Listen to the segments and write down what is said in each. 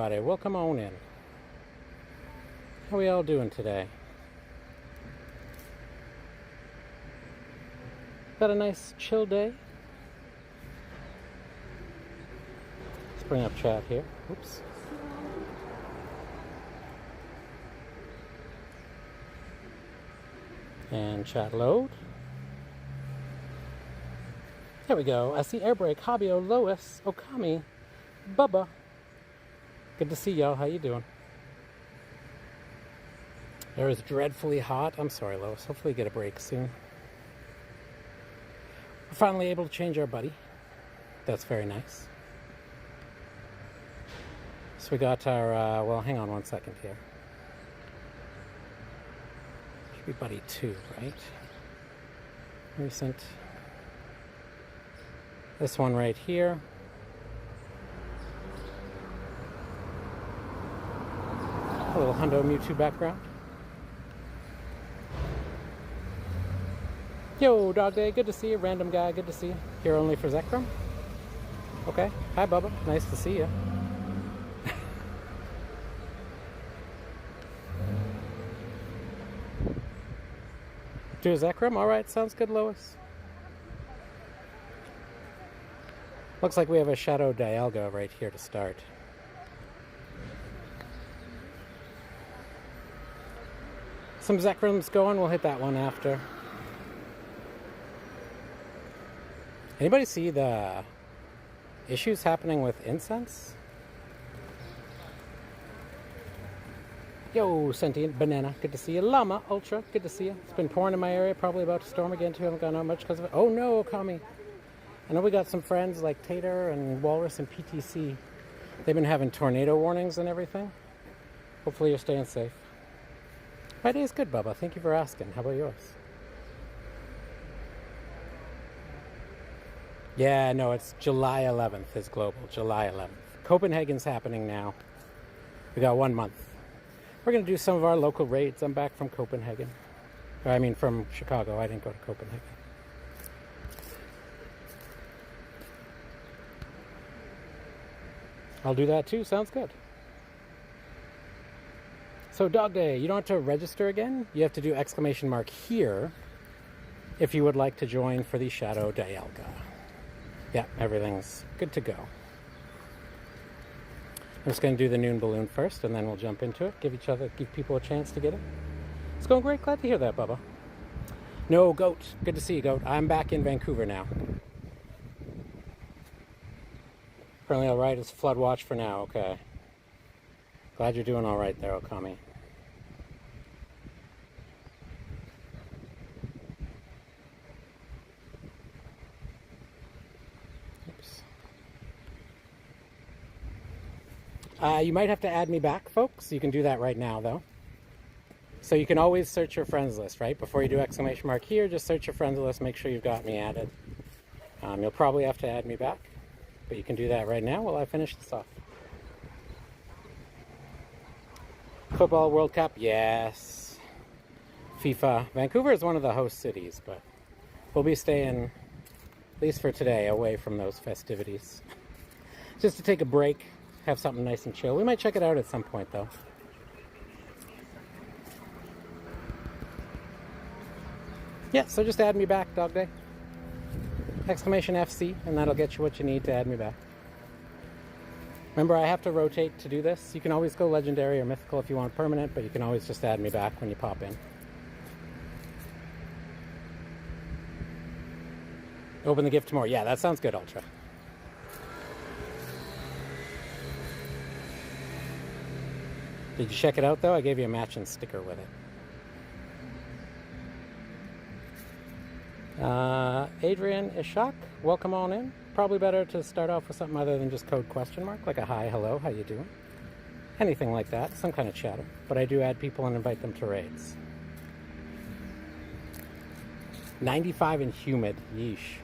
everybody. Welcome on in. How we all doing today? Got a nice chill day? Let's bring up chat here. Oops. And chat load. There we go. I see Airbrake, Habio, Lois, Okami, Bubba. Good to see y'all. How you doing? Air is dreadfully hot. I'm sorry, Lois. Hopefully you get a break soon. We're finally able to change our buddy. That's very nice. So we got our, well, hang on one second here. Should be buddy 2, right? Recent. This one right here. A little Hundo Mewtwo background. Yo, Dog Day, good to see you. Random guy, good to see you. Here only for Zekrom? Okay. Hi, Bubba. Nice to see you. Do a Zekrom? Alright, sounds good, Lois. Looks like we have a Shadow Dialga right here to start. Some Zekroms going, we'll hit that one after. Anybody see the issues happening with incense? Yo, Sentient Banana, good to see you. Llama Ultra, good to see you. It's been pouring in my area, probably about to storm again too. Haven't gone out much because of it. Oh no, Okami. I know we got some friends like Tater and Walrus and PTC. They've been having tornado warnings and everything. Hopefully you're staying safe. My day is good, Bubba. Thank you for asking. How about yours? Yeah, no, it's July 11th is global. July 11th. Copenhagen's happening now. We got 1 month. We're going to do some of our local raids. I'm back from Copenhagen. I mean, from Chicago. I didn't go to Copenhagen. I'll do that too. Sounds good. So, Dog Day, you don't have to register again. You have to do ! here if you would like to join for the Shadow Dialga. Yeah, everything's good to go. I'm just going to do the noon balloon first, and then we'll jump into it. Give people a chance to get it. It's going great. Glad to hear that, Bubba. No, Goat. Good to see you, Goat. I'm back in Vancouver now. Currently all right. It's flood watch for now. Okay. Glad you're doing all right there, Okami. Oops. You might have to add me back, folks. You can do that right now, though. So you can always search your friends list, right? Before you do ! here, just search your friends list. Make sure you've got me added. You'll probably have to add me back. But you can do that right now while I finish this off. Football World Cup, yes. FIFA. Vancouver is one of the host cities, but we'll be staying, at least for today, away from those festivities. Just to take a break, have something nice and chill. We might check it out at some point, though. Yeah, so just add me back, Dog Day. !FC, and that'll get you what you need to add me back. Remember, I have to rotate to do this. You can always go legendary or mythical if you want permanent, but you can always just add me back when you pop in. Open the gift tomorrow. Yeah, that sounds good, Ultra. Did you check it out, though? I gave you a matching sticker with it. Adrian Ishak, welcome on in. Probably better to start off with something other than just code question mark, like a hi, hello, how you doing? Anything like that, some kind of chatter. But I do add people and invite them to raids. 95 and humid, yeesh.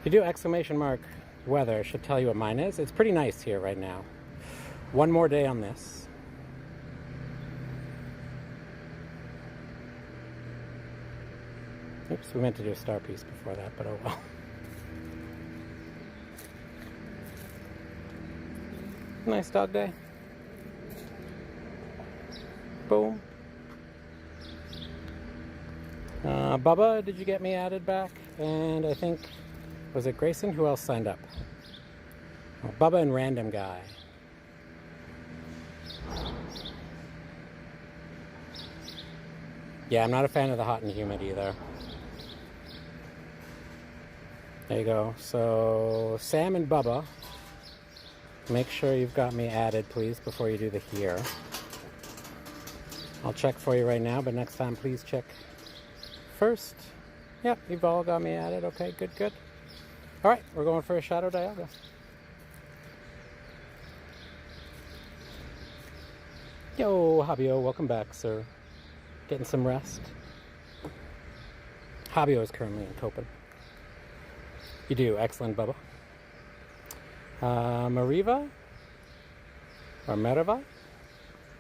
If you do ! weather, I should tell you what mine is. It's pretty nice here right now. One more day on this. Oops, we meant to do a star piece before that, but oh well. Nice dog day. Boom. Bubba, did you get me added back? And I think, was it Grayson? Who else signed up? Oh, Bubba and Random Guy. Yeah, I'm not a fan of the hot and humid either. There you go. So, Sam and Bubba, make sure you've got me added, please, before you do the here. I'll check for you right now, but next time, please check first. Yep, you've all got me added. Okay, good, good. All right, we're going for a Shadow Dialga. Yo, Habio, welcome back, sir. Getting some rest. Habio is currently in Copen. You do, excellent, Bubba. Mariva? Or Meriva?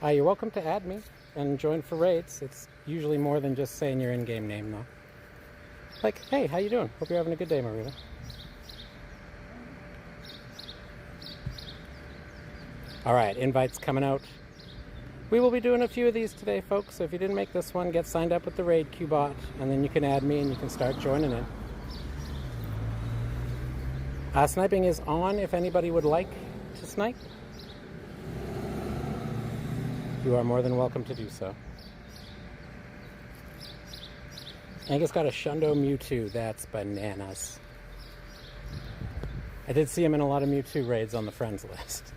You're welcome to add me and join for raids. It's usually more than just saying your in-game name, though. Like, hey, how you doing? Hope you're having a good day, Mariva. All right, invites coming out. We will be doing a few of these today, folks, so if you didn't make this one, get signed up with the raid Q-bot, and then you can add me and you can start joining in. Sniping is on if anybody would like to snipe. You are more than welcome to do so. Angus got a Shundo Mewtwo. That's bananas. I did see him in a lot of Mewtwo raids on the friends list.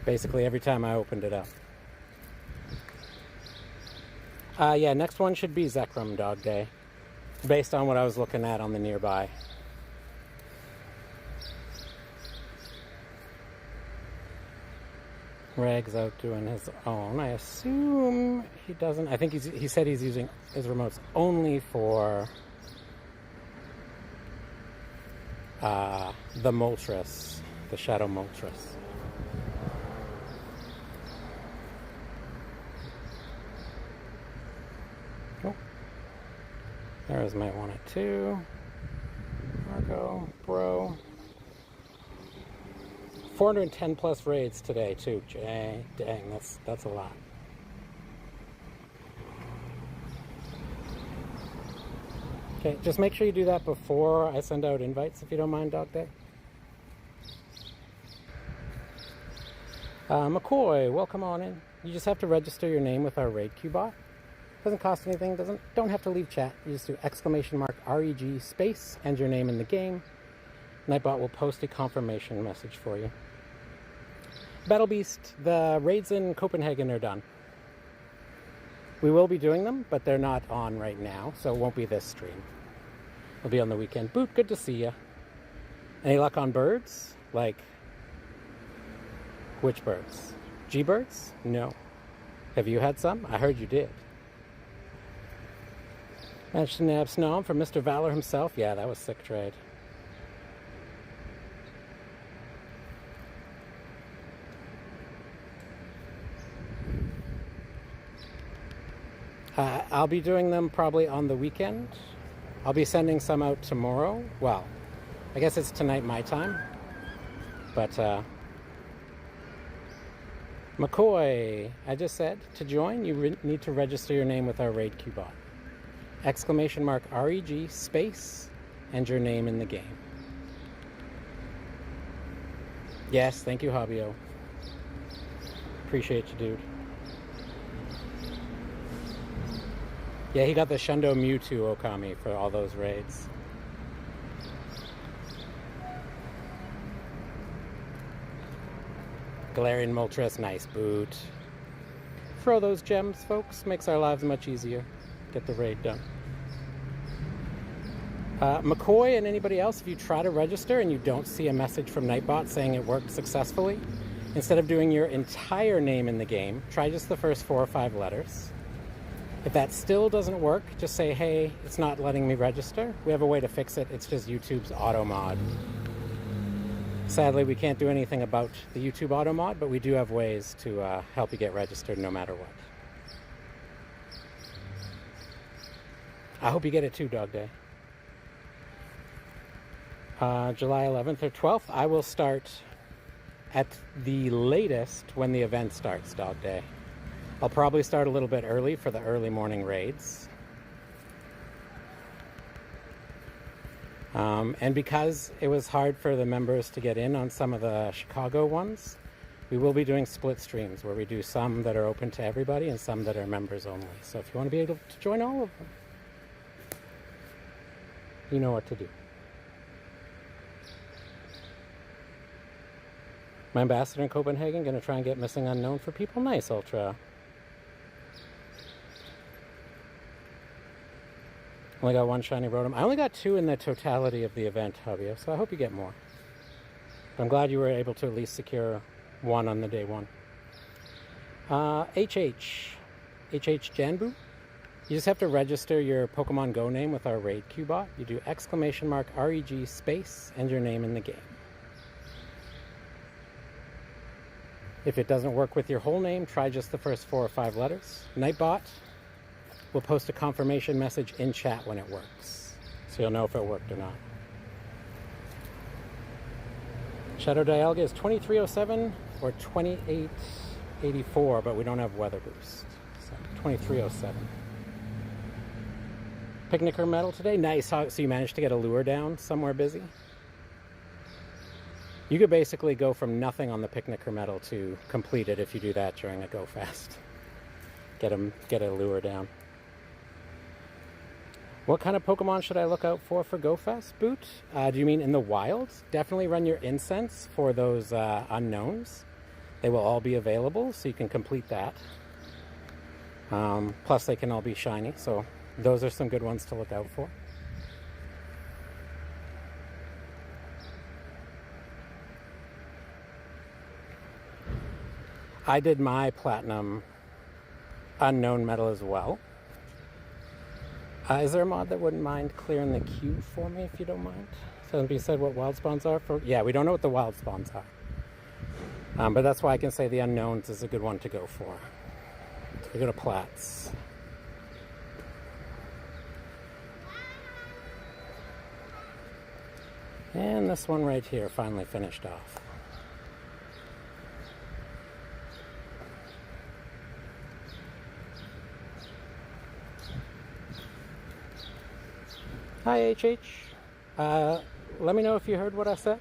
Basically every time I opened it up. Yeah, next one should be Zekrom Dog Day, based on what I was looking at on the nearby. Rag's out doing his own. I assume he doesn't. I think he said he's using his remotes only for the Moltres, the Shadow Moltres. Oh, there's my 1 at 2. Marco, bro. 410 plus raids today too. Dang, that's a lot. Okay, just make sure you do that before I send out invites, if you don't mind, Dog Day. McCoy, welcome on in. You just have to register your name with our raid Q-bot. Doesn't cost anything. Don't have to leave chat. You just do !REG space and your name in the game. Nightbot will post a confirmation message for you. Battle Beast, the raids in Copenhagen are done. We will be doing them, but they're not on right now, so it won't be this stream. It'll be on the weekend. Boot, good to see ya. Any luck on birds? Like, which birds? G-birds? No. Have you had some? I heard you did. Managed to nab Snom from Mr. Valor himself. Yeah, that was sick trade. I'll be doing them probably on the weekend. I'll be sending some out tomorrow. Well, I guess it's tonight my time. But, McCoy, I just said, to join, you need to register your name with our raid Q-bot. !REG space and your name in the game. Yes, thank you, Habio. Appreciate you, dude. Yeah, he got the Shundo Mewtwo Okami for all those raids. Galarian Moltres, nice boot. Throw those gems, folks. Makes our lives much easier. Get the raid done. McCoy and anybody else, if you try to register and you don't see a message from Nightbot saying it worked successfully, instead of doing your entire name in the game, try just the first 4 or 5 letters. If that still doesn't work, just say, hey, it's not letting me register. We have a way to fix it. It's just YouTube's auto mod. Sadly, we can't do anything about the YouTube auto mod, but we do have ways to help you get registered no matter what. I hope you get it too, Dog Day. July 11th or 12th, I will start at the latest when the event starts, Dog Day. I'll probably start a little bit early for the early morning raids. And because it was hard for the members to get in on some of the Chicago ones, we will be doing split streams where we do some that are open to everybody and some that are members only. So if you want to be able to join all of them, you know what to do. My ambassador in Copenhagen, going to try and get Missing Unknown for people. Nice, Ultra. Only got one shiny Rotom. I only got 2 in the totality of the event, Hubio, so I hope you get more. But I'm glad you were able to at least secure 1 on the day 1. HH Janbu. You just have to register your Pokemon Go name with our raid queue bot. You do !REG space and your name in the game. If it doesn't work with your whole name, try just the first 4 or 5 letters. Nightbot will post a confirmation message in chat when it works, so you'll know if it worked or not. Shadow Dialga is 2307 or 2884, but we don't have weather boost. So 2307. Picnicker medal today. Nice. So you managed to get a lure down somewhere busy? You could basically go from nothing on the Picnicker medal to complete it if you do that during a go fast. Get a lure down. What kind of Pokemon should I look out for Go Fest, Boot? Do you mean in the wild? Definitely run your incense for those unknowns. They will all be available, so you can complete that. Plus, they can all be shiny, so those are some good ones to look out for. I did my Platinum Unknown medal as well. Is there a mod that wouldn't mind clearing the queue for me, if you don't mind? So be said what wild spawns are for? Yeah, we don't know what the wild spawns are. But that's why I can say the unknowns is a good one to go for. So we go to Platts. And this one right here finally finished off. Hi, HH. Let me know if you heard what I said.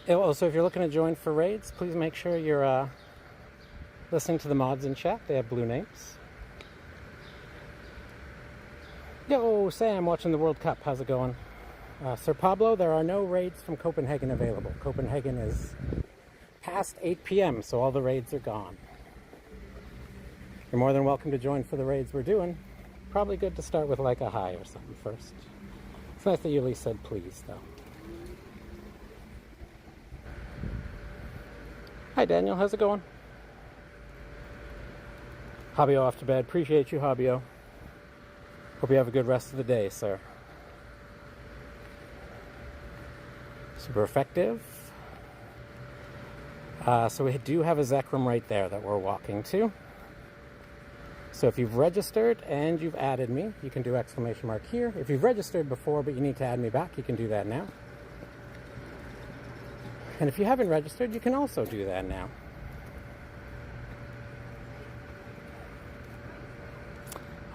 Also, if you're looking to join for raids, please make sure you're listening to the mods in chat. They have blue names. Yo, Sam, watching the World Cup. How's it going? Sir Pablo, there are no raids from Copenhagen available. Copenhagen is past 8 p.m., so all the raids are gone. You're more than welcome to join for the raids we're doing. Probably good to start with like a high or something first. It's nice that you at least said please, though. Hi, Daniel. How's it going? Hobio off to bed. Appreciate you, Hobio. Hope you have a good rest of the day, sir. Super effective. So we do have a Zekrom right there that we're walking to. So if you've registered and you've added me, you can do exclamation mark here. If you've registered before but you need to add me back, you can do that now. And if you haven't registered, you can also do that now.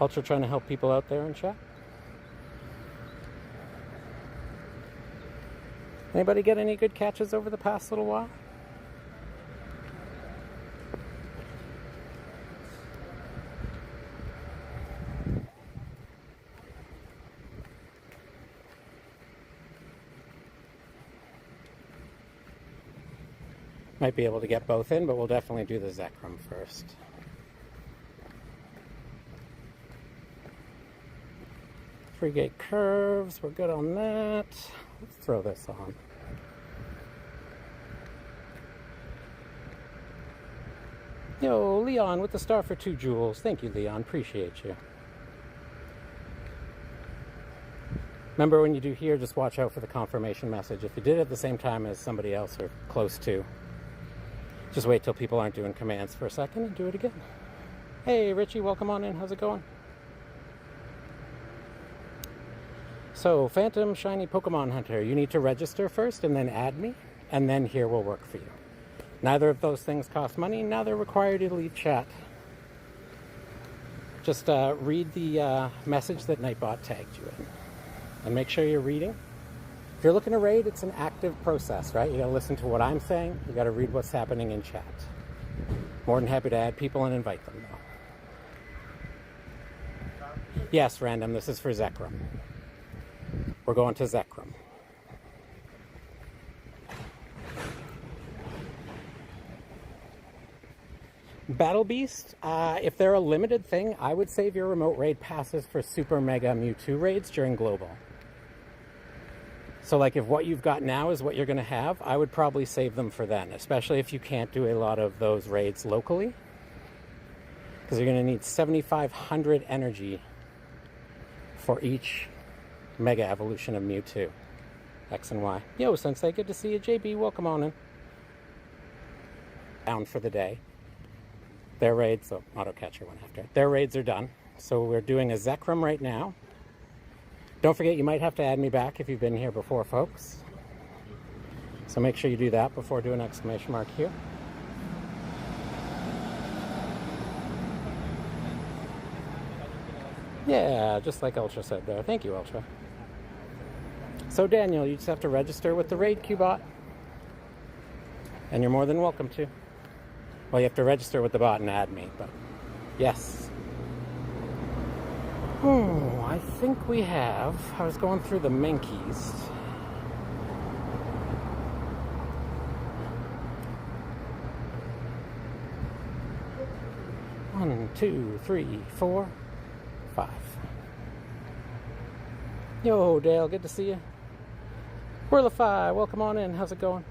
Ultra trying to help people out there in chat. Anybody get any good catches over the past little while? Might be able to get both in, but we'll definitely do the Zekrom first. Free gate curves, we're good on that. Let's throw this on. Yo, Leon with the star for 2 jewels. Thank you, Leon. Appreciate you. Remember, when you do here, just watch out for the confirmation message. If you did it at the same time as somebody else or close to, just wait till people aren't doing commands for a second and do it again. Hey, Richie, welcome on in. How's it going? So, Phantom Shiny Pokemon Hunter, you need to register first and then add me, and then here will work for you. Neither of those things cost money. Neither require you to leave chat. Just read the message that Nightbot tagged you in. And make sure you're reading. If you're looking to raid, it's an active process, right? You gotta listen to what I'm saying. You gotta read what's happening in chat. More than happy to add people and invite them, though. Yes, random, this is for Zekrom. We're going to Zekrom. Battle Beast, if they're a limited thing, I would save your remote raid passes for Super Mega Mewtwo raids during Global. So like if what you've got now is what you're going to have, I would probably save them for then, especially if you can't do a lot of those raids locally. Because you're going to need 7,500 energy for each Mega Evolution of Mewtwo. X and Y. Yo, Sensei, good to see you. JB, welcome on in. Down for the day. Their raids, so auto catcher went after. Their raids are done. So we're doing a Zekrom right now. Don't forget, you might have to add me back if you've been here before, folks. So make sure you do that before doing an exclamation mark here. Yeah, just like Ultra said there. Thank you, Ultra. So Daniel, you just have to register with the raid queue bot. And you're more than welcome to. Well, you have to register with the bot and add me, but yes. Oh, I think we have. I was going through the Menkeys. One, two, three, 4, 5. Yo, Dale, good to see you. Whirlify, welcome on in. How's it going?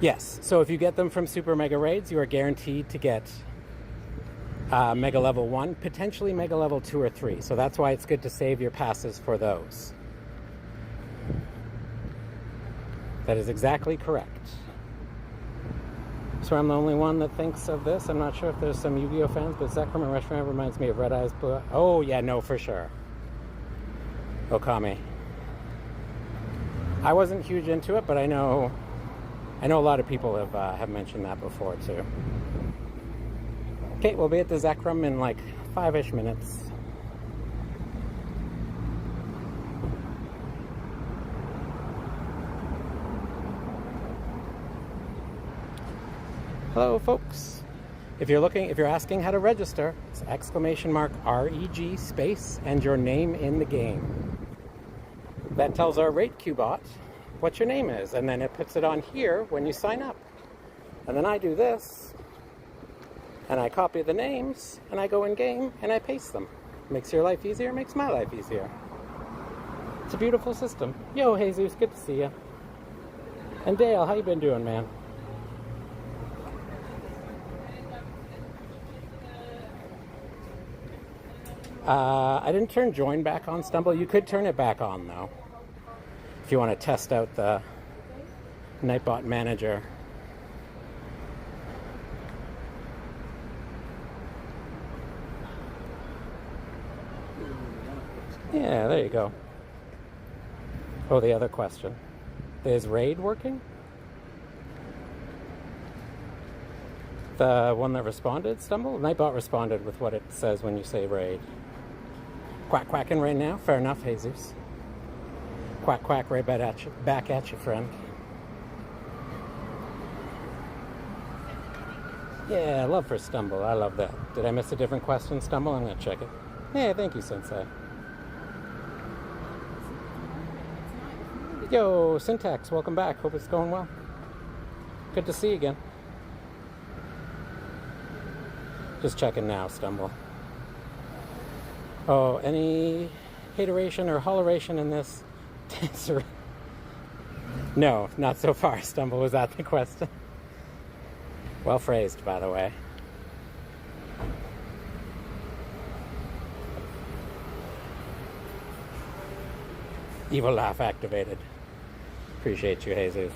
Yes, so if you get them from Super Mega Raids, you are guaranteed to get Mega Level 1, potentially Mega Level 2 or 3. So that's why it's good to save your passes for those. That is exactly correct. So I'm the only one that thinks of this. I'm not sure if there's some Yu-Gi-Oh fans, but Zekrom and Restaurant reminds me of Red Eyes Blue. Oh, yeah, no, for sure. Okami. I wasn't huge into it, but I know a lot of people have mentioned that before, too. Okay, we'll be at the Zekrom in like 5-ish minutes. Hello, folks. If you're asking how to register, it's !REG space and your name in the game. That tells our rate queue bot what your name is, and then it puts it on here when you sign up. And then I do this, and I copy the names, and I go in game, and I paste them. Makes your life easier, makes my life easier. It's a beautiful system. Yo, Jesus, good to see you. And Dale, how you been doing, man? I didn't turn join back on, Stumble. You could turn it back on, though, if you want to test out the Nightbot manager. Yeah, there you go. Oh, the other question. Is raid working? The one that responded, Stumble? Nightbot responded with what it says when you say raid. Quack quacking right now? Fair enough, Jesus. Quack quack right back at you, friend. Yeah, love for Stumble. I love that. Did I miss a different question, Stumble? I'm going to check it. Yeah, thank you, Sensei. Yo, Syntax, welcome back. Hope it's going well. Good to see you again. Just checking now, Stumble. Oh, any hateration or holleration in this dancer? No, not so far, Stumble. Was that the question? Well phrased, by the way. Evil laugh activated. Appreciate you, Jesus.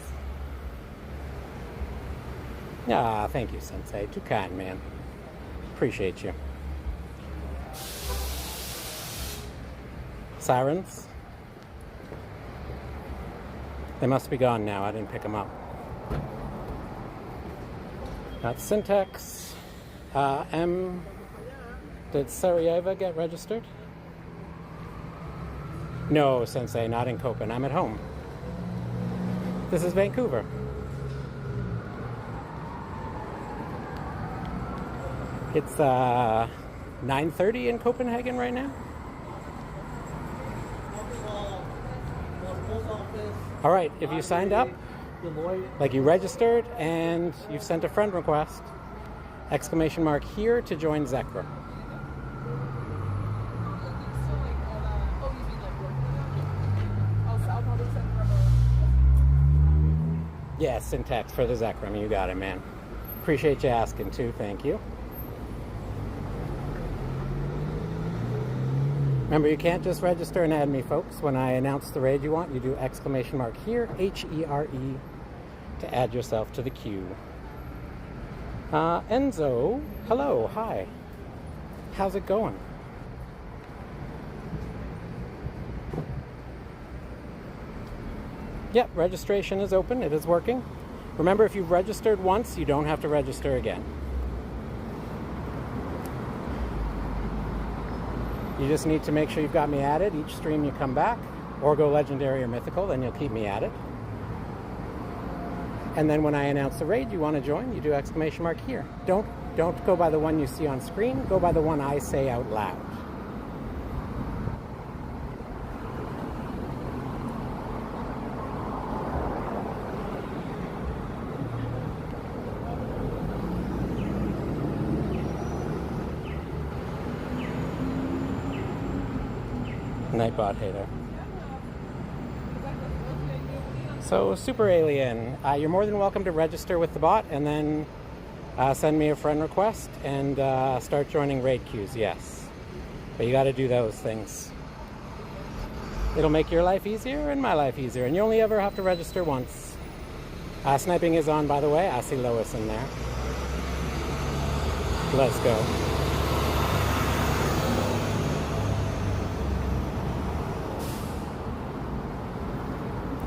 Ah, thank you, Sensei. Too kind, man. Appreciate you. Sirens. They must be gone now. I didn't pick them up. That's Syntax. Did Sarajevo get registered? No, Sensei, not in Copen. I'm at home. This is Vancouver. It's 9:30 in Copenhagen right now. All right, if you signed up, like you registered and you've sent a friend request, exclamation mark here to join Zekrom. Yeah, Syntax for the Zekrom. You got it, man. Appreciate you asking too. Thank you. Remember, you can't just register and add me, folks. When I announce the raid you want, you do exclamation mark here, H-E-R-E, to add yourself to the queue. Enzo, hello, hi. How's it going? Yep, registration is open. It is working. Remember, if you've registered once, you don't have to register again. You just need to make sure you've got me added each stream you come back, or go legendary or mythical, then you'll keep me added. And then when I announce the raid you want to join, you do exclamation mark here. Don't go by the one you see on screen, go by the one I say out loud. Nightbot hater. So, Super Alien, you're more than welcome to register with the bot and then send me a friend request and start joining raid queues, yes. But you gotta do those things. It'll make your life easier and my life easier, and you only ever have to register once. Sniping is on, by the way. I see Lois in there. Let's go.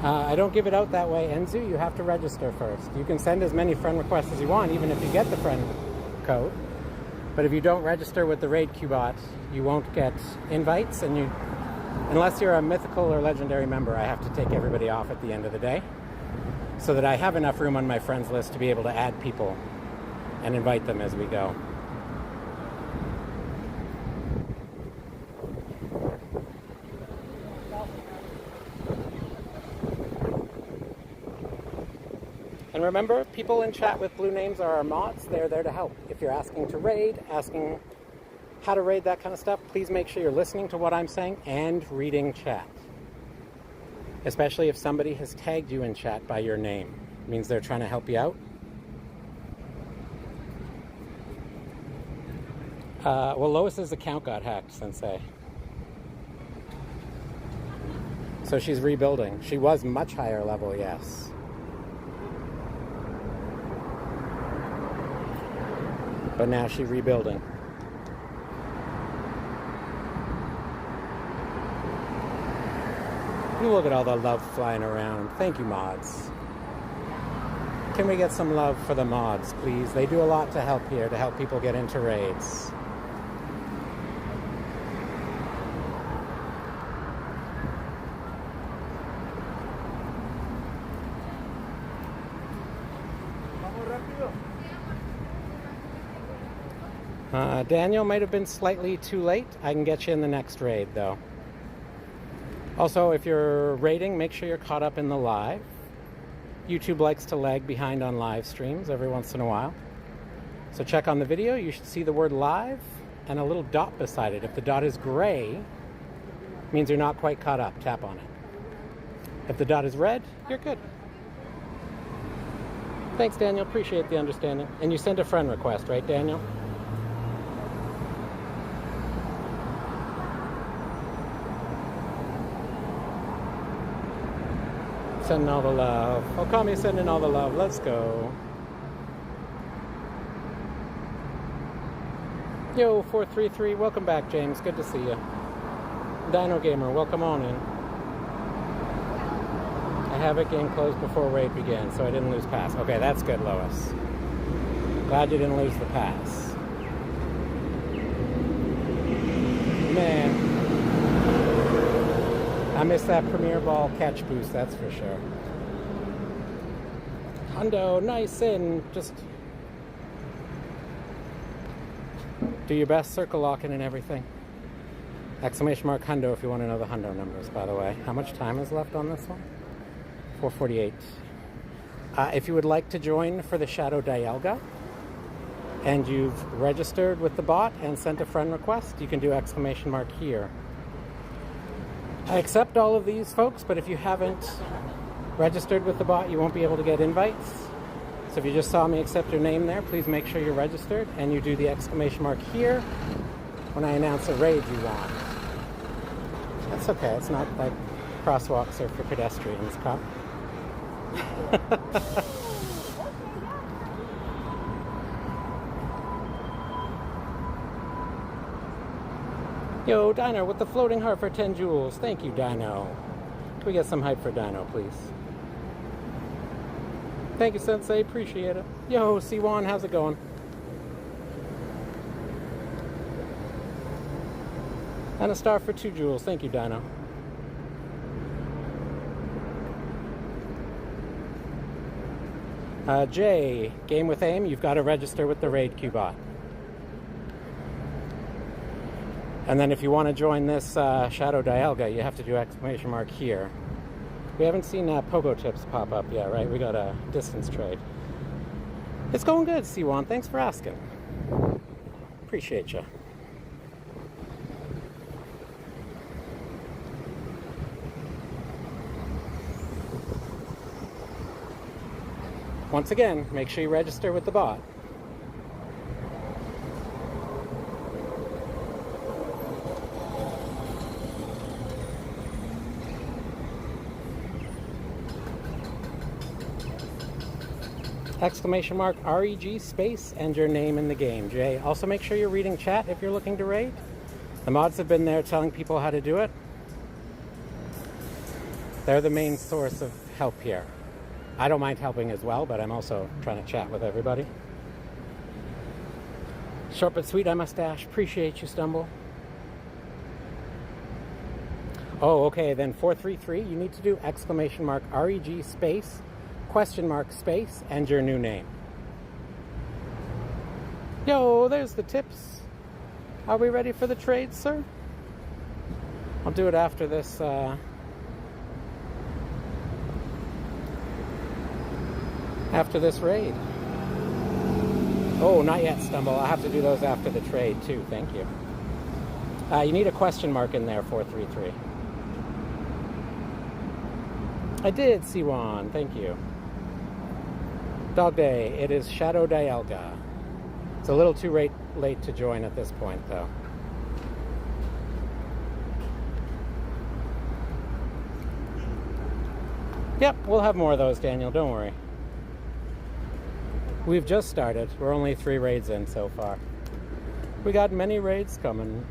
I don't give it out that way, Enzu. You have to register first. You can send as many friend requests as you want, even if you get the friend code. But if you don't register with the raid queue bot, you won't get invites, and unless you're a mythical or legendary member, I have to take everybody off at the end of the day, so that I have enough room on my friends list to be able to add people and invite them as we go. And remember, people in chat with blue names are our mods. They're there to help. If you're asking to raid, asking how to raid, that kind of stuff, please make sure you're listening to what I'm saying and reading chat. Especially if somebody has tagged you in chat by your name. It means they're trying to help you out. Well, Lois's account got hacked, Sensei. So she's rebuilding. She was much higher level, yes. But now she's rebuilding. You look at all the love flying around. Thank you, mods. Can we get some love for the mods, please? They do a lot to help here, to help people get into raids. Daniel might have been slightly too late. I can get you in the next raid, though. Also, if you're raiding, make sure you're caught up in the live. YouTube likes to lag behind on live streams every once in a while. So check on the video. You should see the word live and a little dot beside it. If the dot is gray, it means you're not quite caught up. Tap on it. If the dot is red, you're good. Thanks, Daniel. Appreciate the understanding. And you sent a friend request, right, Daniel? Sending all the love. Okami's sending all the love. Let's go. Yo, 433. Welcome back, James. Good to see you. Dino Gamer, welcome on in. I have it, game closed before raid began, so I didn't lose pass. Okay, that's good, Lois. Glad you didn't lose the pass. Man, I missed that Premier Ball catch boost, that's for sure. Hundo, nice in. Just do your best, circle locking and everything. Exclamation mark Hundo if you want to know the Hundo numbers, by the way. How much time is left on this one? 4:48. If you would like to join for the Shadow Dialga, and you've registered with the bot and sent a friend request, you can do exclamation mark here. I accept all of these folks, but if you haven't registered with the bot, you won't be able to get invites. So if you just saw me accept your name there, please make sure you're registered and you do the exclamation mark here when I announce a raid you want. That's okay, it's not like crosswalks are for pedestrians, cop. Yo, Dino with the floating heart for 10 jewels. Thank you, Dino. Can we get some hype for Dino, please? Thank you, Sensei. Appreciate it. Yo, Siwan, how's it going? And a star for 2 jewels. Thank you, Dino. Jay, game with aim. You've got to register with the raid queue bot. And then if you want to join this Shadow Dialga, you have to do exclamation mark here. We haven't seen Pogo tips pop up yet, right? We got a distance trade. It's going good, Siwan. Thanks for asking. Appreciate you. Once again, make sure you register with the bot. Exclamation mark REG space and your name in the game, Jay. Also make sure you're reading chat if you're looking to raid. The mods have been there telling people how to do it. They're the main source of help here. I don't mind helping as well, but I'm also trying to chat with everybody. Short but sweet, I mustache. Appreciate you, Stumble. Oh, okay, then 433, you need to do exclamation mark REG space, question mark space, and your new name. Yo, there's the tips. Are we ready for the trade, sir? I'll do it after this, after this raid. Oh, not yet, Stumble. I have to do those after the trade, too. Thank you. You need a question mark in there, 433. I did, Siwan. Thank you. Dog Day. It is Shadow Dialga. It's a little too late to join at this point, though. Yep, we'll have more of those, Daniel. Don't worry. We've just started. We're only 3 raids in so far. We got many raids coming.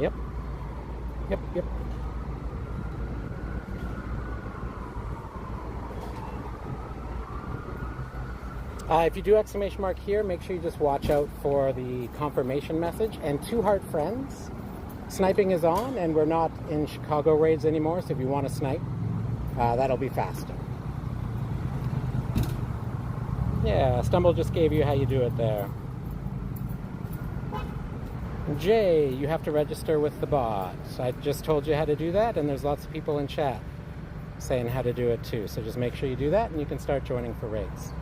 Yep. If you do exclamation mark here, make sure you just watch out for the confirmation message and 2 heart friends. Sniping is on, and we're not in Chicago raids anymore, so if you want to snipe, that'll be faster. Yeah, Stumble just gave you how you do it there. Jay, you have to register with the bot. I just told you how to do that, and there's lots of people in chat saying how to do it too. So just make sure you do that, and you can start joining for raids.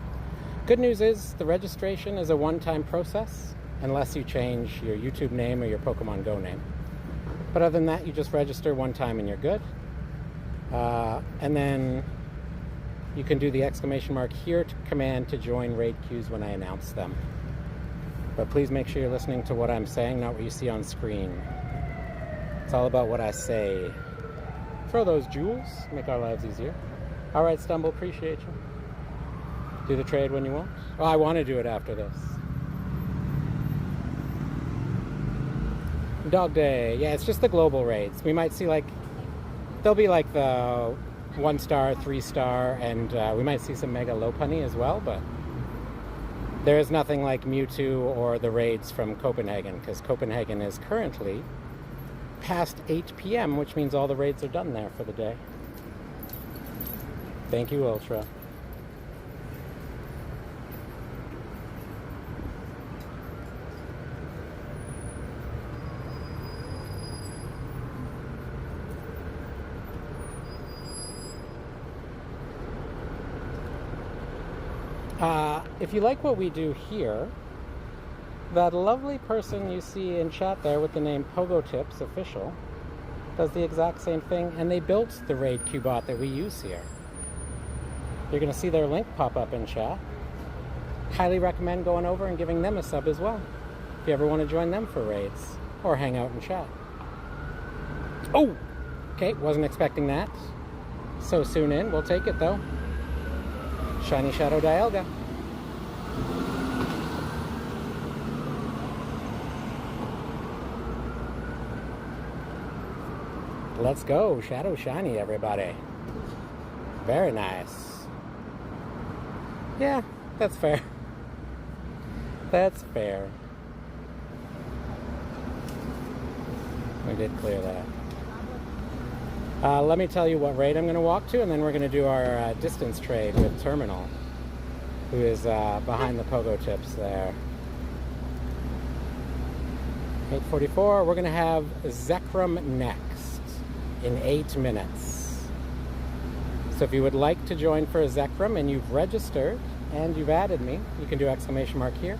Good news is the registration is a one-time process, unless you change your YouTube name or your Pokemon Go name. But other than that, you just register one time and you're good. And then you can do the exclamation mark here to command to join raid queues when I announce them. But please make sure you're listening to what I'm saying, not what you see on screen. It's all about what I say. Throw those jewels, make our lives easier. All right, Stumble, appreciate you. Do the trade when you want. Oh, I want to do it after this. Dog Day. Yeah, it's just the global raids. We might see like, there'll be like the 1-star, 3-star, and we might see some Mega Lopunny as well, but there is nothing like Mewtwo or the raids from Copenhagen, because Copenhagen is currently past 8 p.m., which means all the raids are done there for the day. Thank you, Ultra. If you like what we do here, that lovely person you see in chat there with the name PogoTips Official does the exact same thing, and they built the raid queue bot that we use here. You're going to see their link pop up in chat. Highly recommend going over and giving them a sub as well, if you ever want to join them for raids or hang out in chat. Oh! Okay, wasn't expecting that. So soon in, we'll take it though. Shiny Shadow Dialga. Let's go, Shadow Shiny, everybody. Very nice. Yeah, that's fair. That's fair. We did clear that. Let me tell you what raid I'm going to walk to, and then we're going to do our distance trade with Terminal, who is behind the Pogo Tips there. 8:44, we're going to have Zekrom next in 8 minutes. So if you would like to join for a Zekrom and you've registered and you've added me, you can do exclamation mark here.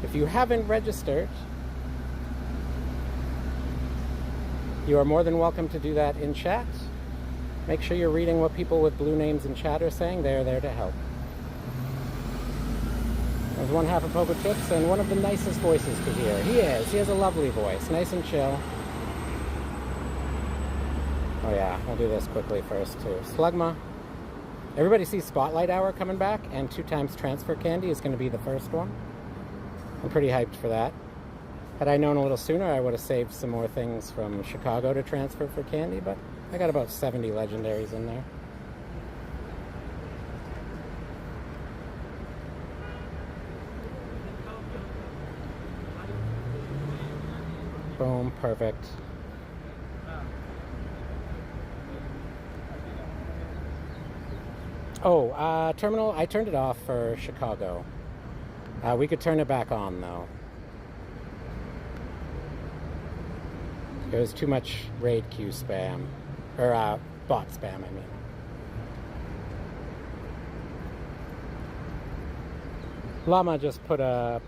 If you haven't registered, you are more than welcome to do that in chat. Make sure you're reading what people with blue names in chat are saying. They are there to help. There's one half of Pogo Tips and one of the nicest voices to hear. He has a lovely voice, nice and chill. Oh yeah, I'll do this quickly first too. Slugma. Everybody sees Spotlight Hour coming back, and 2 times transfer candy is going to be the first one. I'm pretty hyped for that. Had I known a little sooner, I would have saved some more things from Chicago to transfer for candy, but I got about 70 legendaries in there. Boom, perfect. Oh, Terminal, I turned it off for Chicago. We could turn it back on, though. It was too much raid queue spam. Or, bot spam, I mean. Llama just put a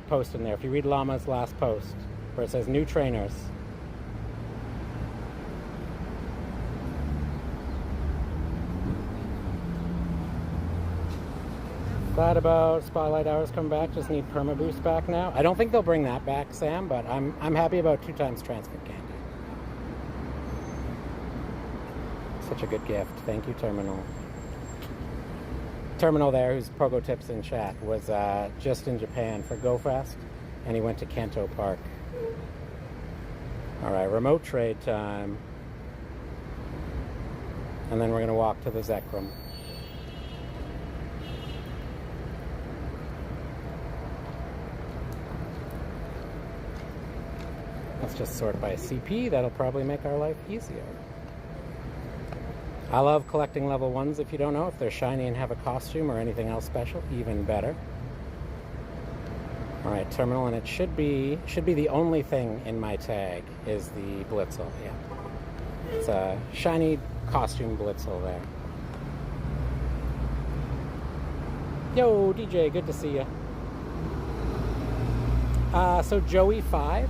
post in there. If you read Llama's last post, where it says, new trainers. Glad about Spotlight Hours coming back. Just need Perma Boost back now. I don't think they'll bring that back, Sam, but I'm happy about 2 times transfer candy. Such a good gift. Thank you, Terminal. Terminal there, who's Pogo Tips in chat, was just in Japan for Go Fest, and he went to Kanto Park. All right, remote trade time. And then we're going to walk to the Zekrom. Let's just sort by CP. That'll probably make our life easier. I love collecting level 1s. If you don't know, if they're shiny and have a costume or anything else special, even better. All right, Terminal, and it should be the only thing in my tag is the Blitzel. Yeah, it's a shiny costume Blitzel there. Yo, DJ, good to see you. So Joey 5.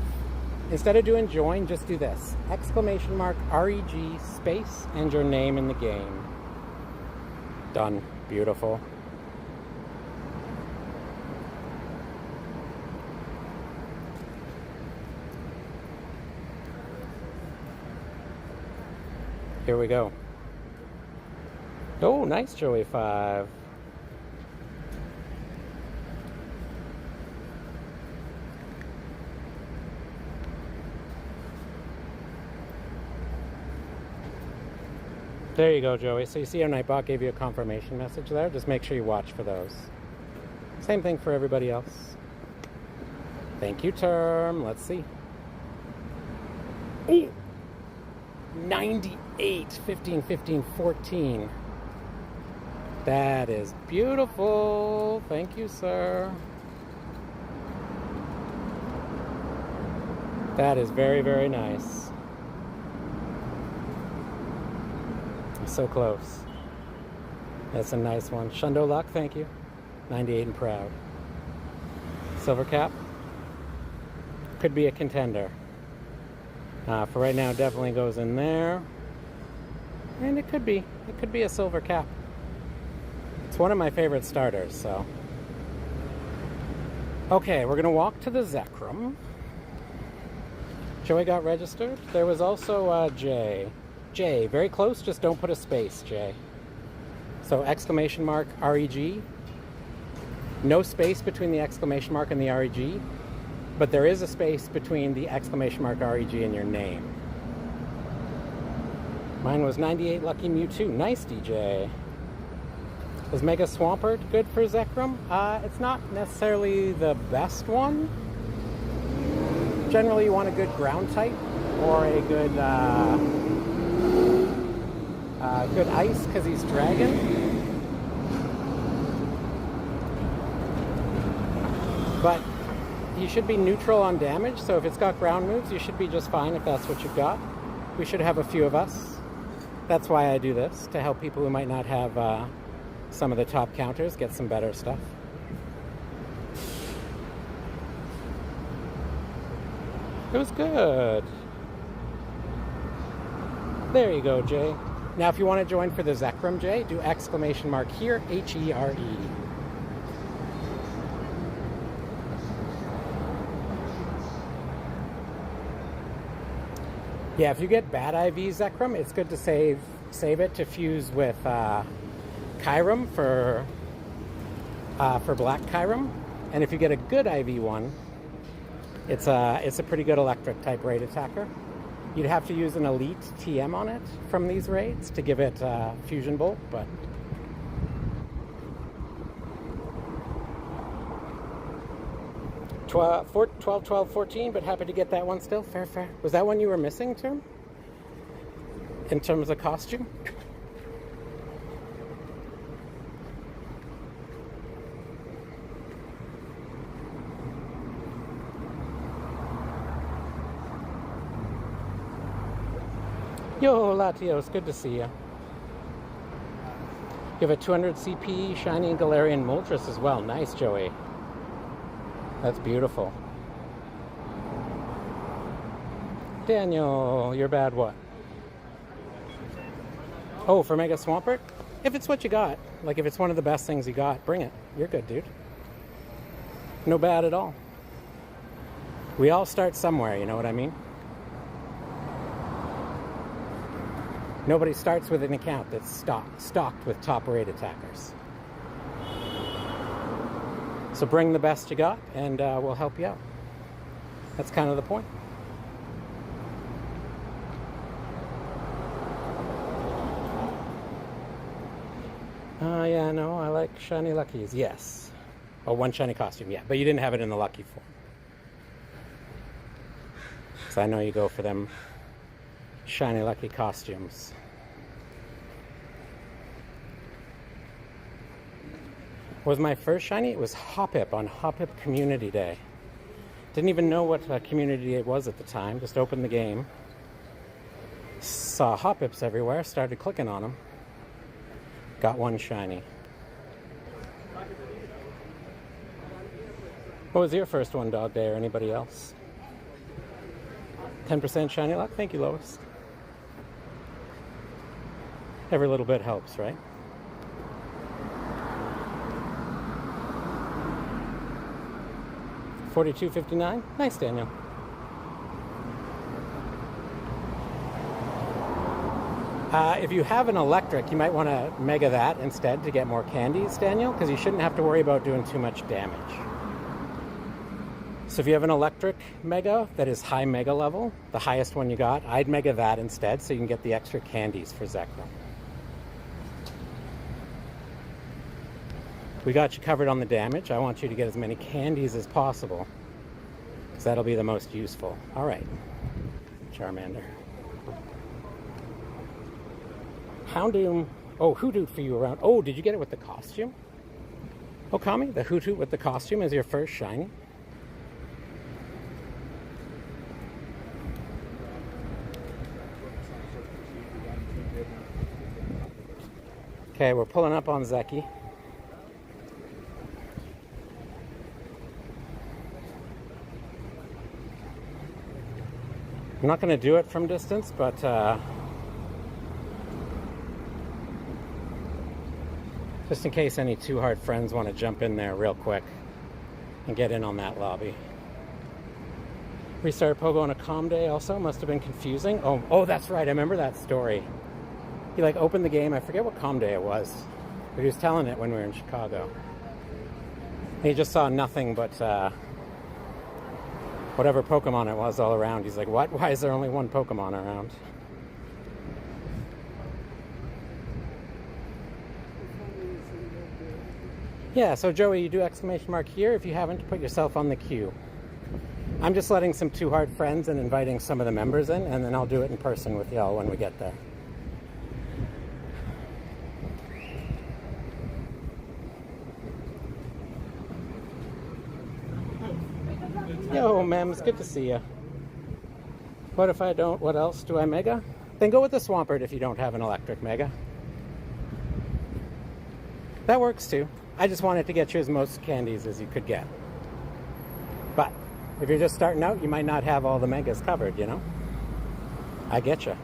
Instead of doing join, just do this. Exclamation mark REG space and your name in the game. Done. Beautiful. Here we go. Oh, nice, Joey 5. There you go, Joey. So you see how Nightbot gave you a confirmation message there? Just make sure you watch for those. Same thing for everybody else. Thank you, Term. Let's see. Ooh! 98, 15, 15, 14. That is beautiful. Thank you, sir. That is very, very nice. So close. That's a nice one. Shundo Luck, thank you. 98 and proud. Silver Cap. Could be a contender. For right now, definitely goes in there. And it could be a Silver Cap. It's one of my favorite starters, so. Okay, we're gonna walk to the Zekrom. Joey got registered. There was also Jay. Jay, very close, just don't put a space, Jay. So exclamation mark REG. No space between the exclamation mark and the REG, but there is a space between the exclamation mark REG and your name. Mine was 98 Lucky Mewtwo. Nice, DJ. Is Mega Swampert good for Zekrom? It's not necessarily the best one. Generally, you want a good ground type or a good good ice because he's dragon. But he should be neutral on damage, so if it's got ground moves, you should be just fine if that's what you've got. We should have a few of us. That's why I do this, to help people who might not have some of the top counters get some better stuff. It was good. There you go, Jay. Now, if you want to join for the Zekrom, Jay, do exclamation mark here, HERE. Yeah, if you get bad IV Zekrom, it's good to save it to fuse with Kyurem for Black Kyurem. And if you get a good IV one, it's a pretty good electric type raid attacker. You'd have to use an elite TM on it from these raids to give it Fusion Bolt, but $12, $12, $14, but happy to get that one still. Fair, fair. Was that one you were missing, Term? In terms of costume? Yo, Latios, good to see you. You have a 200 CP Shiny Galarian Moltres as well. Nice, Joey. That's beautiful. Daniel, you're bad what? Oh, for Mega Swampert? If it's what you got, like if it's one of the best things you got, bring it. You're good, dude. No bad at all. We all start somewhere, you know what I mean? Nobody starts with an account that's stocked with top raid attackers. So bring the best you got, and we'll help you out. That's kind of the point. Yeah, no, I like shiny luckies. Yes. Oh, one shiny costume, yeah. But you didn't have it in the lucky form. So I know you go for them shiny lucky costumes. Was my first shiny? It was Hoppip on Hoppip Community Day. Didn't even know what community it was at the time. Just opened the game. Saw Hoppips everywhere. Started clicking on them. Got one shiny. What was your first one, Dog Day, or anybody else? 10% shiny luck? Thank you, Lois. Every little bit helps, right? $42.59. Nice, Daniel. If you have an electric, you might want to mega that instead to get more candies, Daniel, because you shouldn't have to worry about doing too much damage. So if you have an electric mega that is high mega level, the highest one you got, I'd mega that instead so you can get the extra candies for Zekrom. We got you covered on the damage. I want you to get as many candies as possible, because that'll be the most useful. All right, Charmander. Houndoom. Oh, Hoothoot for you around. Oh, did you get it with the costume? Oh, Kami, the Hoothoot with the costume is your first shiny. Okay, we're pulling up on Zeki. I'm not going to do it from distance, but just in case any Too Hard friends want to jump in there real quick and get in on that lobby. Restarted Pogo on a calm day also. Must have been confusing. Oh, that's right. I remember that story. He like opened the game. I forget what calm day it was, but he was telling it when we were in Chicago. And he just saw nothing but whatever Pokemon it was all around. He's like, what? Why is there only one Pokemon around? Yeah, so Joey, you do exclamation mark here if you haven't put yourself on the queue. I'm just letting some Too Hard friends and inviting some of the members in, and then I'll do it in person with y'all when we get there. Yo, Mems, good to see you. What if I don't? What else do I mega? Then go with the Swampert if you don't have an electric mega. That works too. I just wanted to get you as most candies as you could get. But if you're just starting out, you might not have all the megas covered, you know? I get you.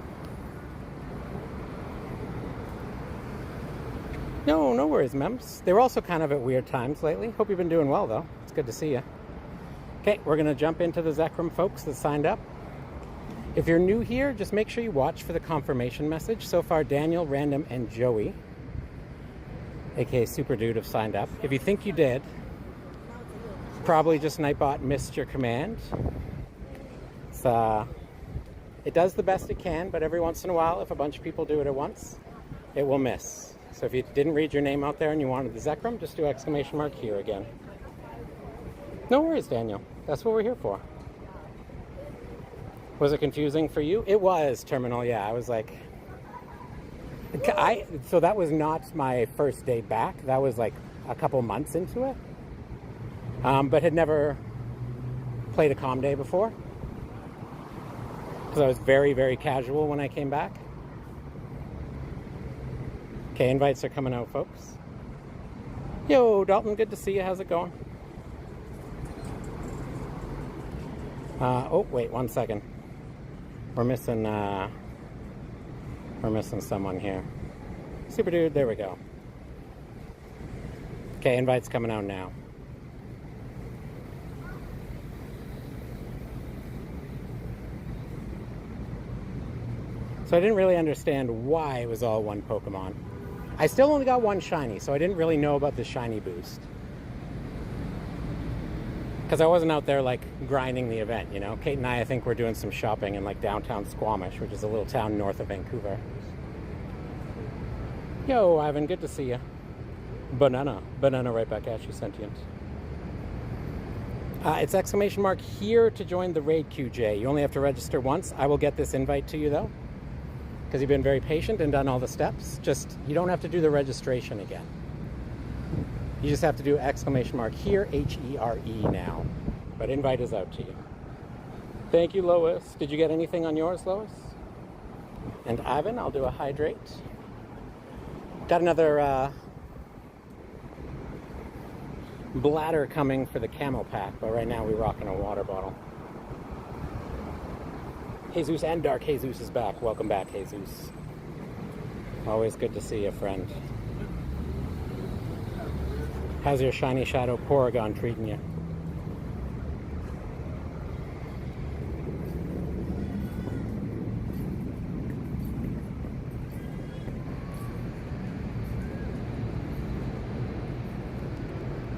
No worries, Mems. They were also kind of at weird times lately. Hope you've been doing well, though. It's good to see you. Okay, we're going to jump into the Zekrom folks that signed up. If you're new here, just make sure you watch for the confirmation message. So far, Daniel, Random, and Joey, aka Super Dude, have signed up. If you think you did, probably just Nightbot missed your command. It does the best it can, but every once in a while, if a bunch of people do it at once, it will miss. So if you didn't read your name out there and you wanted the Zekrom, just do exclamation mark here again. No worries, Daniel. That's what we're here for. Was it confusing for you? It was, Terminal, yeah. I was like... So that was not my first day back. That was like a couple months into it. But had never played a calm day before. Because I was very, very casual when I came back. Okay, invites are coming out, folks. Yo, Dalton, good to see you. How's it going? Oh, wait, 1 second. We're missing someone here. Super Dude, there we go. Okay, invites coming out now. So I didn't really understand why it was all one Pokemon. I still only got one shiny, so I didn't really know about the shiny boost. Because I wasn't out there, like, grinding the event, you know? Kate and I think we're doing some shopping in, like, downtown Squamish, which is a little town north of Vancouver. Yo, Ivan, good to see you. Banana right back at you, Sentient. It's exclamation mark here to join the raid, QJ. You only have to register once. I will get this invite to you, though, because you've been very patient and done all the steps. Just, you don't have to do the registration again. You just have to do exclamation mark here, H-E-R-E now. But invite is out to you. Thank you, Lois. Did you get anything on yours, Lois? And Ivan, I'll do a hydrate. Got another bladder coming for the camo pack, but right now we're rocking a water bottle. Jesus and Dark Jesus is back. Welcome back, Jesus. Always good to see you, friend. How's your shiny shadow Porygon treating you?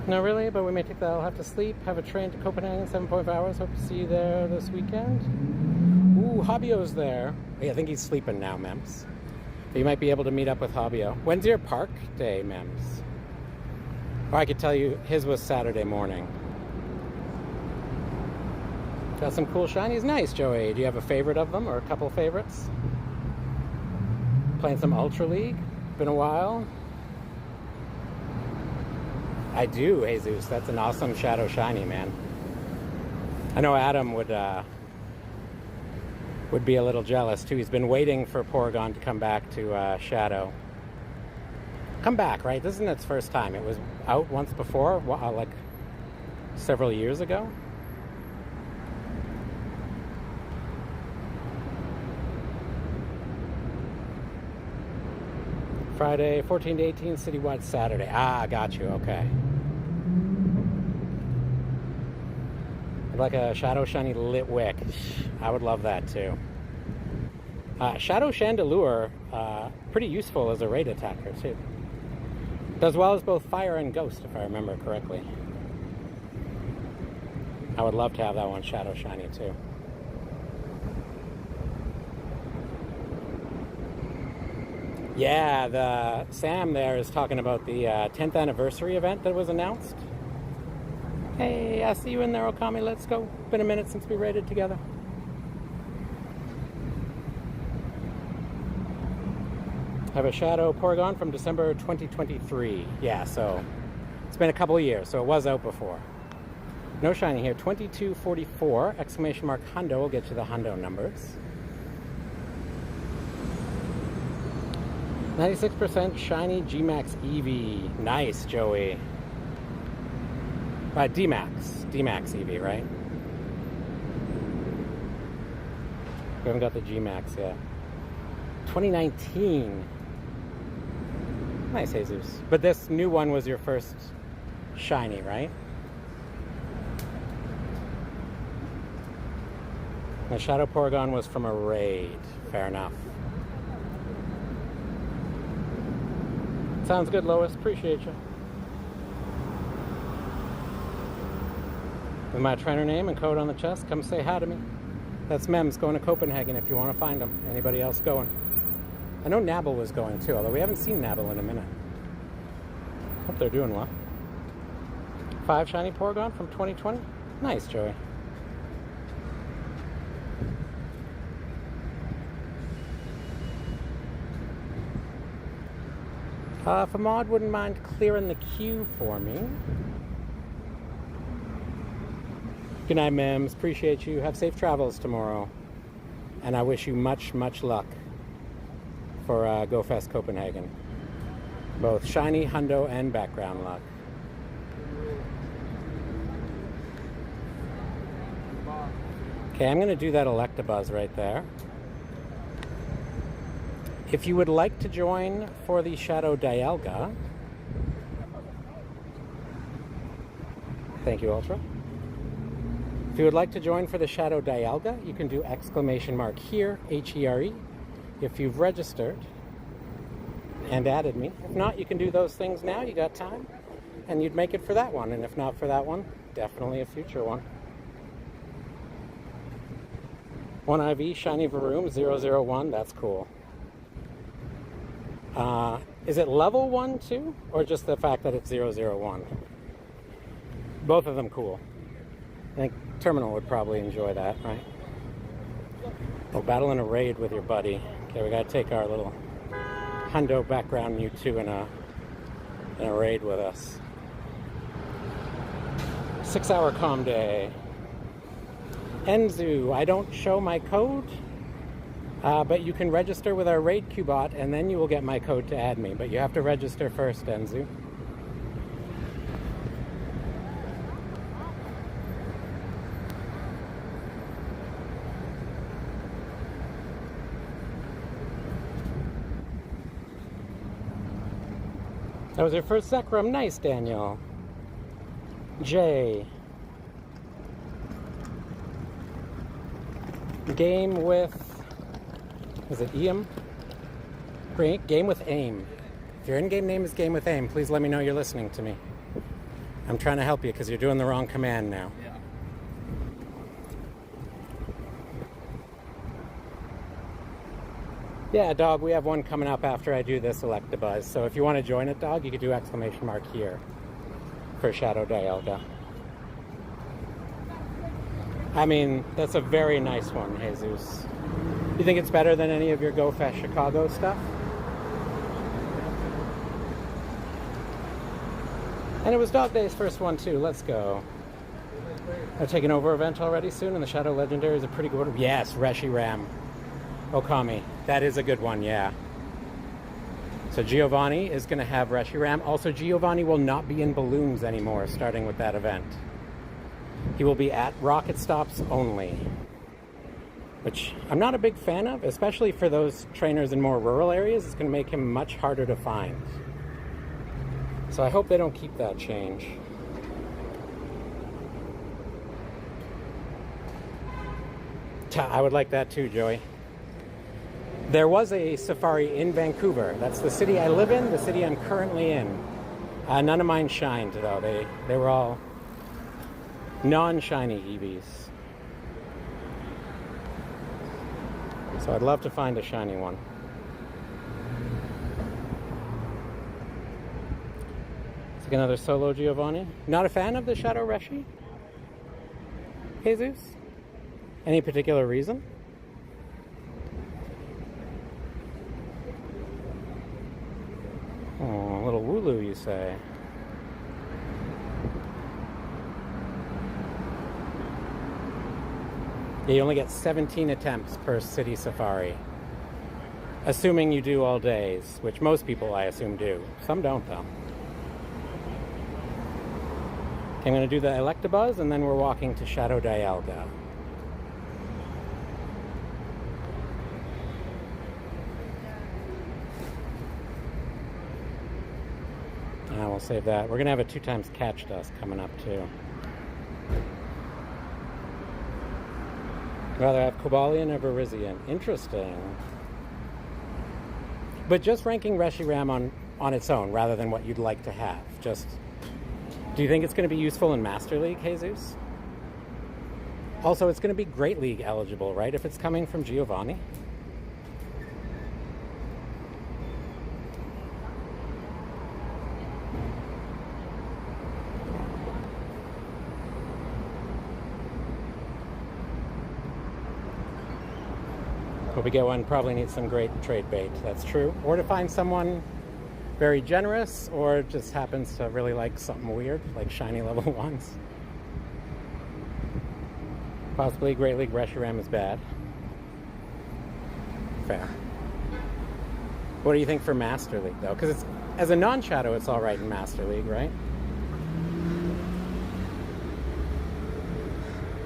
No, really, but we may take that. I'll have to sleep. Have a train to Copenhagen, 7.5 hours. Hope to see you there this weekend. Ooh, Hobbio's there. Yeah, I think he's sleeping now, Mems. But you might be able to meet up with Hobbio. When's your park day, Mems? Or I could tell you his was Saturday morning. Got some cool shinies. Nice, Joey. Do you have a favorite of them or a couple favorites? Playing some Ultra League? Been a while? I do, Jesus. That's an awesome Shadow Shiny, man. I know Adam would be a little jealous, too. He's been waiting for Porygon to come back to Shadow. Come back, right? This isn't its first time. It was out once before, like several years ago. Friday, 14 to 18, citywide Saturday. Ah, got you, okay. I'd like a Shadow Shiny Litwick. I would love that too. Shadow Chandelure, pretty useful as a raid attacker too. Does well as both fire and ghost, if I remember correctly. I would love to have that one Shadow Shiny too. Yeah, the Sam there is talking about the 10th anniversary event that was announced. Hey, I see you in there, Okami. Let's go. Been a minute since we raided together. I have a Shadow Porygon from December 2023. Yeah, so it's been a couple of years, so it was out before. No shiny here. 2244, exclamation mark Hundo. We'll get you the Hundo numbers. 96% shiny G-Max Eevee. Nice, Joey. D-Max Eevee, right? We haven't got the G-Max yet. 2019. Nice, Jesus. But this new one was your first shiny, right? The Shadow Porygon was from a raid. Fair enough. Sounds good, Lois. Appreciate you. With my trainer name and code on the chest, come say hi to me. That's Mems going to Copenhagen if you want to find him. Anybody else going? I know Nabble was going too, although we haven't seen Nabble in a minute. Hope they're doing well. 5 shiny Porygon from 2020. Nice, Joey. If Ahmad wouldn't mind clearing the queue for me. Good night, Mems. Appreciate you. Have safe travels tomorrow. And I wish you much, much luck for GoFest Copenhagen. Both shiny, hundo, and background luck. Okay, I'm going to do that Electabuzz right there. If you would like to join for the Shadow Dialga, thank you, Ultra. If you would like to join for the Shadow Dialga, you can do exclamation mark here, H-E-R-E, if you've registered and added me. If not, you can do those things now. You got time, and you'd make it for that one. And if not for that one, definitely a future one. 1 IV, shiny Varoom, 001. That's cool. Is it level 1 too, or just the fact that it's 001? Both of them cool. I think Terminal would probably enjoy that, right? Oh, battle in a raid with your buddy. Okay, we gotta take our little hundo background Mewtwo in a raid with us. 6-hour calm day. Enzu, I don't show my code. But you can register with our raid Qbot, and then you will get my code to add me. But you have to register first, Enzu. That was your first Zekrom. Nice, Daniel. Jay. Game with... Is it Eam? Game with Aim. If your in-game name is Game with Aim, please let me know you're listening to me. I'm trying to help you because you're doing the wrong command now. Yeah. Yeah, dog, we have one coming up after I do this Electabuzz. So if you want to join it, dog, you could do exclamation mark here for Shadow Dialga. I mean, that's a very nice one, Jesus. You think it's better than any of your Go Fest Chicago stuff? And it was Dog Day's first one too. Let's go. They're taking over event already soon, and the Shadow Legendary is a pretty good one. Yes, Reshiram. Okami. That is a good one, yeah. So Giovanni is going to have Reshiram. Also, Giovanni will not be in balloons anymore, starting with that event. He will be at rocket stops only, which I'm not a big fan of, especially for those trainers in more rural areas. It's going to make him much harder to find. So I hope they don't keep that change. I would like that too, Joey. There was a safari in Vancouver. That's the city I live in, the city I'm currently in. None of mine shined, though. They were all non-shiny EVs. So I'd love to find a shiny one. It's like another solo Giovanni. Not a fan of the Shadow Reshi? Jesus? Any particular reason? Oh, a little Wooloo, you say? Yeah, you only get 17 attempts per city safari. Assuming you do all days, which most people, I assume, do. Some don't, though. Okay, I'm going to do the Electabuzz, and then we're walking to Shadow Dialga. We'll save that. We're going to have a 2x catch dust coming up, too. I'd rather have Cobalion or Virizion. Interesting. But just ranking Reshiram on its own, rather than what you'd like to have. Just, do you think it's going to be useful in Master League, Jesus? Also, it's going to be Great League eligible, right? If it's coming from Giovanni? Hope we get one, probably needs some great trade bait, that's true. Or to find someone very generous, or just happens to really like something weird, like shiny level 1s. Possibly Great League Reshiram is bad. Fair. What do you think for Master League, though? Because it's, as a non-shadow, it's alright in Master League, right?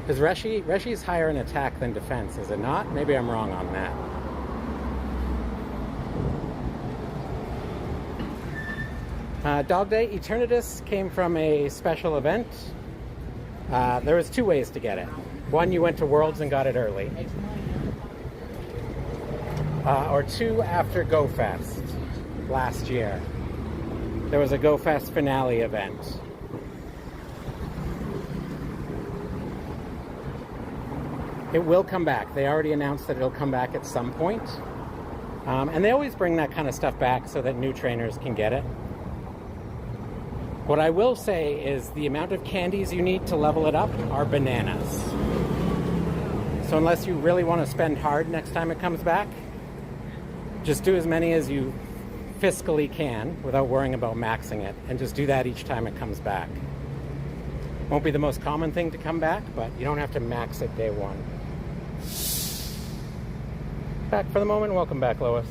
Because Reshi's higher in attack than defense, is it not? Maybe I'm wrong on that. Dog Day, Eternatus came from a special event. There was 2 ways to get it. One, you went to Worlds and got it early. Or 2, after Go Fest last year. There was a Go Fest finale event. It will come back. They already announced that it'll come back at some point. And they always bring that kind of stuff back so that new trainers can get it. What I will say is the amount of candies you need to level it up are bananas. So unless you really want to spend hard next time it comes back, just do as many as you fiscally can without worrying about maxing it, and just do that each time it comes back. Won't be the most common thing to come back, but you don't have to max it day 1. Back for the moment. Welcome back, Lois.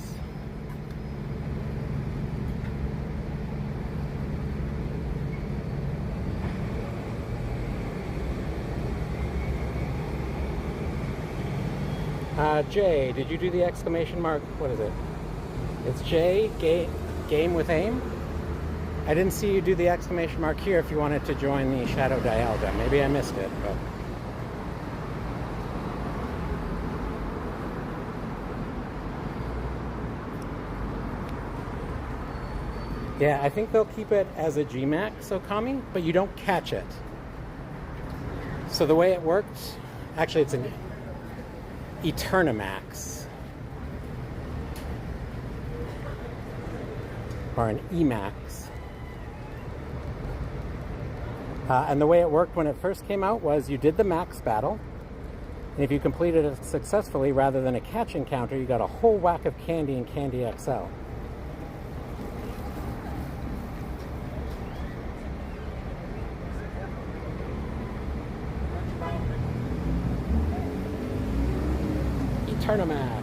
Jay, did you do the exclamation mark? What is it? It's Jay, game with aim? I didn't see you do the exclamation mark here if you wanted to join the Shadow Dialga. Maybe I missed it, but... Yeah, I think they'll keep it as a Gmax, Okami, but you don't catch it. So the way it worked, actually it's an Eternamax. Or an Emax. And the way it worked when it first came out was you did the max battle, and if you completed it successfully, rather than a catch encounter, you got a whole whack of candy in Candy XL. Eternamax.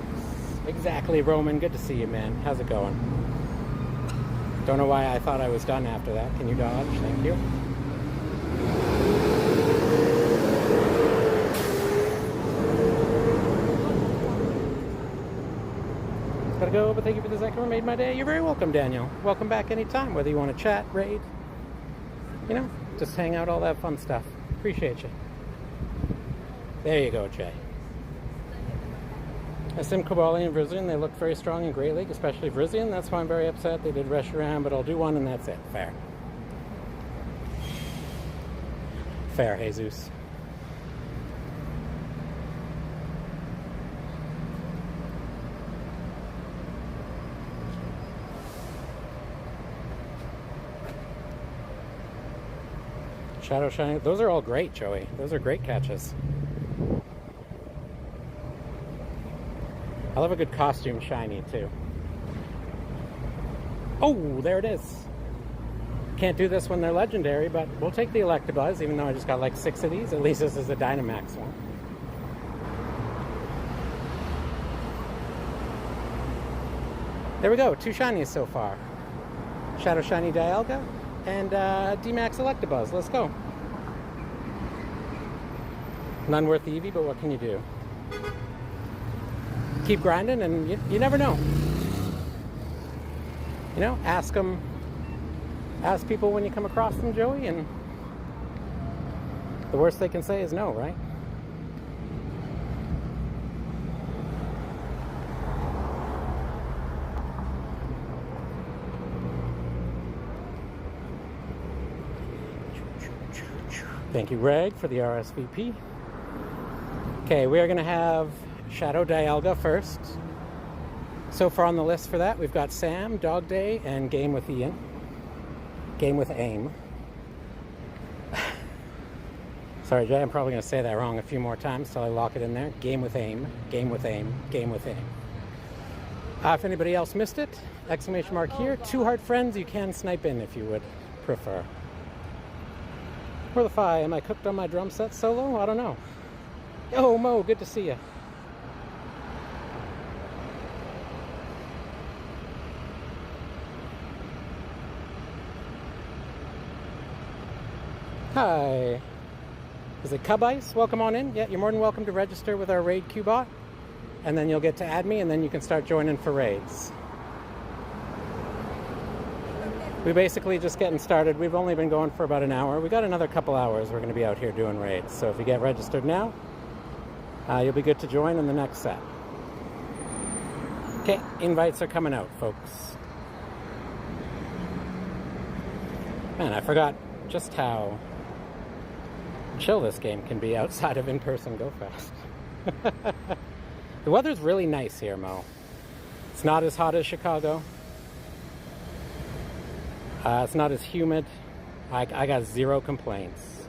Exactly, Roman. Good to see you, man. How's it going? Don't know why I thought I was done after that. Can you dodge? Thank you. Gotta go, but thank you for the Zekrom. Made my day. You're very welcome, Daniel. Welcome back anytime, whether you want to chat, raid, you know, just hang out, all that fun stuff. Appreciate you. There you go, Jay. I sim Kobali and Vrizian. They look very strong in Great League, especially Vrizian. That's why I'm very upset. They did rush around, but I'll do one and that's it. Fair. Fair, Jesus. Shadow Shiny. Those are all great, Joey. Those are great catches. I love a good costume shiny, too. Oh, there it is. Can't do this when they're legendary, but we'll take the Electabuzz, even though I just got like 6 of these. At least this is a Dynamax one. There we go. 2 shinies so far. Shadow Shiny Dialga and D-Max Electabuzz. Let's go. None worth the Eevee, but what can you do? Keep grinding, and you never know. You know, ask people when you come across them, Joey, and the worst they can say is no, right? Thank you, Reg, for the RSVP. Okay, we are going to have Shadow Dialga first. So far on the list for that, we've got Sam, Dog Day, and Game with Ian. Game with Aim. Sorry, Jay, I'm probably going to say that wrong a few more times till I lock it in there. Game with Aim, Game with Aim, Game with Aim. If anybody else missed it, exclamation mark here. 2 heart friends, you can snipe in if you would prefer. Where the fi? Am I cooked on my drum set solo? I don't know. Oh, Mo, good to see you. Hi. Is it Cub Ice? Welcome on in. Yeah, you're more than welcome to register with our raid Q-bot. And then you'll get to add me, and then you can start joining for raids. We're basically just getting started. We've only been going for about an hour. We got another couple hours we're going to be out here doing raids. So if you get registered now, you'll be good to join in the next set. Okay, invites are coming out, folks. Man, I forgot just how chill this game can be outside of in-person Go Fest. The weather's really nice here, Mo. It's not as hot as Chicago. It's not as humid. I got 0 complaints.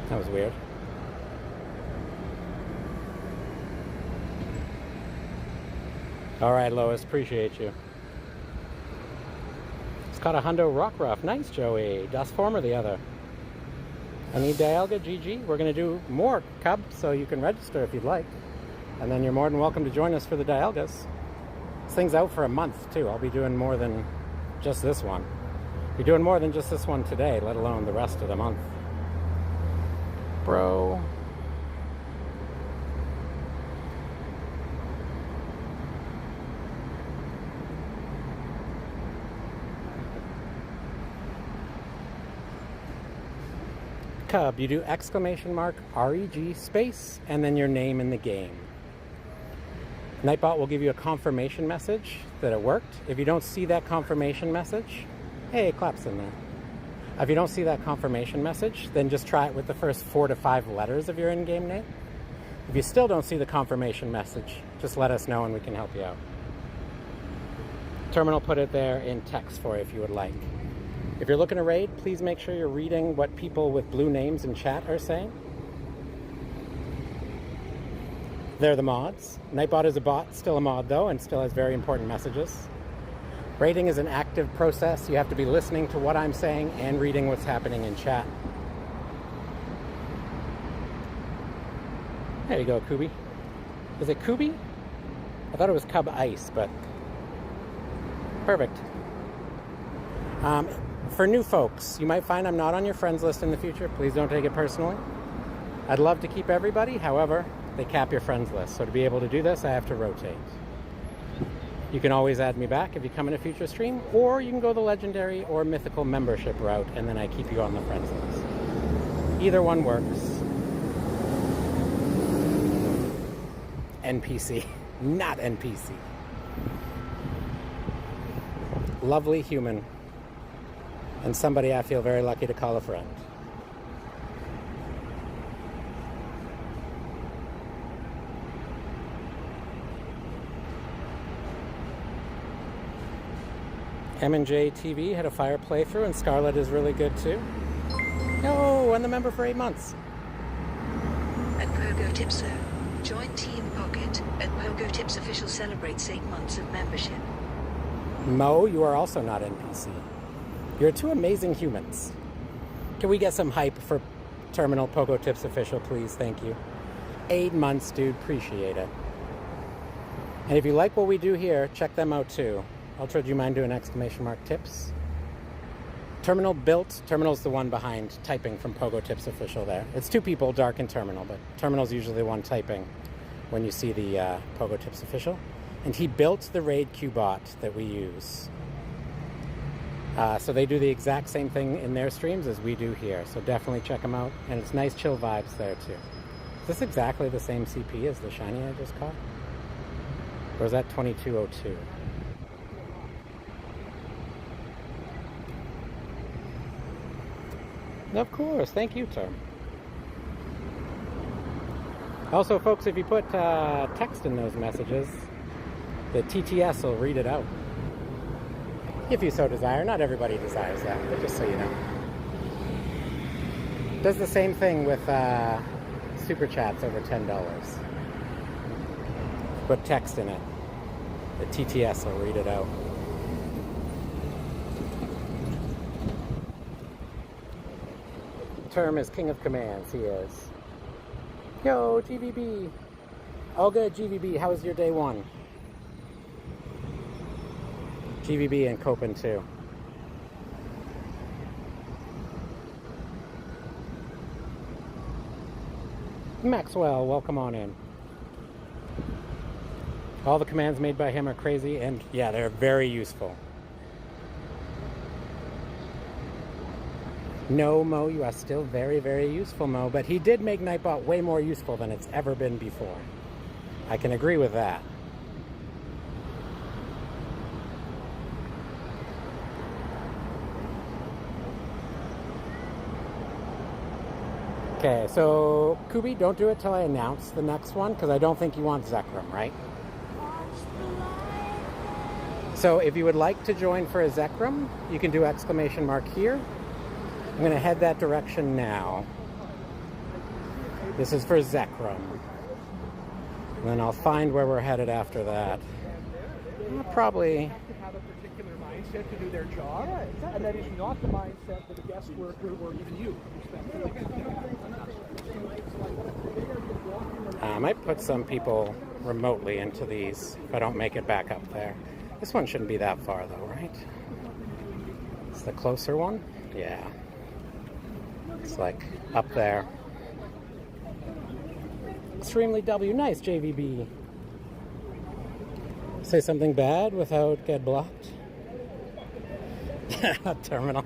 That was weird. All right, Lois, appreciate you. It's caught a Hundo Rockruff. Nice, Joey. Das Former the other. I need Dialga, GG. We're going to do more Cub, so you can register if you'd like. And then you're more than welcome to join us for the Dialgas. This thing's out for a month, too. I'll be doing more than just this one. Be doing more than just this one today, let alone the rest of the month. Bro. Cub, you do exclamation mark, REG space, and then your name in the game. Nightbot will give you a confirmation message that it worked. If you don't see that confirmation message, hey, it claps in there. If you don't see that confirmation message, then just try it with the first 4 to 5 letters of your in-game name. If you still don't see the confirmation message, just let us know and we can help you out. Terminal put it there in text for you if you would like. If you're looking to raid, please make sure you're reading what people with blue names in chat are saying. They're the mods. Nightbot is a bot, still a mod though, and still has very important messages. Raiding is an active process. You have to be listening to what I'm saying and reading what's happening in chat. There you go, Kubi. Is it Kubi? I thought it was Cub Ice, but perfect. For new folks, you might find I'm not on your friends list in the future. Please don't take it personally. I'd love to keep everybody. However, they cap your friends list. So to be able to do this, I have to rotate. You can always add me back if you come in a future stream, or you can go the legendary or mythical membership route, and then I keep you on the friends list. Either one works. NPC, not NPC. Lovely human, and somebody I feel very lucky to call a friend. M&J TV had a fire playthrough, and Scarlet is really good too. No, and the member for 8 months. At Pogo Tipso, join Team Pocket at Pogo Tips Official celebrates 8 months of membership. Mo, you are also not NPC. You're 2 amazing humans. Can we get some hype for Terminal Pogo Tips Official, please? Thank you. 8 months, dude. Appreciate it. And if you like what we do here, check them out too. Ultra, do you mind doing exclamation mark tips? Terminal built. Terminal's the one behind typing from Pogo Tips Official there. It's 2 people, Dark and Terminal, but Terminal's usually the one typing when you see the Pogo Tips Official. And he built the raid queue bot that we use. So they do the exact same thing in their streams as we do here. So definitely check them out. And it's nice chill vibes there too. Is this exactly the same CP as the shiny I just caught? Or is that 2202? Of course, thank you, Term. Also, folks, if you put text in those messages, the TTS will read it out. If you so desire. Not everybody desires that, but just so you know. Does the same thing with super chats over $10. Put text in it. The TTS will read it out. Term is king of commands, he is. Yo, GVB. All good, GVB. How was your day 1? GVB and Copen too. Maxwell, welcome on in. All the commands made by him are crazy, and yeah, they're very useful. No, Mo, you are still very, very useful, Mo, but he did make Nightbot way more useful than it's ever been before. I can agree with that. Okay, so Kubi, don't do it till I announce the next one, because I don't think you want Zekrom, right? So if you would like to join for a Zekrom, you can do exclamation mark here. I'm going to head that direction now. This is for Zekrom. And then I'll find where we're headed after that. Probably... have a particular mindset to do their job, and that is not the mindset that a guest worker or even you I might put some people remotely into these if I don't make it back up there. This one shouldn't be that far though, right? It's the closer one? Yeah. It's like up there. Extremely W. Nice, JVB. Say something bad without get blocked. Terminal.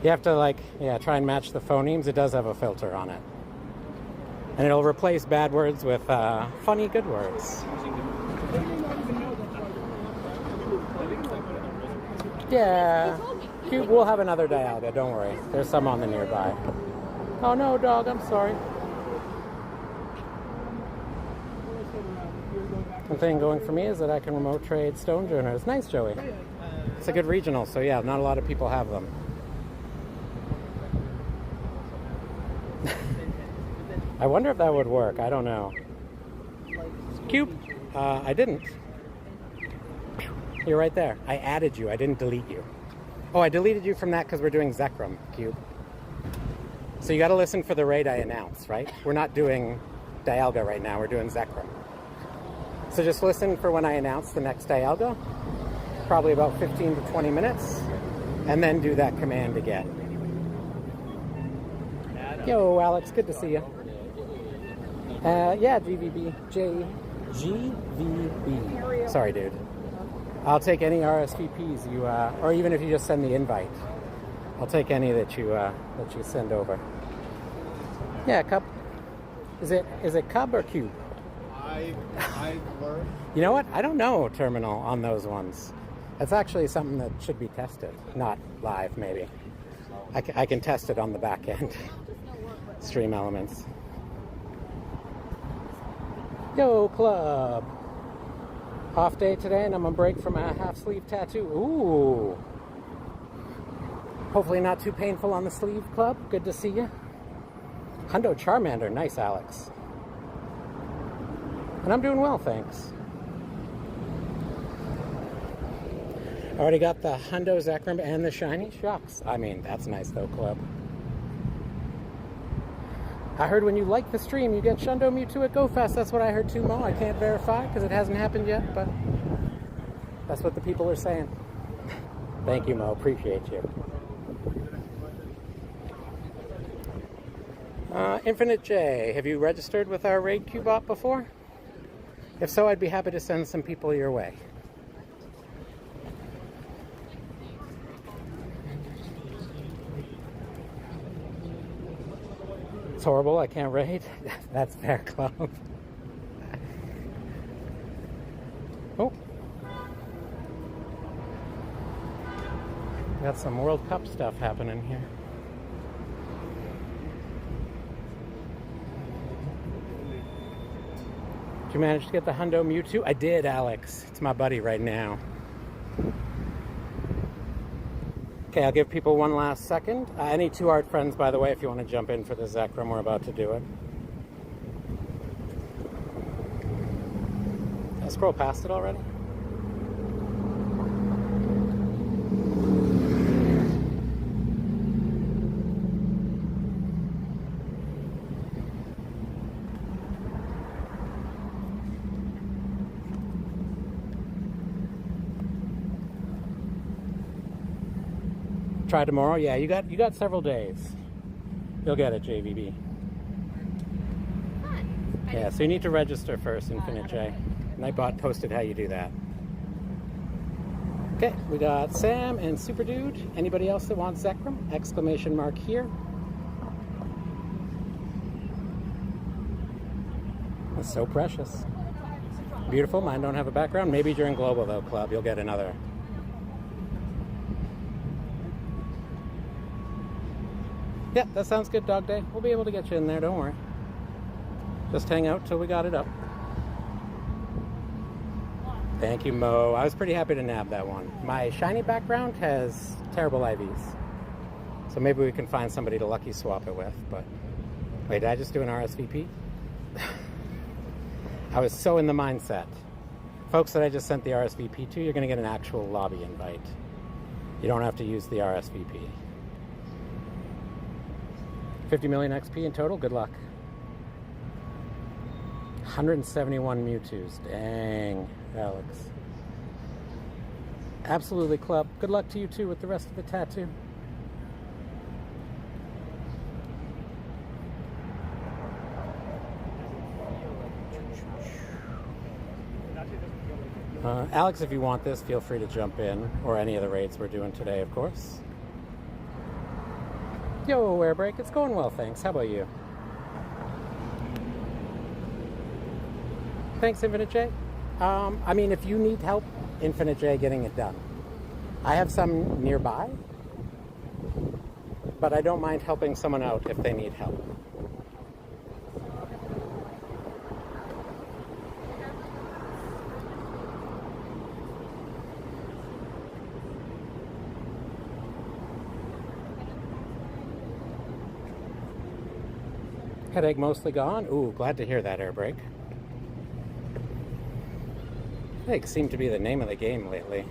You have to try and match the phonemes. It does have a filter on it. And it'll replace bad words with funny good words. Yeah. Cube, we'll have another Dialga, don't worry. There's some on the nearby. Oh no, dog, I'm sorry. The thing going for me is that I can remote trade Stonejourners. Nice, Joey. It's a good regional, so yeah, not a lot of people have them. I wonder if that would work. I don't know. Cube, I didn't. You're right there. I added you. I didn't delete you. Oh, I deleted you from that because we're doing Zekrom, Cube. So you got to listen for the raid I announce, right? We're not doing Dialga right now. We're doing Zekrom. So just listen for when I announce the next Dialga. Probably about 15 to 20 minutes. And then do that command again. Yo, Alex. Good to see you. Yeah, GVB. GVB. Sorry, dude. I'll take any RSVPs you, or even if you just send the invite. I'll take any that you send over. Yeah, Cub. Is it Cub or Cube? I learned. You know what? I don't know terminal on those ones. That's actually something that should be tested, not live maybe. I can test it on the back end. Stream elements. Yo, Club. Off day today, and I'm on break from a half sleeve tattoo. Ooh. Hopefully not too painful on the sleeve, Club. Good to see you. Hundo Charmander. Nice, Alex. And I'm doing well, thanks. Already got the Hundo Zekrom and the shiny. Shucks. I mean, that's nice though, Club. I heard when you like the stream, you get Shundo Mewtwo at GoFest. That's what I heard too, Mo. I can't verify because it hasn't happened yet, but that's what the people are saying. Thank you, Mo. Appreciate you. Infinite J, have you registered with our Raid Q-Bot before? If so, I'd be happy to send some people your way. It's horrible, I can't raid. That's fair, Club. Oh. Got some World Cup stuff happening here. Did you manage to get the Hundo Mewtwo? I did, Alex. It's my buddy right now. Okay, I'll give people one last second. Any two art friends, by the way, if you want to jump in for the Zekrom, we're about to do it. Did I scroll past it already? Try tomorrow? Yeah, you got several days. You'll get it, JVB. Yeah, so you need to register first, Infinite J. Nightbot posted how you do that. Okay, we got Sam and Super Dude. Anybody else that wants Zekrom? Exclamation mark here. That's so precious. Beautiful. Mine don't have a background. Maybe during Global though, Club, you'll get another. Yeah, that sounds good, Dog Day. We'll be able to get you in there, don't worry. Just hang out till we got it up. Thank you, Mo. I was pretty happy to nab that one. My shiny background has terrible IVs. So maybe we can find somebody to lucky swap it with, but... Wait, did I just do an RSVP? I was so in the mindset. Folks that I just sent the RSVP to, you're going to get an actual lobby invite. You don't have to use the RSVP. 50 million XP in total. Good luck. 171 Mewtwo's. Dang, Alex. Absolutely, Club. Good luck to you too with the rest of the tattoo. Alex, if you want this, feel free to jump in, or any of the raids we're doing today, of course. Yo, Airbreak, it's going well, thanks. How about you? Thanks, Infinite J. I mean, if you need help, Infinite J, getting it done. I have some nearby, but I don't mind helping someone out if they need help. Headache mostly gone. Ooh, glad to hear that, air brake. Headache seemed to be the name of the game lately.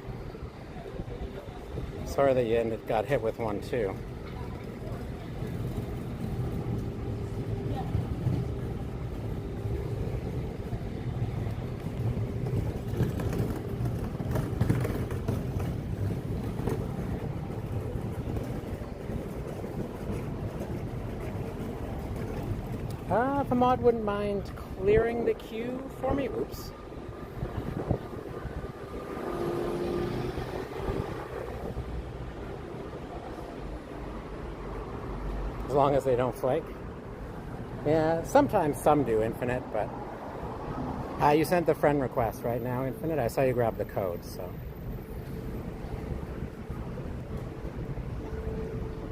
Sorry that you got hit with one too. If a mod wouldn't mind clearing the queue for me. Oops. As long as they don't flake. Yeah, sometimes some do, Infinite, but... you sent the friend request right now, Infinite? I saw you grab the code, so...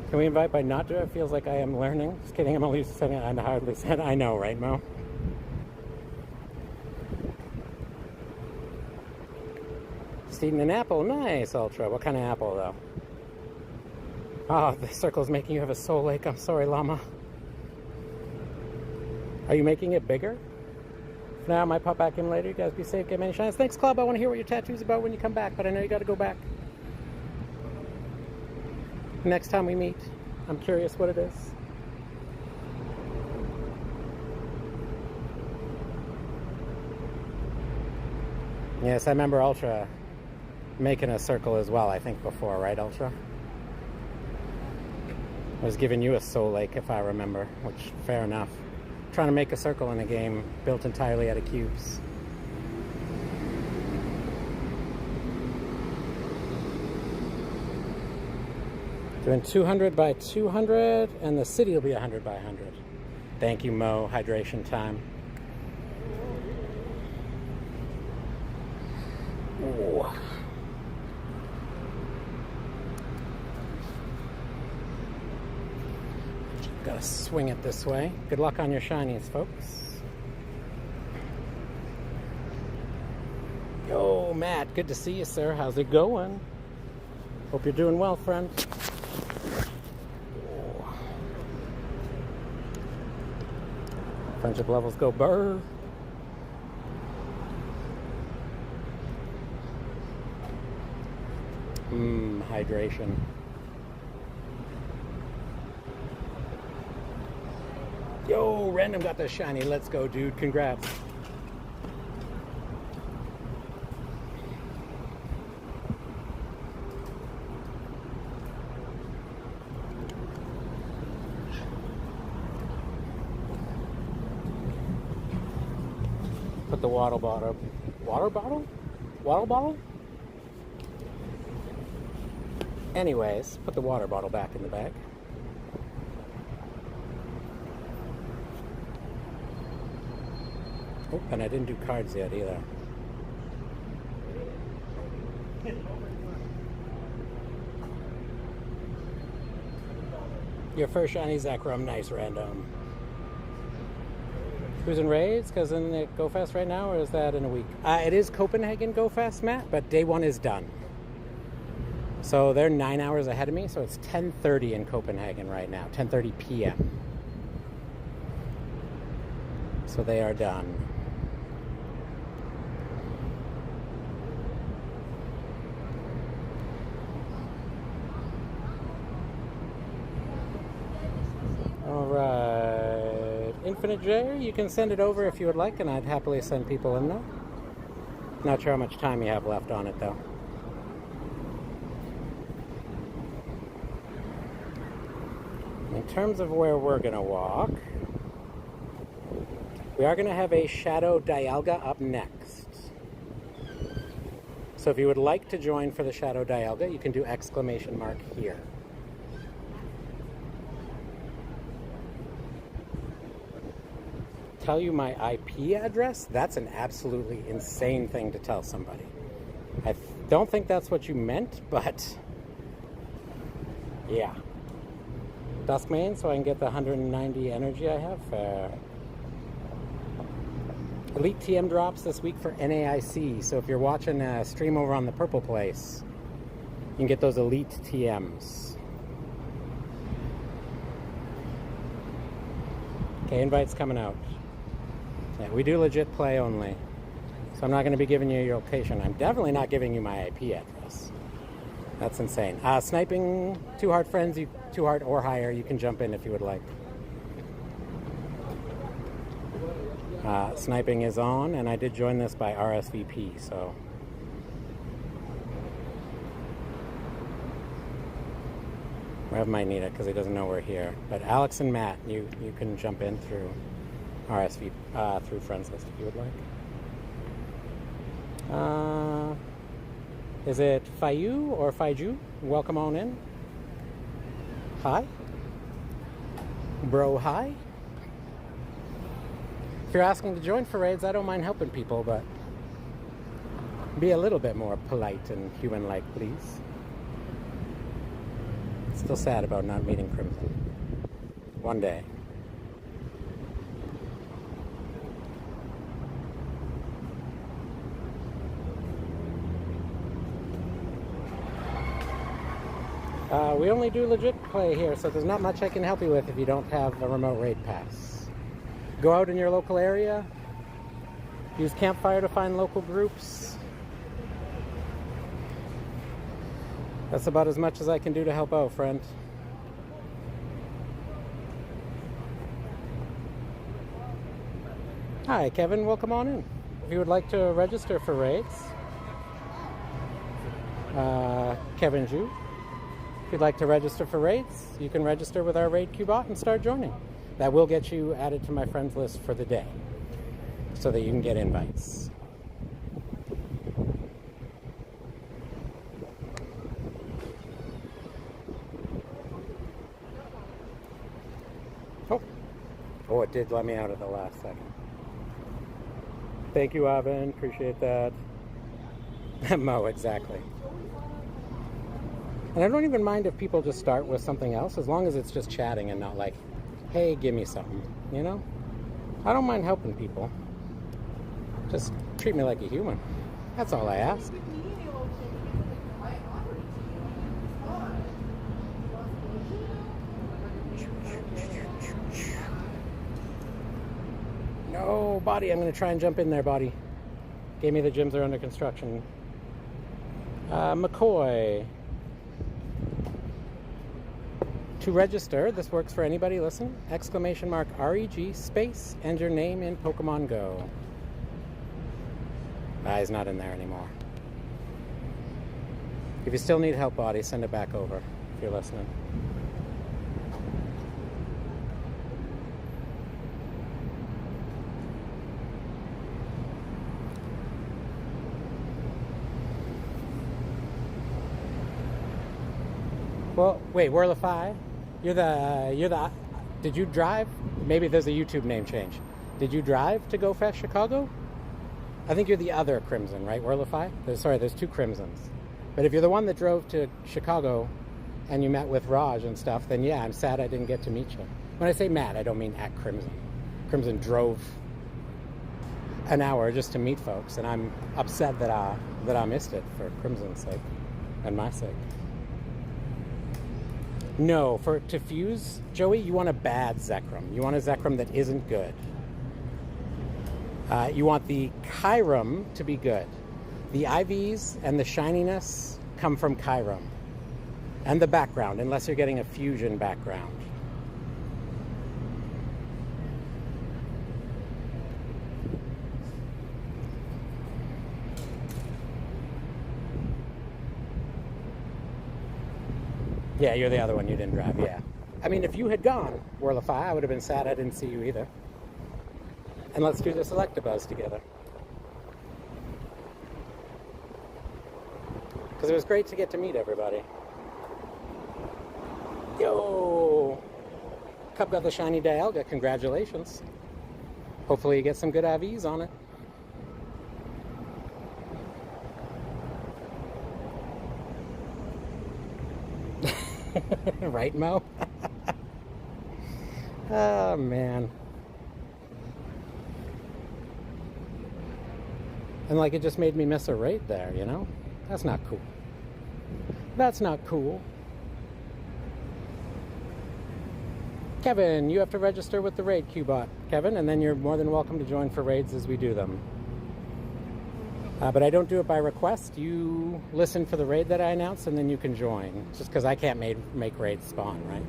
Can we invite by not doing it? Feels like I am learning. Just kidding, I'm only sending it. I hardly said. I know, right, Mo? Just eating an apple. Nice, Ultra. What kind of apple, though? Oh, the circle's making you have a soul lake. I'm sorry, Llama. Are you making it bigger? For now, I might pop back in later. You guys be safe, get many shines. Thanks, Club. I want to hear what your tattoo's about when you come back, but I know you got to go back. Next time we meet, I'm curious what it is. Yes, I remember Ultra making a circle as well, I think before, right, Ultra? I was giving you a soul lake, if I remember, which, fair enough. Trying to make a circle in a game built entirely out of cubes. Doing 200 by 200, and the city will be 100 by 100. Thank you, Mo. Hydration time. Ooh. Gotta swing it this way. Good luck on your shinies, folks. Yo, Matt. Good to see you, sir. How's it going? Hope you're doing well, friend. Friendship levels go burr. Hydration. Yo, Random got the shiny. Let's go, dude. Congrats. Put the water bottle. Water bottle? Water bottle? Anyways, put the water bottle back in the bag. Oh, and I didn't do cards yet either. Your first shiny Zekrom, nice, Random. Who's in raids? Because in the Go Fest right now, or is that in a week? It is Copenhagen Go Fest, Matt, but day one is done. So they're 9 hours ahead of me, so it's 10:30 in Copenhagen right now, 10:30 p.m. So they are done. All right, Infinite J, you can send it over if you would like, and I'd happily send people in there. Not sure how much time you have left on it, though. In terms of where we're going to walk, we are going to have a Shadow Dialga up next. So if you would like to join for the Shadow Dialga, you can do exclamation mark here. tell you my IP address, that's an absolutely insane thing to tell somebody. I don't think that's what you meant, but yeah. Duskmane, so I can get the 190 energy I have. Elite TM drops this week for NAIC, so if you're watching a stream over on the Purple Place, you can get those Elite TMs. Okay, invites coming out. Yeah, we do legit play only. So I'm not going to be giving you your location. I'm definitely not giving you my IP address. That's insane. Sniping, 2 heart friends, 2 heart or higher, you can jump in if you would like. Sniping is on, and I did join this by RSVP, so. Rev might need it because he doesn't know we're here. But Alex and Matt, you can jump in through RSVP, through friends list if you would like. Is it Fayu or Faiju? Welcome on in. Hi. Bro, hi. If you're asking to join for raids, I don't mind helping people, but be a little bit more polite and human-like, please. Still sad about not meeting Crimson. One day. We only do legit play here, so there's not much I can help you with if you don't have a remote raid pass. Go out in your local area. Use Campfire to find local groups. That's about as much as I can do to help out, friend. Hi, Kevin. Welcome on in. If you would like to register for raids, Kevin Ju. If you'd like to register for raids, you can register with our raid queue bot and start joining. That will get you added to my friends list for the day, so that you can get invites. Oh, it did let me out at the last second. Thank you, Ivan. Appreciate that. Mo, exactly. And I don't even mind if people just start with something else, as long as it's just chatting and not like, hey, give me something, you know? I don't mind helping people. Just treat me like a human. That's all I ask. No, Body, I'm going to try and jump in there, Body. Gave me the gyms are under construction. McCoy. To register, this works for anybody, listen, exclamation mark REG space and your name in Pokemon Go. He's not in there anymore. If you still need help, Body, send it back over if you're listening. Well, wait, Whirlify, you're the, did you drive? Maybe there's a YouTube name change. Did you drive to Go Fest Chicago? I think you're the other Crimson, right, Whirlify? There's 2 Crimsons. But if you're the one that drove to Chicago and you met with Raj and stuff, then yeah, I'm sad I didn't get to meet you. When I say mad, I don't mean at Crimson. Crimson drove an hour just to meet folks, and I'm upset that I missed it for Crimson's sake and my sake. No, to fuse, Joey, you want a bad Zekrom. You want a Zekrom that isn't good. You want the Kyurem to be good. The IVs and the shininess come from Kyurem. And the background, unless you're getting a fusion background. Yeah, you're the other one. You didn't drive, yeah. I mean, if you had gone, Whirlify, I would have been sad I didn't see you either. And let's do the Selectabuzz together. Because it was great to get to meet everybody. Yo! Cup got the shiny Dialga. Congratulations. Hopefully you get some good IVs on it. Right, Mo? Oh, man. And like, it just made me miss a raid there, you know? That's not cool. That's not cool. Kevin, you have to register with the raid Qbot, Kevin, and then you're more than welcome to join for raids as we do them. But I don't do it by request. You listen for the raid that I announce, and then you can join. Just because I can't make raids spawn, right?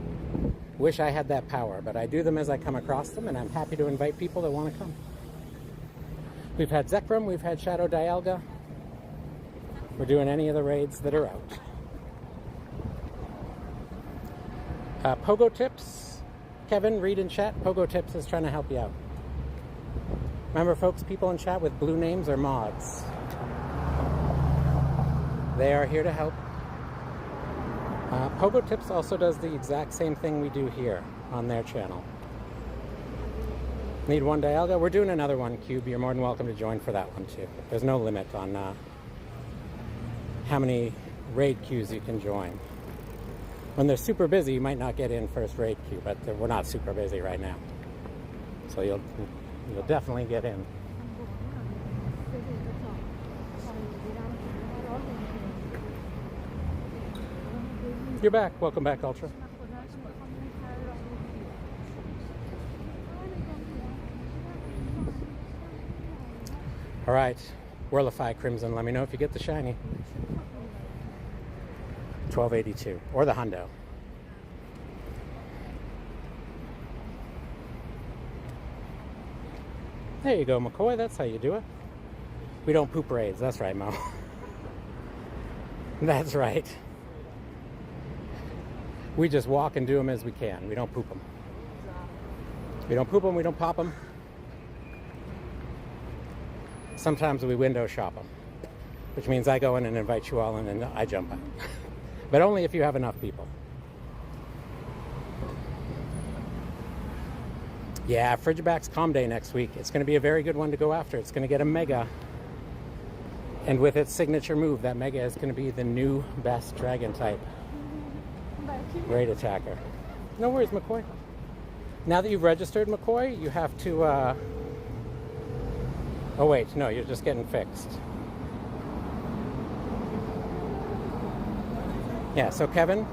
Wish I had that power, but I do them as I come across them, and I'm happy to invite people that want to come. We've had Zekrom, we've had Shadow Dialga. We're doing any of the raids that are out. Pogo Tips. Kevin, read in chat. Pogo Tips is trying to help you out. Remember, folks, people in chat with blue names are mods. They are here to help. Pogo Tips also does the exact same thing we do here on their channel. Need one Dialga? We're doing another one, Cube. You're more than welcome to join for that one, too. There's no limit on how many raid queues you can join. When they're super busy, you might not get in first raid queue, but we're not super busy right now. So you'll definitely get in. You're back. Welcome back, Ultra. All right. Whirlify Crimson. Let me know if you get the shiny. 1282. Or the hundo. There you go, McCoy. That's how you do it. We don't poop raids. That's right, Mo. That's right. We just walk and do them as we can. We don't poop them. We don't poop them. We don't pop them. Sometimes we window shop them, which means I go in and invite you all in and I jump out. But only if you have enough people. Yeah, Frigiback's Calm Day next week. It's going to be a very good one to go after. It's going to get a Mega. And with its signature move, that Mega is going to be the new best Dragon type. Great attacker. No worries, McCoy. Now that you've registered, McCoy, you have to... Oh, wait. No, you're just getting fixed. Yeah, so Kevin,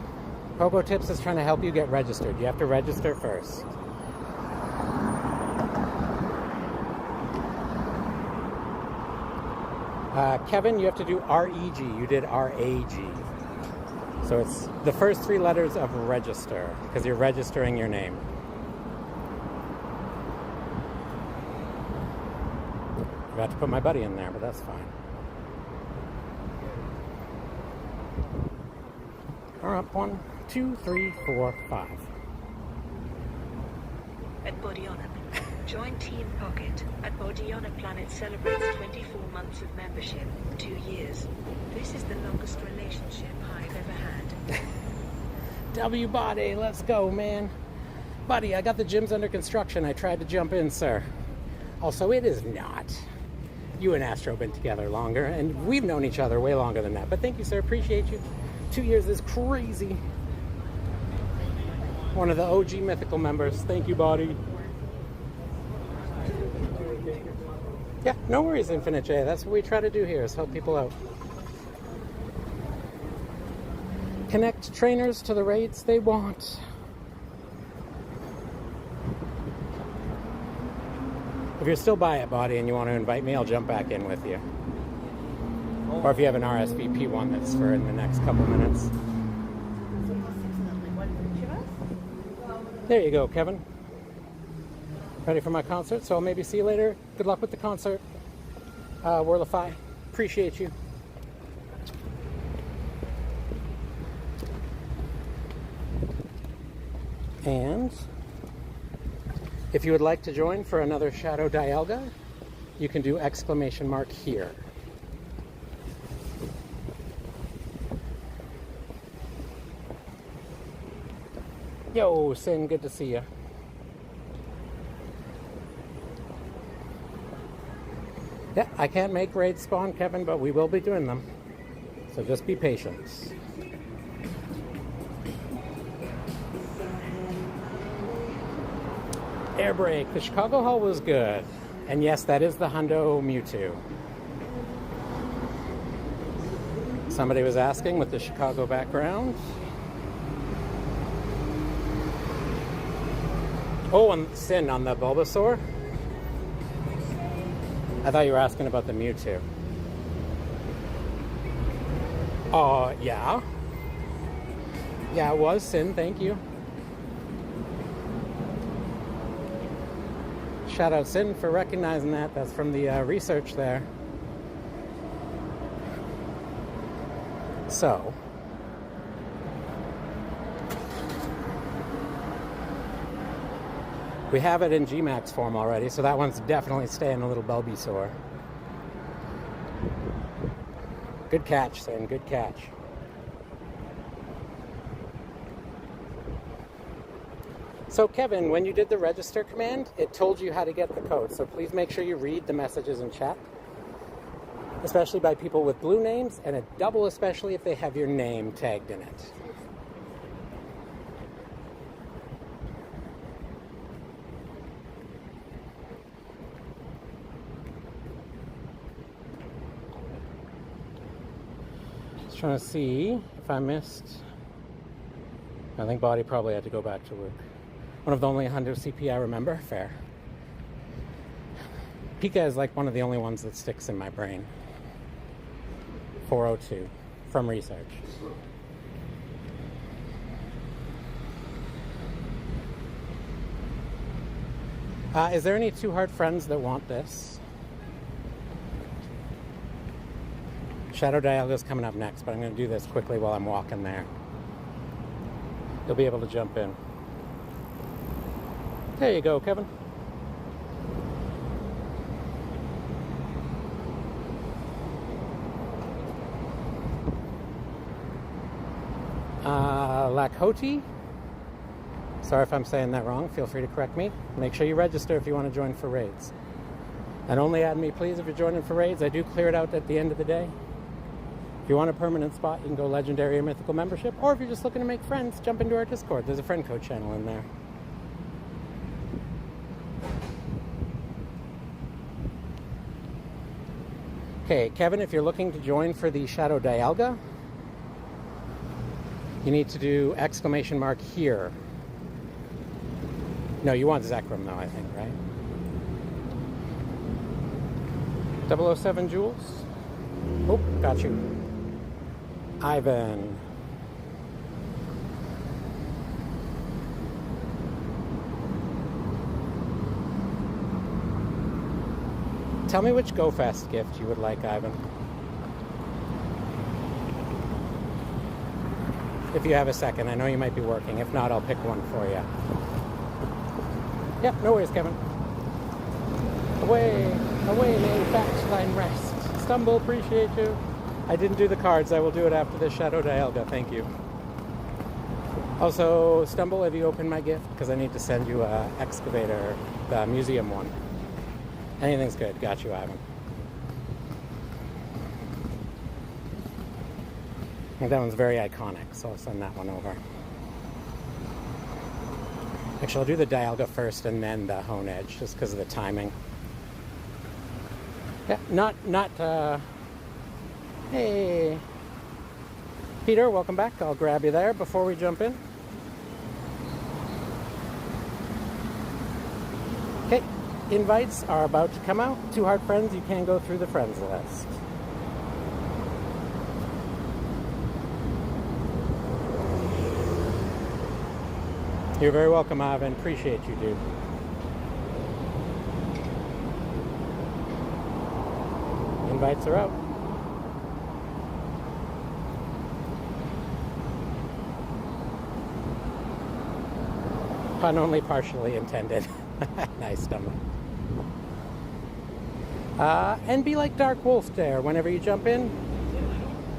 Pogo Tips is trying to help you get registered. You have to register first. Kevin, you have to do REG. You did RAG. So it's the first 3 letters of register, because you're registering your name. Forgot to put my buddy in there, but that's fine. We're up 1, 2, 3, 4, 5. At Bodiona, join Team Pocket. At Bodiona Planet celebrates 24 months of membership, 2 years. This is the longest relationship I've ever had. W Body, let's go, man. Buddy, I got the gyms under construction. I tried to jump in, sir. Also, it is not. You and Astro have been together longer, and we've known each other way longer than that. But thank you, sir. Appreciate you. 2 years is crazy. One of the OG mythical members. Thank you, buddy. Yeah, no worries, Infinite J. That's what we try to do here, is help people out. Connect trainers to the raids they want. If you're still by it, Body, and you want to invite me, I'll jump back in with you. Or if you have an RSVP one that's for in the next couple minutes. There you go, Kevin. Ready for my concert, so I'll maybe see you later. Good luck with the concert. Whirlify. Appreciate you. And if you would like to join for another Shadow Dialga, you can do ! here. Yo, Sin, good to see you. Yeah, I can't make raids spawn, Kevin, but we will be doing them. So just be patient. Air brake. The Chicago haul was good. And yes, that is the Hundo Mewtwo. Somebody was asking with the Chicago background. Oh, and Sin on the Bulbasaur. I thought you were asking about the Mewtwo. Yeah. Yeah, it was Sin, thank you. Shout out Sin for recognizing that. That's from the research there. So. We have it in Gmax form already, so that one's definitely staying a little Bulbasaur. Good catch, Sin, good catch. So Kevin, when you did the register command, it told you how to get the code, so please make sure you read the messages in chat. Especially by people with blue names, and a double especially if they have your name tagged in it. Just trying to see if I missed. I think Body probably had to go back to work. One of the only Hundo CP I remember. Fair. Pika is like one of the only ones that sticks in my brain. 402 from research. Is there any Too Hard friends that want this? Shadow Dialga is coming up next, but I'm going to do this quickly while I'm walking there. You'll be able to jump in. There you go, Kevin. Lakoti. Sorry if I'm saying that wrong. Feel free to correct me. Make sure you register if you want to join for raids. And only add me, please, if you're joining for raids. I do clear it out at the end of the day. If you want a permanent spot, you can go Legendary or Mythical membership. Or if you're just looking to make friends, jump into our Discord. There's a friend code channel in there. Okay, Kevin, if you're looking to join for the Shadow Dialga, you need to do exclamation mark here. No, you want Zekrom though, I think, right? 007 Jules. Oh, got you. Ivan. Tell me which GoFest gift you would like, Ivan. If you have a second. I know you might be working. If not, I'll pick one for you. Yep, no worries, Kevin. Away, away, lay back, line rest. Stumble, appreciate you. I didn't do the cards. I will do it after the Shadow Dialga. Thank you. Also, Stumble, have you opened my gift? Because I need to send you a excavator, the museum one. Anything's good. Got you, Ivan. I think that one's very iconic, so I'll send that one over. Actually, I'll do the Dialga first and then the Hone Edge, just because of the timing. Yeah, hey. Peter, welcome back. I'll grab you there before we jump in. Okay, invites are about to come out. Too Hard friends, you can go through the friends list. You're very welcome, Ivan. Appreciate you, dude. Invites are out. Pun only partially intended. Nice, Stumble. And be like Dark Wolf there. Whenever you jump in,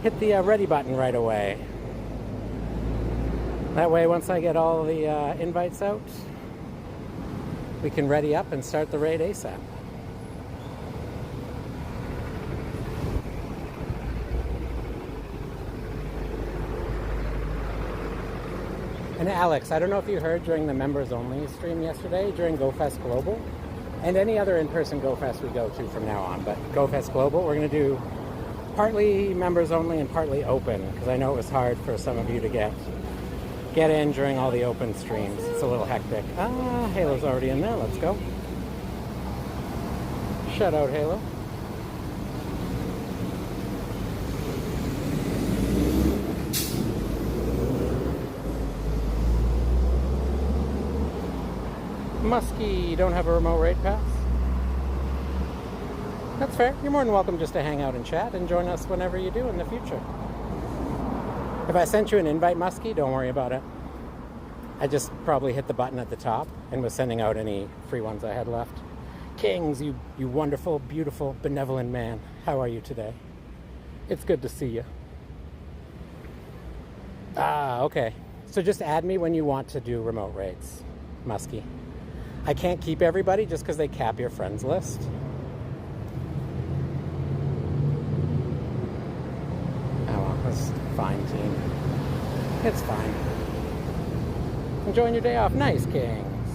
hit the ready button right away. That way, once I get all the invites out, we can ready up and start the raid ASAP. And Alex, I don't know if you heard during the members only stream yesterday, during GoFest Global, and any other in-person GoFest we go to from now on, but GoFest Global, we're going to do partly members only and partly open, because I know it was hard for some of you to get in during all the open streams. It's a little hectic. Ah, Halo's already in there. Let's go. Shout out, Halo. Muskie, you don't have a remote raid pass? That's fair. You're more than welcome just to hang out and chat and join us whenever you do in the future. If I sent you an invite, Muskie, don't worry about it. I just probably hit the button at the top and was sending out any free ones I had left. Kings, you wonderful, beautiful, benevolent man. How are you today? It's good to see you. Ah, okay. So just add me when you want to do remote raids, Muskie. I can't keep everybody just because they cap your friends list. Oh well, that's fine, team. It's fine. Enjoying your day off. Nice, Kings.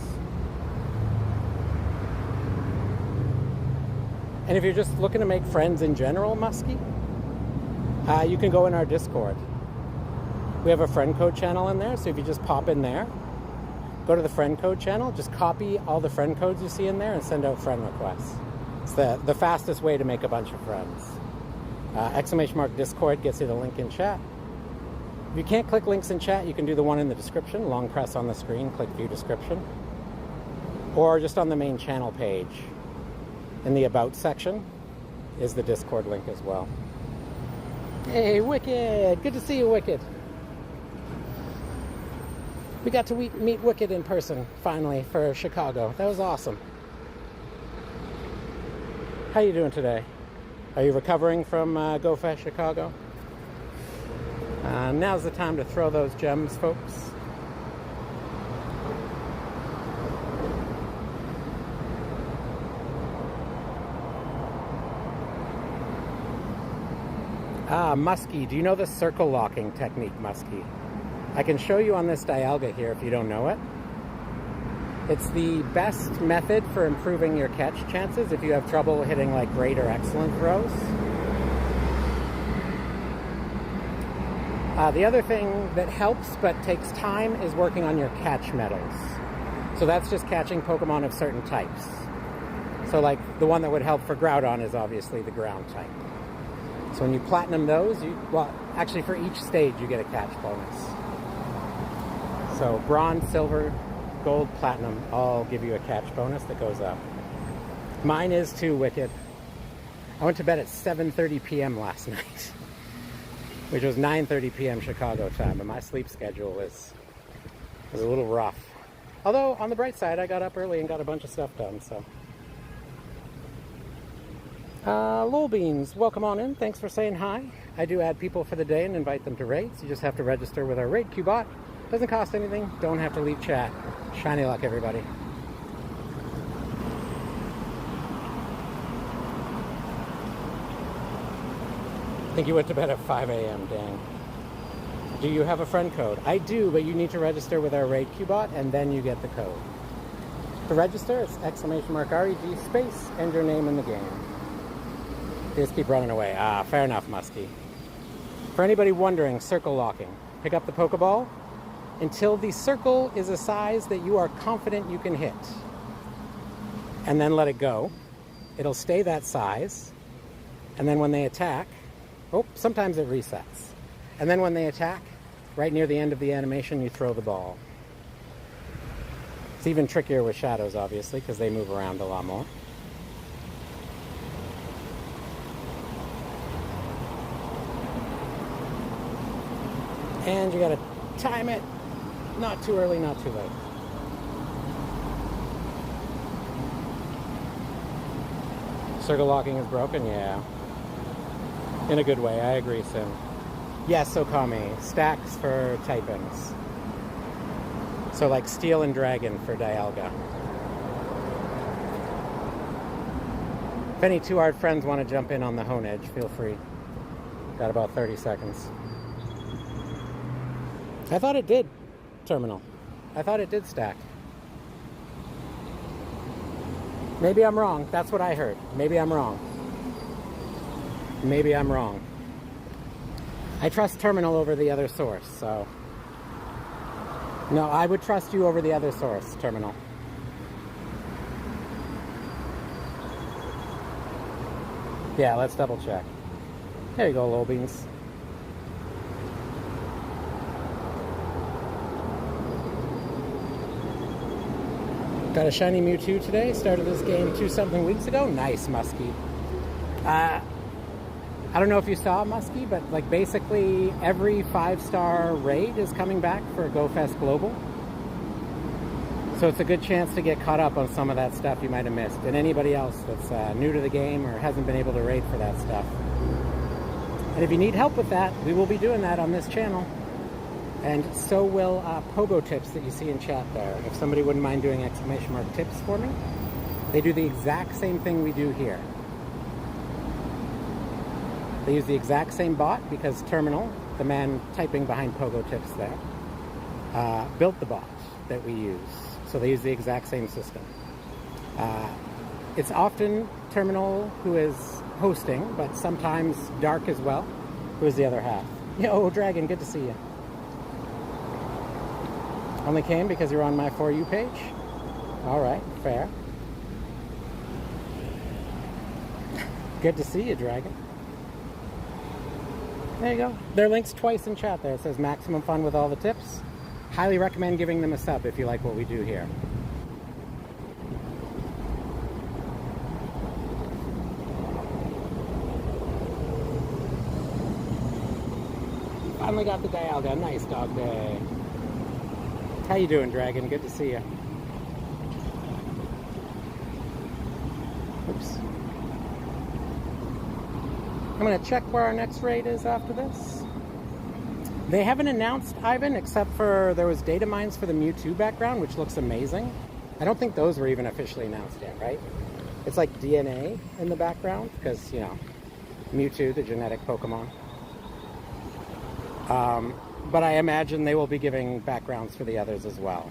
And if you're just looking to make friends in general, Muskie, you can go in our Discord. We have a friend code channel in there, so if you just pop in there, go to the friend code channel, just copy all the friend codes you see in there and send out friend requests. It's the fastest way to make a bunch of friends. ! Discord gets you the link in chat. If you can't click links in chat, you can do the one in the description. Long press on the screen, click view description. Or just on the main channel page, in the about section, is the Discord link as well. Hey, Wicked! Good to see you, Wicked. We got to meet Wicked in person, finally, for Chicago. That was awesome. How you doing today? Are you recovering from GoFest Chicago? Now's the time to throw those gems, folks. Ah, Muskie. Do you know the circle locking technique, Muskie? I can show you on this Dialga here if you don't know it. It's the best method for improving your catch chances if you have trouble hitting like great or excellent throws. The other thing that helps but takes time is working on your catch medals. So that's just catching Pokemon of certain types. So like the one that would help for Groudon is obviously the ground type. So when you platinum those, well, actually for each stage you get a catch bonus. So bronze, silver, gold, platinum all give you a catch bonus that goes up. Mine is too, Wicked. I went to bed at 7:30 p.m. last night, which was 9:30 p.m. Chicago time, but my sleep schedule was a little rough. Although, on the bright side, I got up early and got a bunch of stuff done, so. Lol Beans, welcome on in. Thanks for saying hi. I do add people for the day and invite them to raids. You just have to register with our raid queue bot. Doesn't cost anything. Don't have to leave chat. Shiny luck, everybody. I think you went to bed at 5 a.m., dang. Do you have a friend code? I do, but you need to register with our raid queue bot, and then you get the code. To register, it's !REG space and your name in the game. They just keep running away. Ah, fair enough, Muskie. For anybody wondering, circle locking. Pick up the Pokeball until the circle is a size that you are confident you can hit. And then let it go. It'll stay that size. And then when they attack, oh, sometimes it resets. And then when they attack, right near the end of the animation, you throw the ball. It's even trickier with shadows, obviously, because they move around a lot more. And you gotta time it. Not too early, not too late. Circle locking is broken? Yeah. In a good way, I agree, Sim. Yes, Okami. Stacks for typings. So like Steel and Dragon for Dialga. If any Too Hard friends want to jump in on the Hone Edge, feel free. Got about 30 seconds. I thought it did. Terminal. I thought it did stack. Maybe I'm wrong. That's what I heard. Maybe I'm wrong. Maybe I'm wrong. I trust Terminal over the other source, so... No, I would trust you over the other source, Terminal. Yeah, let's double check. There you go, Lil Beans. Got a shiny Mewtwo today. Started this game 2-something weeks ago. Nice, Muskie. I don't know if you saw Muskie, but like basically every 5-star raid is coming back for GoFest Global. So it's a good chance to get caught up on some of that stuff you might have missed. And anybody else that's new to the game or hasn't been able to raid for that stuff. And if you need help with that, we will be doing that on this channel. And so will Pogo tips that you see in chat there. If somebody wouldn't mind doing !tips for me, they do the exact same thing we do here. They use the exact same bot because Terminal, the man typing behind Pogo tips there, built the bot that we use. So they use the exact same system. It's often Terminal who is hosting, but sometimes Dark as well, who is the other half. Yo, Dragon, good to see you. Only came because you're on my For You page? Alright, fair. Good to see you, Dragon. There you go. Their link's twice in chat there. It says maximum fun with all the tips. Highly recommend giving them a sub if you like what we do here. Finally got the Dialga. Nice dog day. How you doing, Dragon? Good to see you. Oops. I'm going to check where our next raid is after this. They haven't announced, Ivan, except for there was data mines for the Mewtwo background, which looks amazing. I don't think those were even officially announced yet, right? It's like DNA in the background, because, you know, Mewtwo, the genetic Pokemon. But I imagine they will be giving backgrounds for the others as well.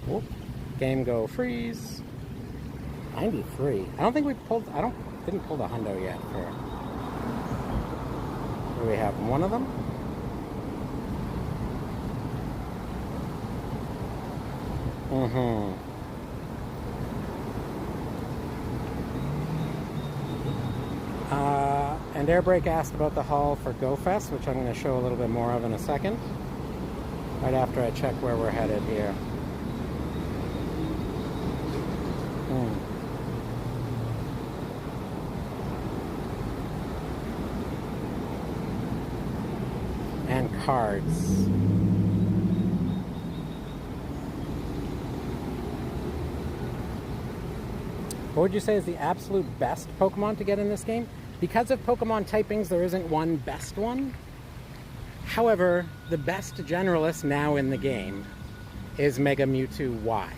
Whoop. Game Go Freeze. 93. I don't think we pulled, didn't pull the hundo yet for, do we have one of them? Mm-hmm. And Airbreak asked about the haul for GoFest, which I'm going to show a little bit more of in a second. Right after I check where we're headed here. And cards. What would you say is the absolute best Pokemon to get in this game? Because of Pokemon typings, there isn't one best one. However, the best generalist now in the game is Mega Mewtwo Y.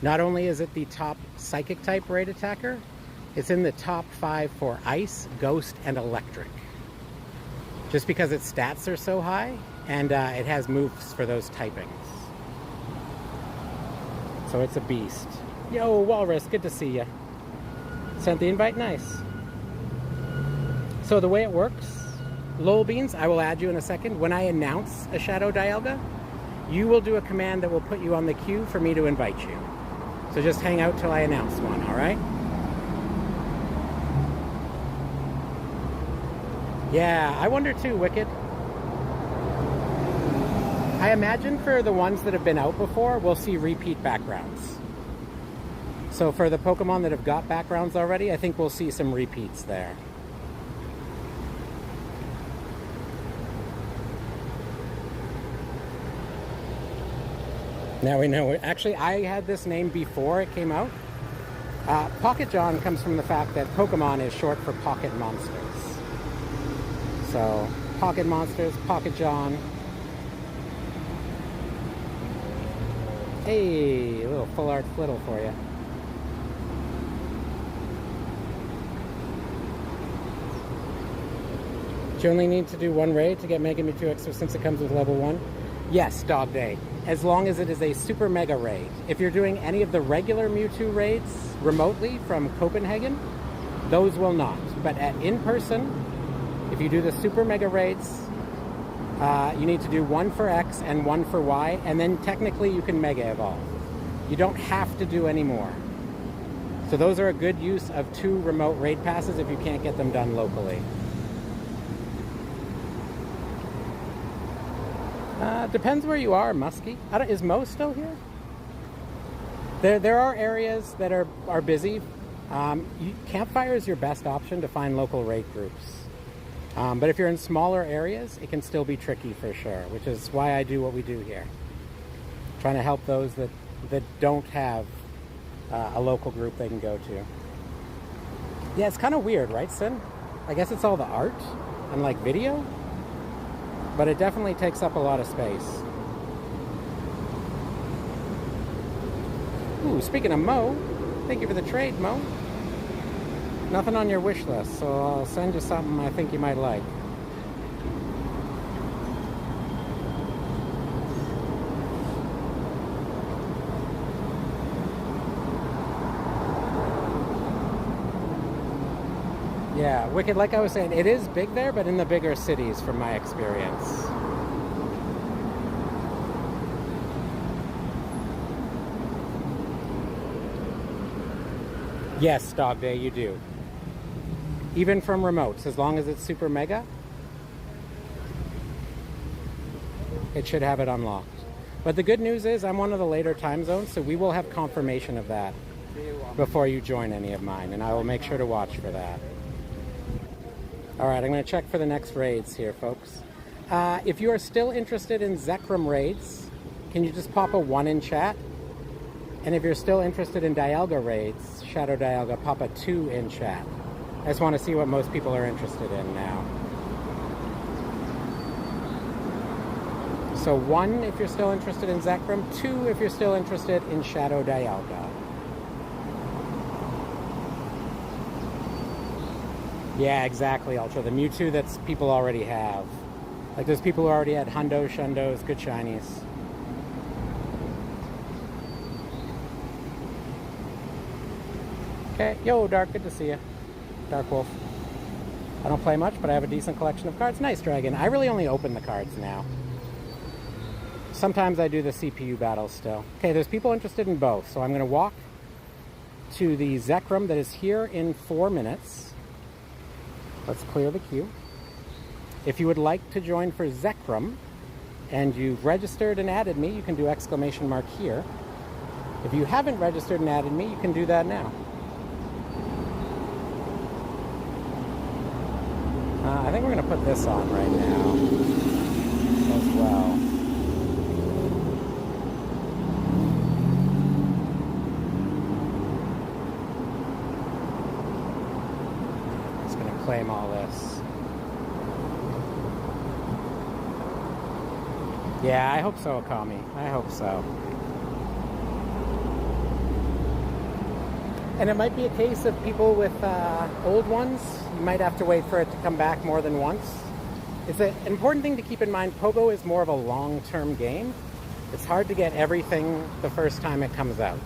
Not only is it the top Psychic type raid attacker, it's in the top 5 for Ice, Ghost, and Electric. Just because its stats are so high, and it has moves for those typings. So it's a beast. Yo, Walrus, good to see ya. Sent the invite, nice. So the way it works, Lol Beans, I will add you in a second. When I announce a Shadow Dialga, you will do a command that will put you on the queue for me to invite you. So just hang out till I announce one, alright? Yeah, I wonder too, Wicked. I imagine for the ones that have been out before, we'll see repeat backgrounds. So for the Pokemon that have got backgrounds already, I think we'll see some repeats there. Now we know. Actually, I had this name before it came out. Pocket John comes from the fact that Pokemon is short for Pocket Monsters. So, Pocket Monsters, Pocket John. Hey, a little full art flittle for you. Do you only need to do one raid to get Mega Mewtwo Extra since it comes with level 1? Yes, Dog Day. As long as it is a super mega raid. If you're doing any of the regular Mewtwo raids remotely from Copenhagen, those will not. But at in person, if you do the super mega raids, you need to do one for X and one for Y, and then technically you can mega evolve. You don't have to do any more. So those are a good use of 2 remote raid passes if you can't get them done locally. Depends where you are, Muskie. Is Mo still here? There are areas that are busy. Campfire is your best option to find local raid groups. But if you're in smaller areas, it can still be tricky for sure, which is why I do what we do here. Trying to help those that don't have a local group they can go to. Yeah, it's kind of weird, right, Sin? I guess it's all the art and like video, but it definitely takes up a lot of space. Ooh, speaking of Mo, thank you for the trade, Mo. Nothing on your wish list, so I'll send you something I think you might like. Yeah, Wicked, like I was saying, it is big there, but in the bigger cities from my experience. Yes, Dog Day, you do. Even from remotes, as long as it's super mega, it should have it unlocked. But the good news is I'm one of the later time zones, so we will have confirmation of that before you join any of mine, and I will make sure to watch for that. All right, I'm going to check for the next raids here, folks. If you are still interested in Zekrom raids, can you just pop a 1 in chat? And if you're still interested in Dialga raids, Shadow Dialga, pop a 2 in chat. I just want to see what most people are interested in now. So 1 if you're still interested in Zekrom, 2 if you're still interested in Shadow Dialga. Yeah, exactly, Ultra. The Mewtwo that people already have. Like those people who already had Hundo, Shundos, good shinies. Okay, yo, Dark, good to see you. Dark Wolf. I don't play much, but I have a decent collection of cards. Nice, Dragon. I really only open the cards now. Sometimes I do the CPU battles still. Okay, there's people interested in both, so I'm going to walk to the Zekrom that is here in 4 minutes. Let's clear the queue. If you would like to join for Zekrom, and you've registered and added me, you can do exclamation mark here. If you haven't registered and added me, you can do that now. I think we're going to put this on right now as well. Just going to claim all this. Yeah, I hope so, Akami. I hope so. And it might be a case of people with old ones. You might have to wait for it to come back more than once. It's an important thing to keep in mind. Pogo is more of a long-term game. It's hard to get everything the first time it comes out.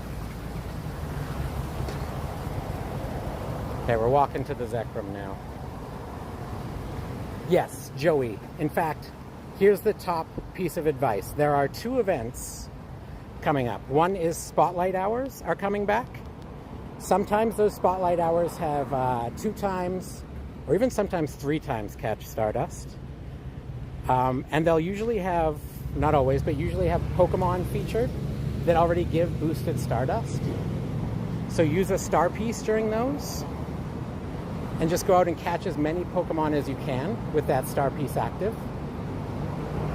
Okay, we're walking to the Zekrom now. Yes, Joey. In fact, here's the top piece of advice. There are 2 events coming up. One is Spotlight Hours are coming back. Sometimes those Spotlight Hours have 2 times, or even sometimes 3 times catch Stardust. And they'll usually have, not always, but usually have Pokemon featured that already give boosted Stardust. So use a star piece during those, and just go out and catch as many Pokemon as you can with that star piece active.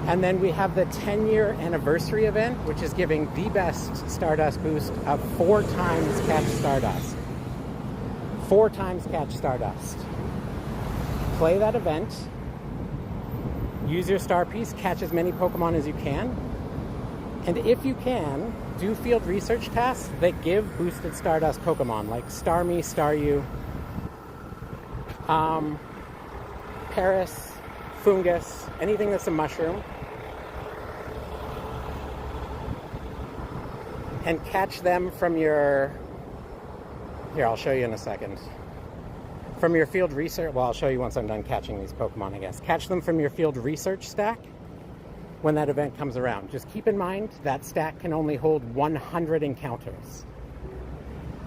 And then we have the 10-year anniversary event, which is giving the best Stardust boost of 4 times catch Stardust. 4 times catch Stardust. Play that event. Use your star piece, catch as many Pokemon as you can. And if you can, do field research tasks that give boosted Stardust Pokemon, like Starmie, Staryu, Paris, Fungus, anything that's a mushroom. and catch them from your... Here, I'll show you in a second. From your field research... Well, I'll show you once I'm done catching these Pokemon, I guess. Catch them from your field research stack when that event comes around. Just keep in mind that stack can only hold 100 encounters.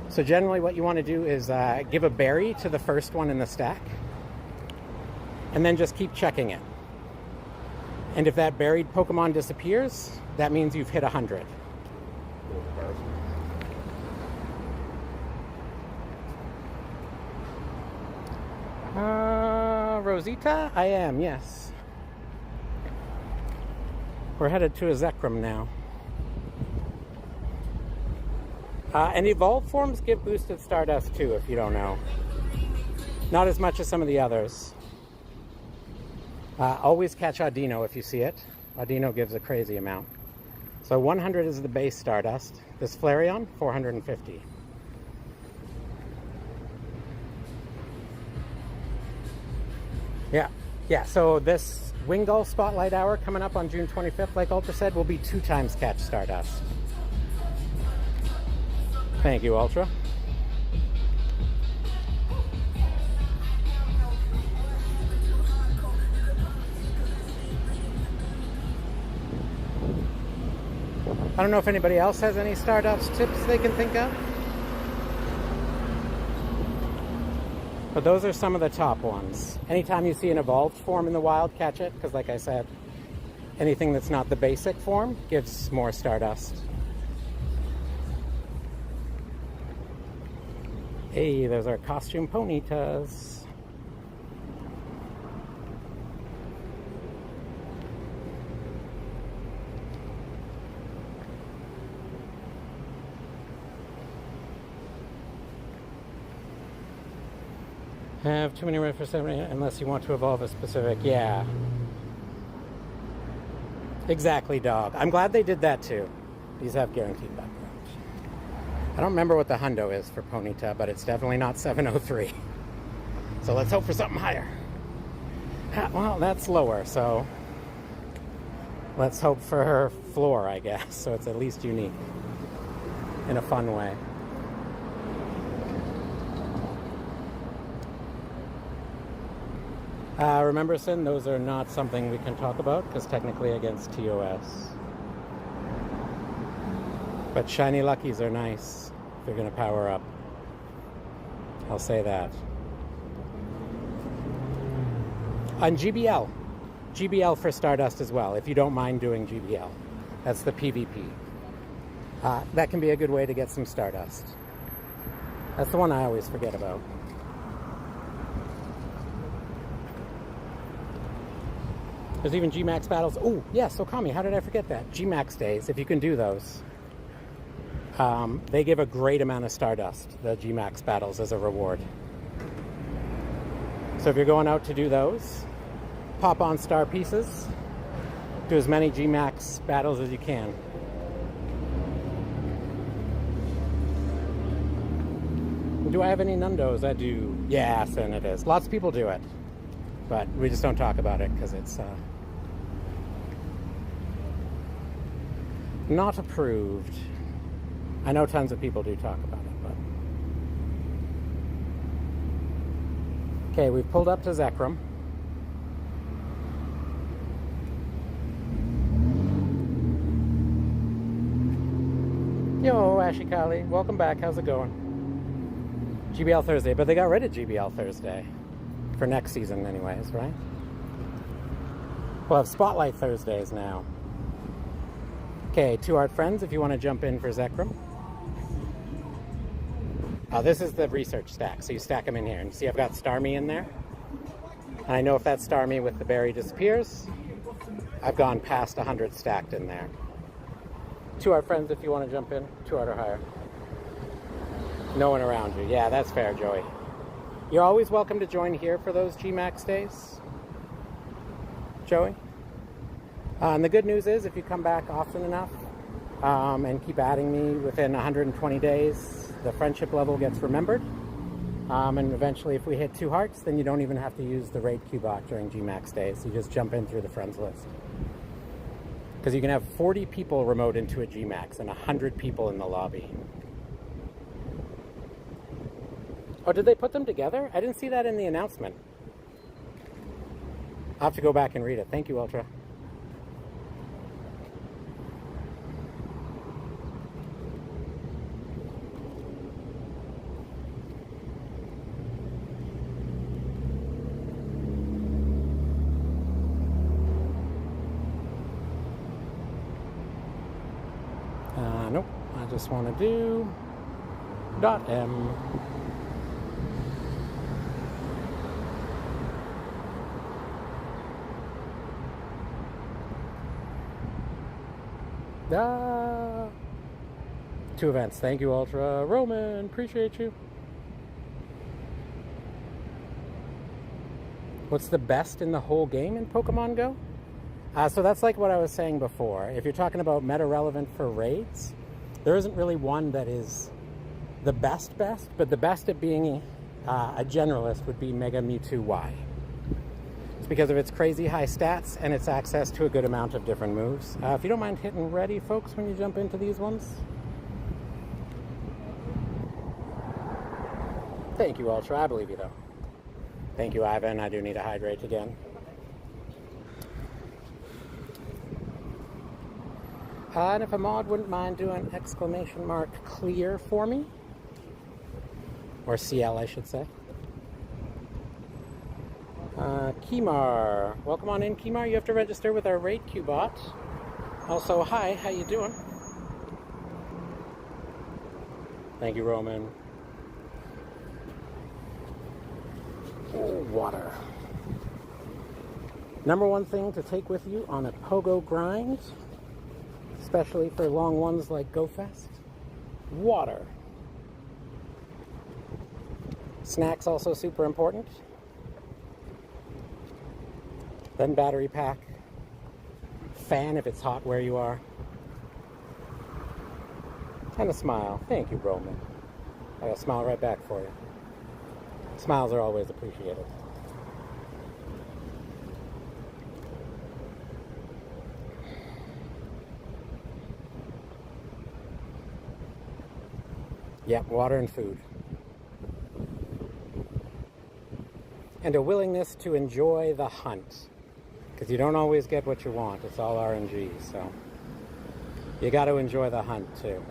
So generally what you want to do is give a berry to the first one in the stack, and then just keep checking it. And if that buried Pokemon disappears, that means you've hit 100. Rosita? I am, yes. We're headed to a Zekrom now. And evolved forms give boosted Stardust too, if you don't know. Not as much as some of the others. Always catch Audino if you see it. Audino gives a crazy amount. So 100 is the base Stardust. This Flareon, 450. Yeah, so this Wingull Spotlight Hour coming up on June 25th, like Ultra said, will be 2 times catch Stardust. Thank you, Ultra. I don't know if anybody else has any Stardust tips they can think of. But those are some of the top ones. Anytime you see an evolved form in the wild, catch it, because like I said, anything that's not the basic form gives more Stardust. Hey, those are costume ponytas. Have too many red for 70 unless you want to evolve a specific... Yeah. Exactly, dog. I'm glad they did that too. These have guaranteed background. I don't remember what the hundo is for Ponyta, but it's definitely not 703. So let's hope for something higher. Well, that's lower, so... Let's hope for her floor, I guess, so it's at least unique. In a fun way. Remember, Sin, those are not something we can talk about, because technically against TOS. But shiny luckies are nice if you're going to power up. I'll say that. On GBL. GBL for Stardust as well, if you don't mind doing GBL. That's the PvP. That can be a good way to get some Stardust. That's the one I always forget about. There's even G-Max battles. Oh, yes, Okami, how did I forget that? G-Max days, if you can do those. They give a great amount of Stardust, the G-Max battles, as a reward. So if you're going out to do those, pop on star pieces, do as many G-Max battles as you can. Do I have any Nundos? I do. Yes, and it is. Lots of people do it. But we just don't talk about it because it's not approved. I know tons of people do talk about it, but... Okay, we've pulled up to Zekrom. Yo, Ashikali, welcome back. How's it going? GBL Thursday, but they got rid of GBL Thursday. For next season anyways, right? We'll have Spotlight Thursdays now. Okay, 2 art friends if you want to jump in for Zekrom. This is the research stack, so you stack them in here. And you see I've got Starmie in there. And I know if that Starmie with the berry disappears, I've gone past 100 stacked in there. 2 art friends if you want to jump in. 2 art or higher. No one around you. Yeah, that's fair, Joey. You're always welcome to join here for those G-Max days, Joey. And the good news is, if you come back often enough and keep adding me within 120 days, the friendship level gets remembered. And eventually, if we hit 2 hearts, then you don't even have to use the raid Q-bot during G-Max days. You just jump in through the friends list. Because you can have 40 people remote into a Gmax and 100 people in the lobby. Oh, did they put them together? I didn't see that in the announcement. I'll have to go back and read it. Thank you, Ultra. Nope. I just want to do .m. Two events. Thank you, Ultra. Roman, appreciate you. What's the best in the whole game in Pokemon Go? So that's like what I was saying before. If you're talking about meta relevant for raids, there isn't really one that is the best, but the best at being a generalist would be Mega Mewtwo Y. It's because of its crazy high stats and its access to a good amount of different moves. If you don't mind hitting ready, folks, when you jump into these ones. Thank you, Ultra. I believe you, though. Thank you, Ivan. I do need to hydrate again. And if a mod wouldn't mind doing exclamation mark clear for me. Or CL, I should say. Kimar. Welcome on in, Kimar. You have to register with our raid queue bot. Also, hi. How you doing? Thank you, Roman. Oh, water. Number one thing to take with you on a pogo grind, especially for long ones like GoFest, water. Snacks also super important. Then battery pack. Fan if it's hot where you are. And a smile. Thank you, Roman. I got a smile right back for you. Smiles are always appreciated. Yep, water and food. And a willingness to enjoy the hunt. Because you don't always get what you want. It's all RNG, so you got to enjoy the hunt too.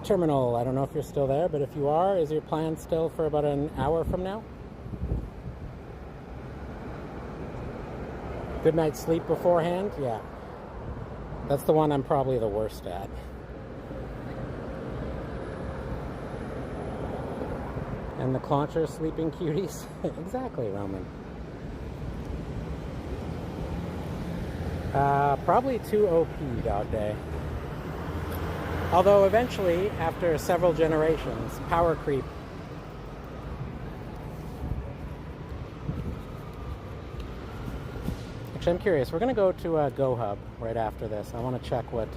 Terminal, I don't know if you're still there, but if you are, is your plan still for about an hour from now? Good night's sleep beforehand? Yeah. That's the one I'm probably the worst at. And the Clauncher sleeping cuties? Exactly, Roman. Probably too OP, Dog Day. Although eventually, after several generations, power creep. Actually, I'm curious. We're going to go to Go Hub right after this. I want to check what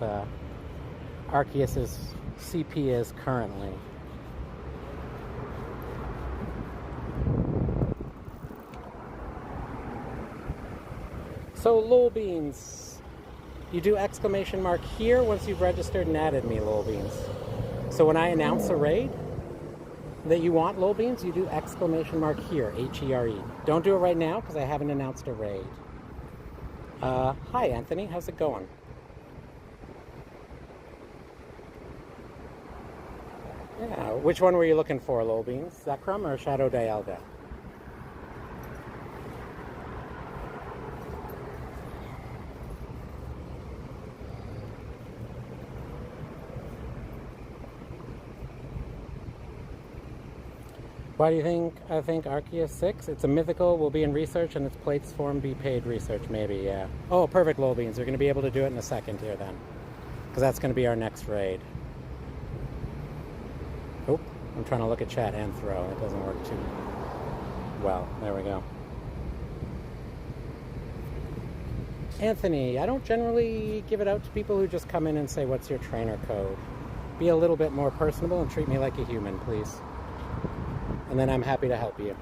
Arceus's CP is currently. So, Lol Beans. You do exclamation mark here once you've registered and added me, Lol Beans. So when I announce a raid that you want, Lol Beans, you do exclamation mark here, H-E-R-E. Don't do it right now because I haven't announced a raid. Hi, Anthony. How's it going? Yeah, which one were you looking for, Lol Beans? Zekrom or Shadow Dialga? Why do you think I think Arceus 6? It's a mythical, will be in research, and its plates form be paid research, maybe, yeah. Oh, perfect, Lol Beans. We're going to be able to do it in a second here, then. Because that's going to be our next raid. Oh, I'm trying to look at chat and throw. It doesn't work too well. There we go. Anthony, I don't generally give it out to people who just come in and say, what's your trainer code? Be a little bit more personable and treat me like a human, please. and then I'm happy to help you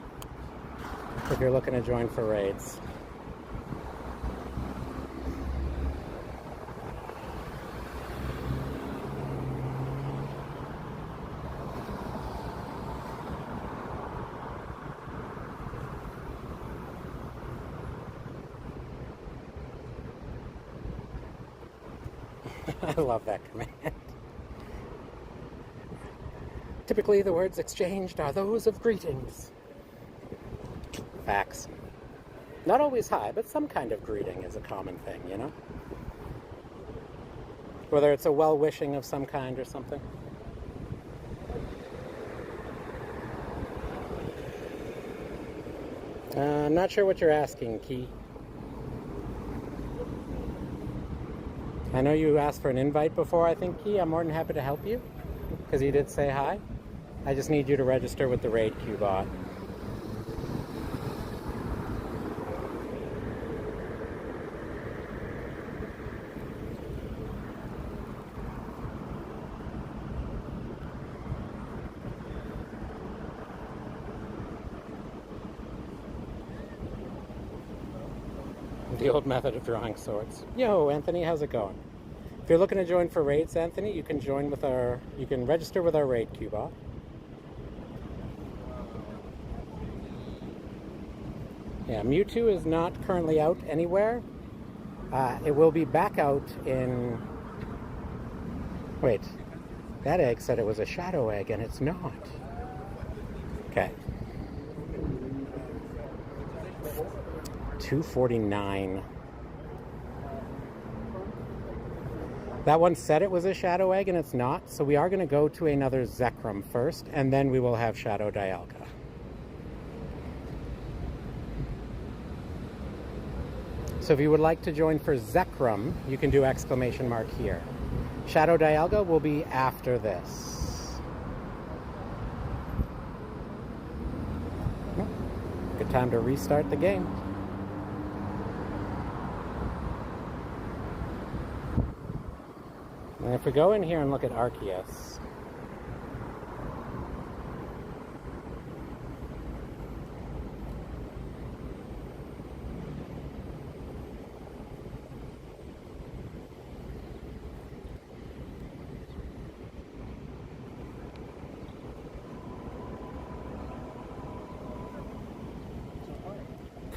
if you're looking to join for raids. I love that command. Typically, the words exchanged are those of greetings. Facts. Not always hi, but some kind of greeting is a common thing, you know? Whether it's a well-wishing of some kind or something. I'm not sure what you're asking, Key. I know you asked for an invite before, I think, Key. I'm more than happy to help you, because you did say hi. I just need you to register with the raid queue bot. The old method of drawing swords. Yo, Anthony, how's it going? If you're looking to join for raids, Anthony, you can join with you can register with our raid queue bot. Yeah, Mewtwo is not currently out anywhere. It will be back out in... Wait, that egg said it was a shadow egg, and it's not. Okay. 249. That one said it was a shadow egg, and it's not, so we are going to go to another Zekrom first, and then we will have Shadow Dialga. So if you would like to join for Zekrom, you can do exclamation mark here. Shadow Dialga will be after this. Good time to restart the game. And if we go in here and look at Arceus,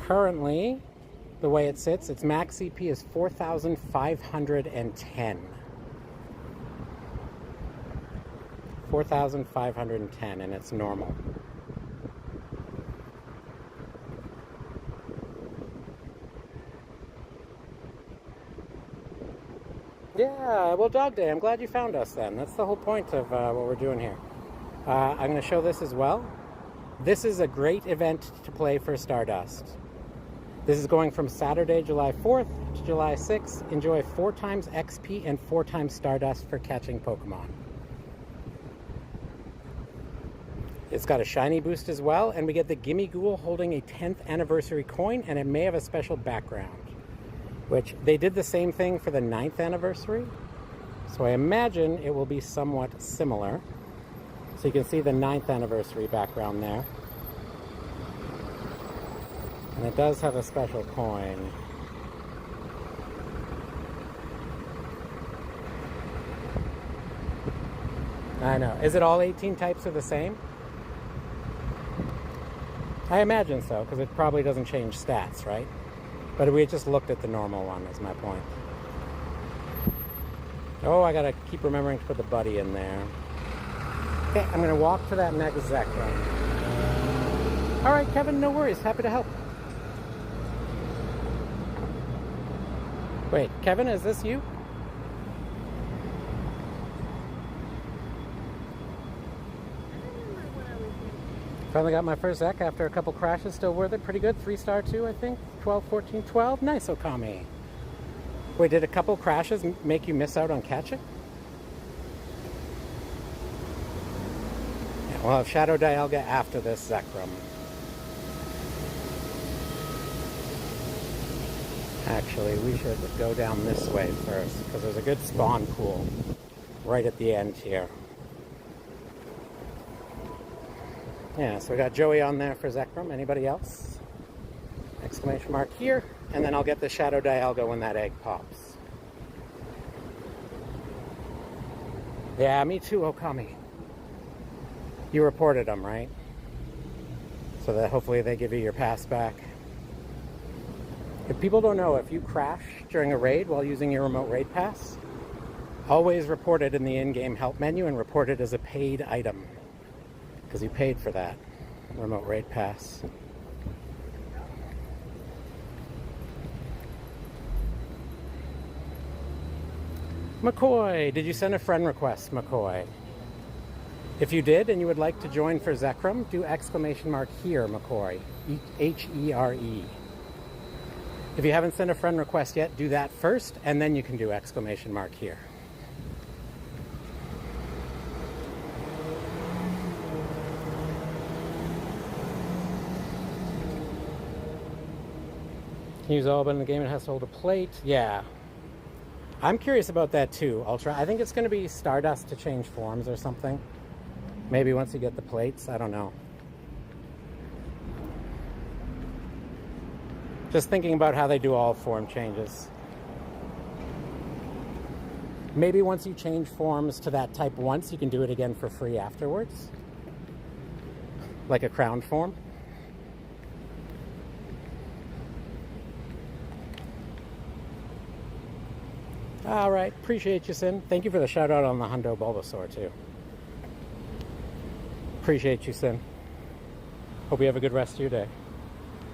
currently, the way it sits, its max CP is 4,510. 4,510, and it's normal. Yeah, well, Dog Day, I'm glad you found us then. That's the whole point of what we're doing here. I'm going to show this as well. This is a great event to play for Stardust. This is going from Saturday, July 4th to July 6th. Enjoy 4 times XP and 4 times Stardust for catching Pokemon. It's got a shiny boost as well, and we get the Gimme Ghoul holding a 10th anniversary coin, and it may have a special background, which they did the same thing for the 9th anniversary, so I imagine it will be somewhat similar. So you can see the 9th anniversary background there, and it does have a special coin. I know. Is it all 18 types are the same? I imagine so, because it probably doesn't change stats, right? But we just looked at the normal one, is my point. Oh, I gotta keep remembering to put the buddy in there. Okay, I'm gonna walk to that next Zekrom. Alright, Kevin, no worries. Happy to help. Wait, Kevin, is this you? Finally got my first Ek after a couple crashes. Still worth it. Pretty good. 3-star too, I think. 12, 14, 12. Nice, Okami. Wait, did a couple crashes make you miss out on catching? Yeah, we'll have Shadow Dialga after this Zekrom. Actually, we should go down this way first, because there's a good spawn pool right at the end here. Yeah, so we got Joey on there for Zekrom. Anybody else? Exclamation mark here. And then I'll get the Shadow Dialga when that egg pops. Yeah, me too, Okami. You reported them, right? So that hopefully they give you your pass back. If people don't know, if you crash during a raid while using your remote raid pass, always report it in the in-game help menu and report it as a paid item. Because you paid for that remote raid pass. McCoy, did you send a friend request, McCoy? If you did and you would like to join for Zekrom, do exclamation mark here, McCoy. H-E-R-E. If you haven't sent a friend request yet, do that first, and then you can do exclamation mark here. Can use all but in the game it has to hold a plate. Yeah. I'm curious about that too, Ultra. I think it's going to be Stardust to change forms or something. Maybe once you get the plates, I don't know. Just thinking about how they do all form changes. Maybe once you change forms to that type once, you can do it again for free afterwards. Like a crowned form. All right, appreciate you, Sin. Thank you for the shout out on the Hundo Bulbasaur too. Appreciate you, Sin. Hope you have a good rest of your day.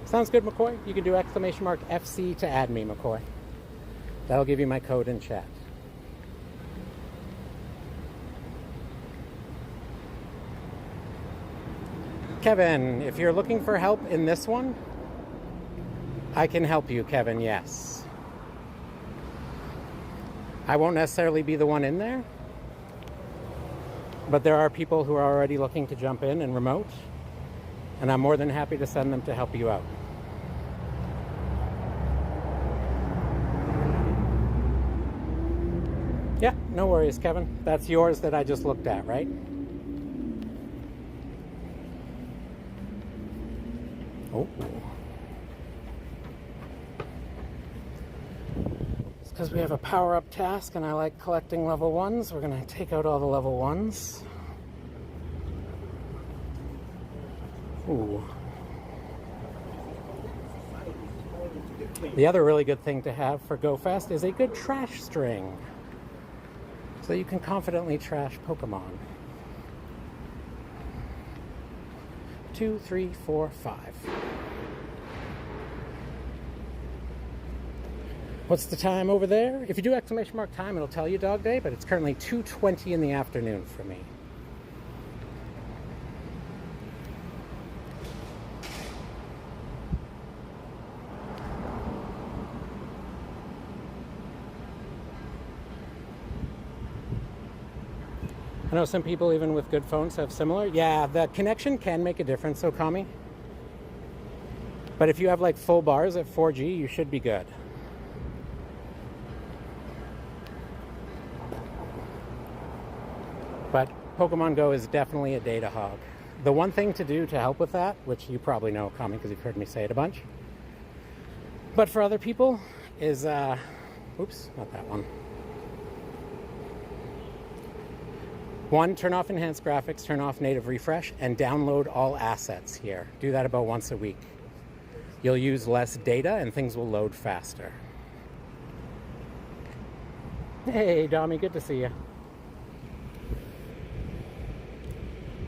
Sounds good, McCoy. You can do exclamation mark FC to add me, McCoy. That'll give you my code in chat. Kevin, if you're looking for help in this one, I can help you, Kevin, yes. I won't necessarily be the one in there, but there are people who are already looking to jump in and remote, and I'm more than happy to send them to help you out. Yeah, no worries, Kevin. That's yours that I just looked at, right? Oh. Because we have a power-up task and I like collecting level 1s, we're going to take out all the level 1s. Ooh. The other really good thing to have for Go Fast is a good trash string. So you can confidently trash Pokemon. 2, 3, 4, 5. What's the time over there? If you do exclamation mark time, it'll tell you Dog Day, but it's currently 2:20 in the afternoon for me. I know some people, even with good phones, have similar. Yeah, the connection can make a difference, Okami. But if you have like full bars at 4G, you should be good. But Pokemon Go is definitely a data hog. The one thing to do to help with that, which you probably know, Okami, because you've heard me say it a bunch, but for other people, is, oops, not that one. One, turn off enhanced graphics, turn off native refresh, and download all assets here. Do that about once a week. You'll use less data and things will load faster. Hey, Dommy, good to see you.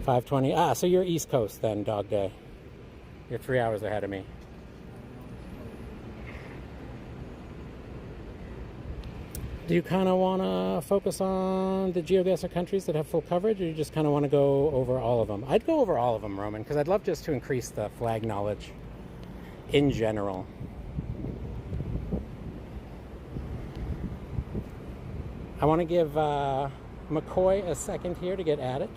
5:20. Ah, so you're East Coast then, Dog Day. You're 3 hours ahead of me. Do you kind of want to focus on the GeoGuessr countries that have full coverage, or you just kind of want to go over all of them? I'd go over all of them, Roman, because I'd love just to increase the flag knowledge in general. I want to give McCoy a second here to get at it.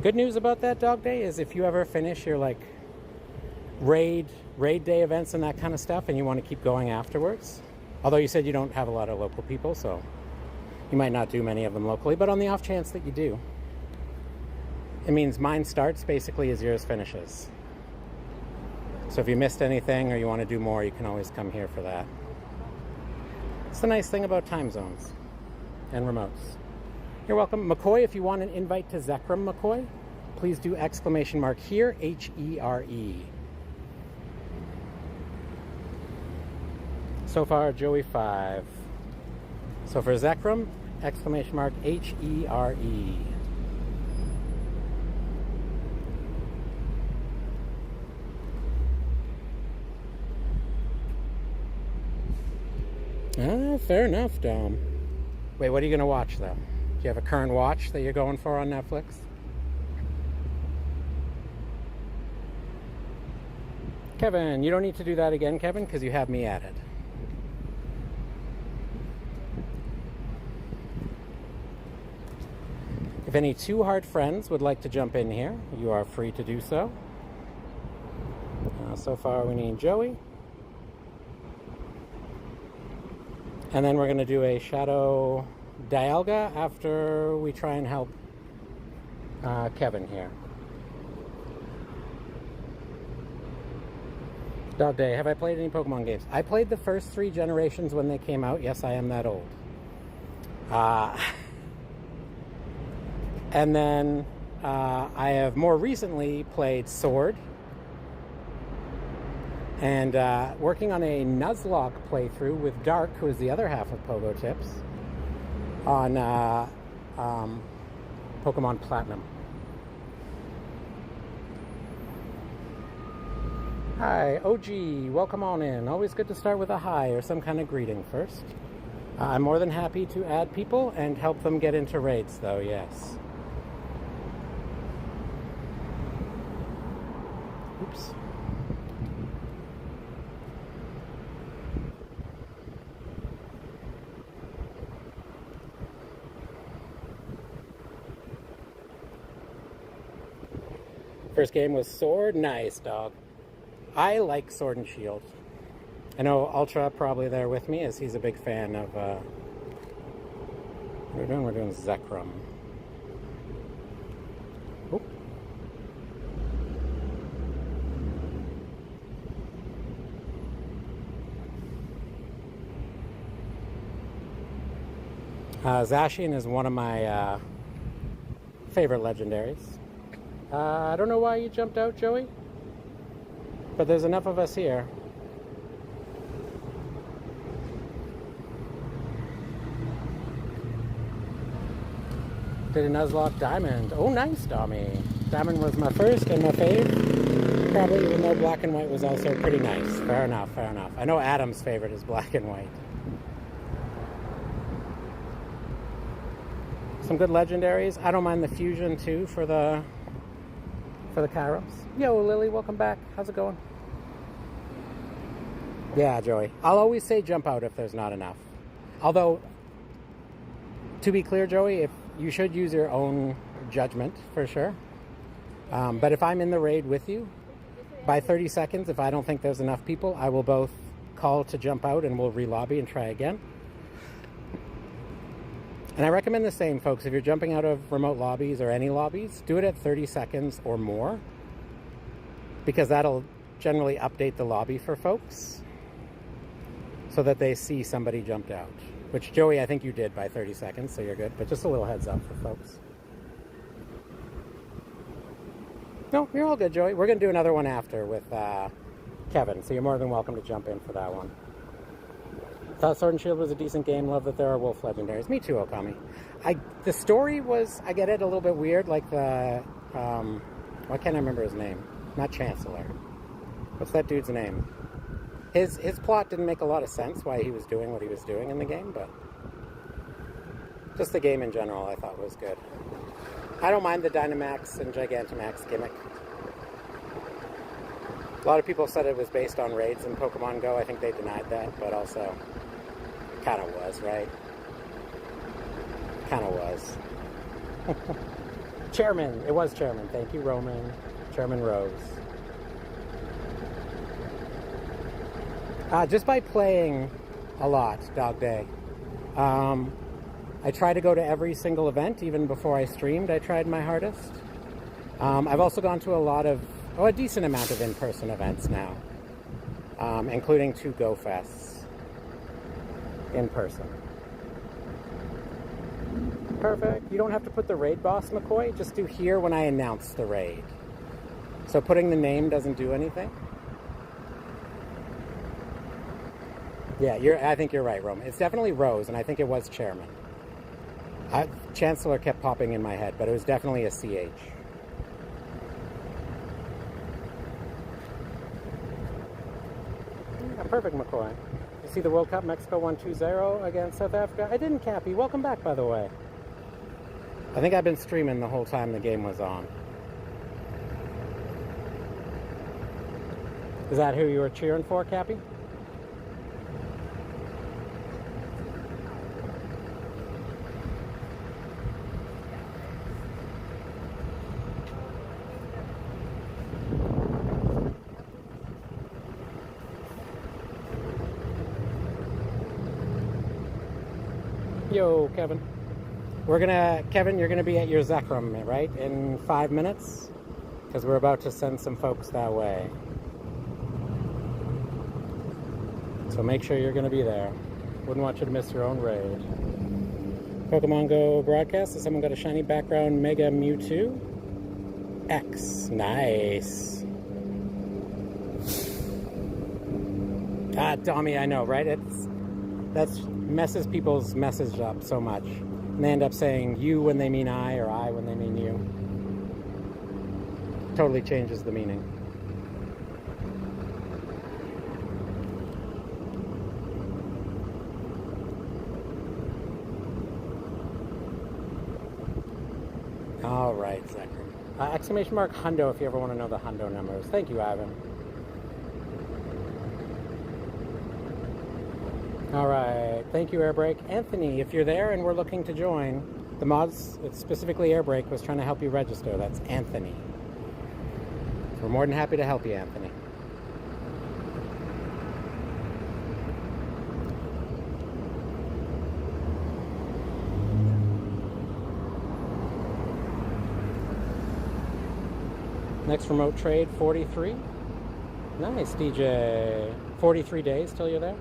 Good news about that, Dog Day, is if you ever finish your like raid day events and that kind of stuff and you want to keep going afterwards, although you said you don't have a lot of local people, so You might not do many of them locally, but on the off chance that you do, it means mine starts basically as yours finishes. So if you missed anything or you want to do more, you can always come here for that. It's the nice thing about time zones and remotes. You're welcome. McCoy, if you want an invite to Zekrom, McCoy, please do exclamation mark here, H-E-R-E. So far, Joey 5. So for Zekrom, exclamation mark H-E-R-E. Fair enough, Dom. Wait, what are you going to watch, though? Do you have a current watch that you're going for on Netflix? Kevin, you don't need to do that again, Kevin, because you have me at it. If any Too Hard friends would like to jump in here, you are free to do so. So far, we need Joey. And then we're going to do a Shadow Dialga after we try and help Kevin here. Dog Day, have I played any Pokemon games? I played the first 3 generations when they came out. Yes, I am that old. And then I have more recently played Sword. And working on a Nuzlocke playthrough with Dark, who is the other half of Pogo Tips, on Pokemon Platinum. Hi, OG, welcome on in. Always good to start with a hi or some kind of greeting first. I'm more than happy to add people and help them get into raids, though, yes. Oops. First game was Sword. Nice, dog. I like Sword and Shield. I know Ultra probably there with me, as he's a big fan of, what are we doing? We're doing Zekrom. Oop. Zacian is one of my favorite legendaries. I don't know why you jumped out, Joey, but there's enough of us here. Did a Nuzlocke Diamond. Oh, nice, Dommy. Diamond was my first and my fave. Probably, even though Black and White was also pretty nice. Fair enough, fair enough. I know Adam's favorite is Black and White. Some good legendaries. I don't mind the fusion too for the Kairos. Yo, Lily, welcome back. How's it going? Yeah, Joey. I'll always say jump out if there's not enough. Although, to be clear, Joey, if you should use your own judgment for sure. But if I'm in the raid with you, by 30 seconds, if I don't think there's enough people, I will both call to jump out and we'll re-lobby and try again. And I recommend the same, folks. If you're jumping out of remote lobbies or any lobbies, do it at 30 seconds or more, because that'll generally update the lobby for folks so that they see somebody jumped out. Which, Joey, I think you did by 30 seconds, so you're good. But just a little heads up for folks. No, you're all good, Joey. We're going to do another one after with Kevin, so you're more than welcome to jump in for that one. Thought Sword and Shield was a decent game. Love that there are wolf legendaries. Me too, Okami. The story was, I get it, a little bit weird. Like the, why can't I remember his name? Not Chancellor. What's that dude's name? His plot didn't make a lot of sense why he was doing what he was doing in the game, but just the game in general I thought was good. I don't mind the Dynamax and Gigantamax gimmick. A lot of people said it was based on raids in Pokemon Go. I think they denied that, but also kind of was, right? Kind of was. Chairman. It was Chairman. Thank you, Roman. Chairman Rose. Just by playing a lot, Dog Day, I try to go to every single event, even before I streamed. I tried my hardest. I've also gone to a decent amount of in-person events now, including 2 Go Fests in person. Perfect. You don't have to put the raid boss, McCoy. Just do here when I announce the raid. So putting the name doesn't do anything. Yeah, I think you're right, Roman. It's definitely Rose, and I think it was Chairman. Chancellor kept popping in my head, but it was definitely a CH. Yeah, perfect, McCoy. You see the World Cup, Mexico 1-2-0 against South Africa? I didn't, Cappy. Welcome back, by the way. I think I've been streaming the whole time the game was on. Is that who you were cheering for, Cappy? Yo, Kevin. Kevin, you're gonna be at your Zekrom, right? In 5 minutes? Because we're about to send some folks that way. So make sure you're gonna be there. Wouldn't want you to miss your own raid. Pokemon Go broadcast. Has someone got a shiny background Mega Mewtwo? X. Nice. Dommy, I know, right? That's messes people's message up so much. And they end up saying you when they mean I, or I when they mean you. Totally changes the meaning. All right, Zekrom. Exclamation mark Hundo if you ever want to know the Hundo numbers. Thank you, Ivan. All right, thank you, Airbreak. Anthony, if you're there and we're looking to join, the mods, it's specifically Airbreak, was trying to help you register. That's Anthony. We're more than happy to help you, Anthony. Next remote trade, 43. Nice, DJ. 43 days till you're there.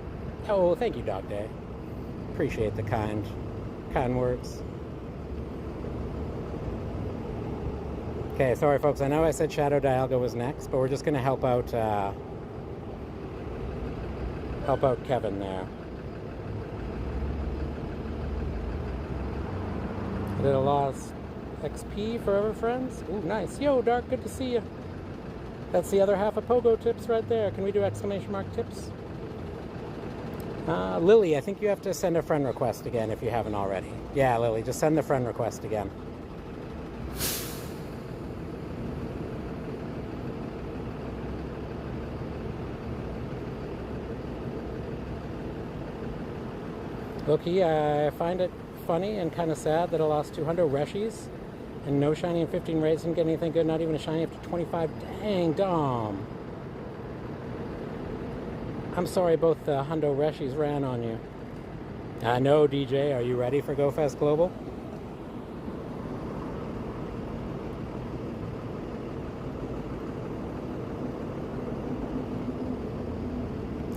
Oh, thank you, Dog Day. Appreciate the kind words. Okay, sorry, folks. I know I said Shadow Dialga was next, but we're just going to help out Kevin there. I did a lost XP forever, friends. Ooh, nice. Yo, Dark, good to see you. That's the other half of Pogo tips right there. Can we do exclamation mark tips? Lily, I think you have to send a friend request again if you haven't already. Yeah, Lily, just send the friend request again. Loki, I find it funny and kind of sad that I lost 200 Reshis and no shiny and 15 raids, didn't get anything good, not even a shiny after 25. Dang, Dom. I'm sorry both the Hundo Reshis ran on you. I know, DJ. Are you ready for GoFest Global?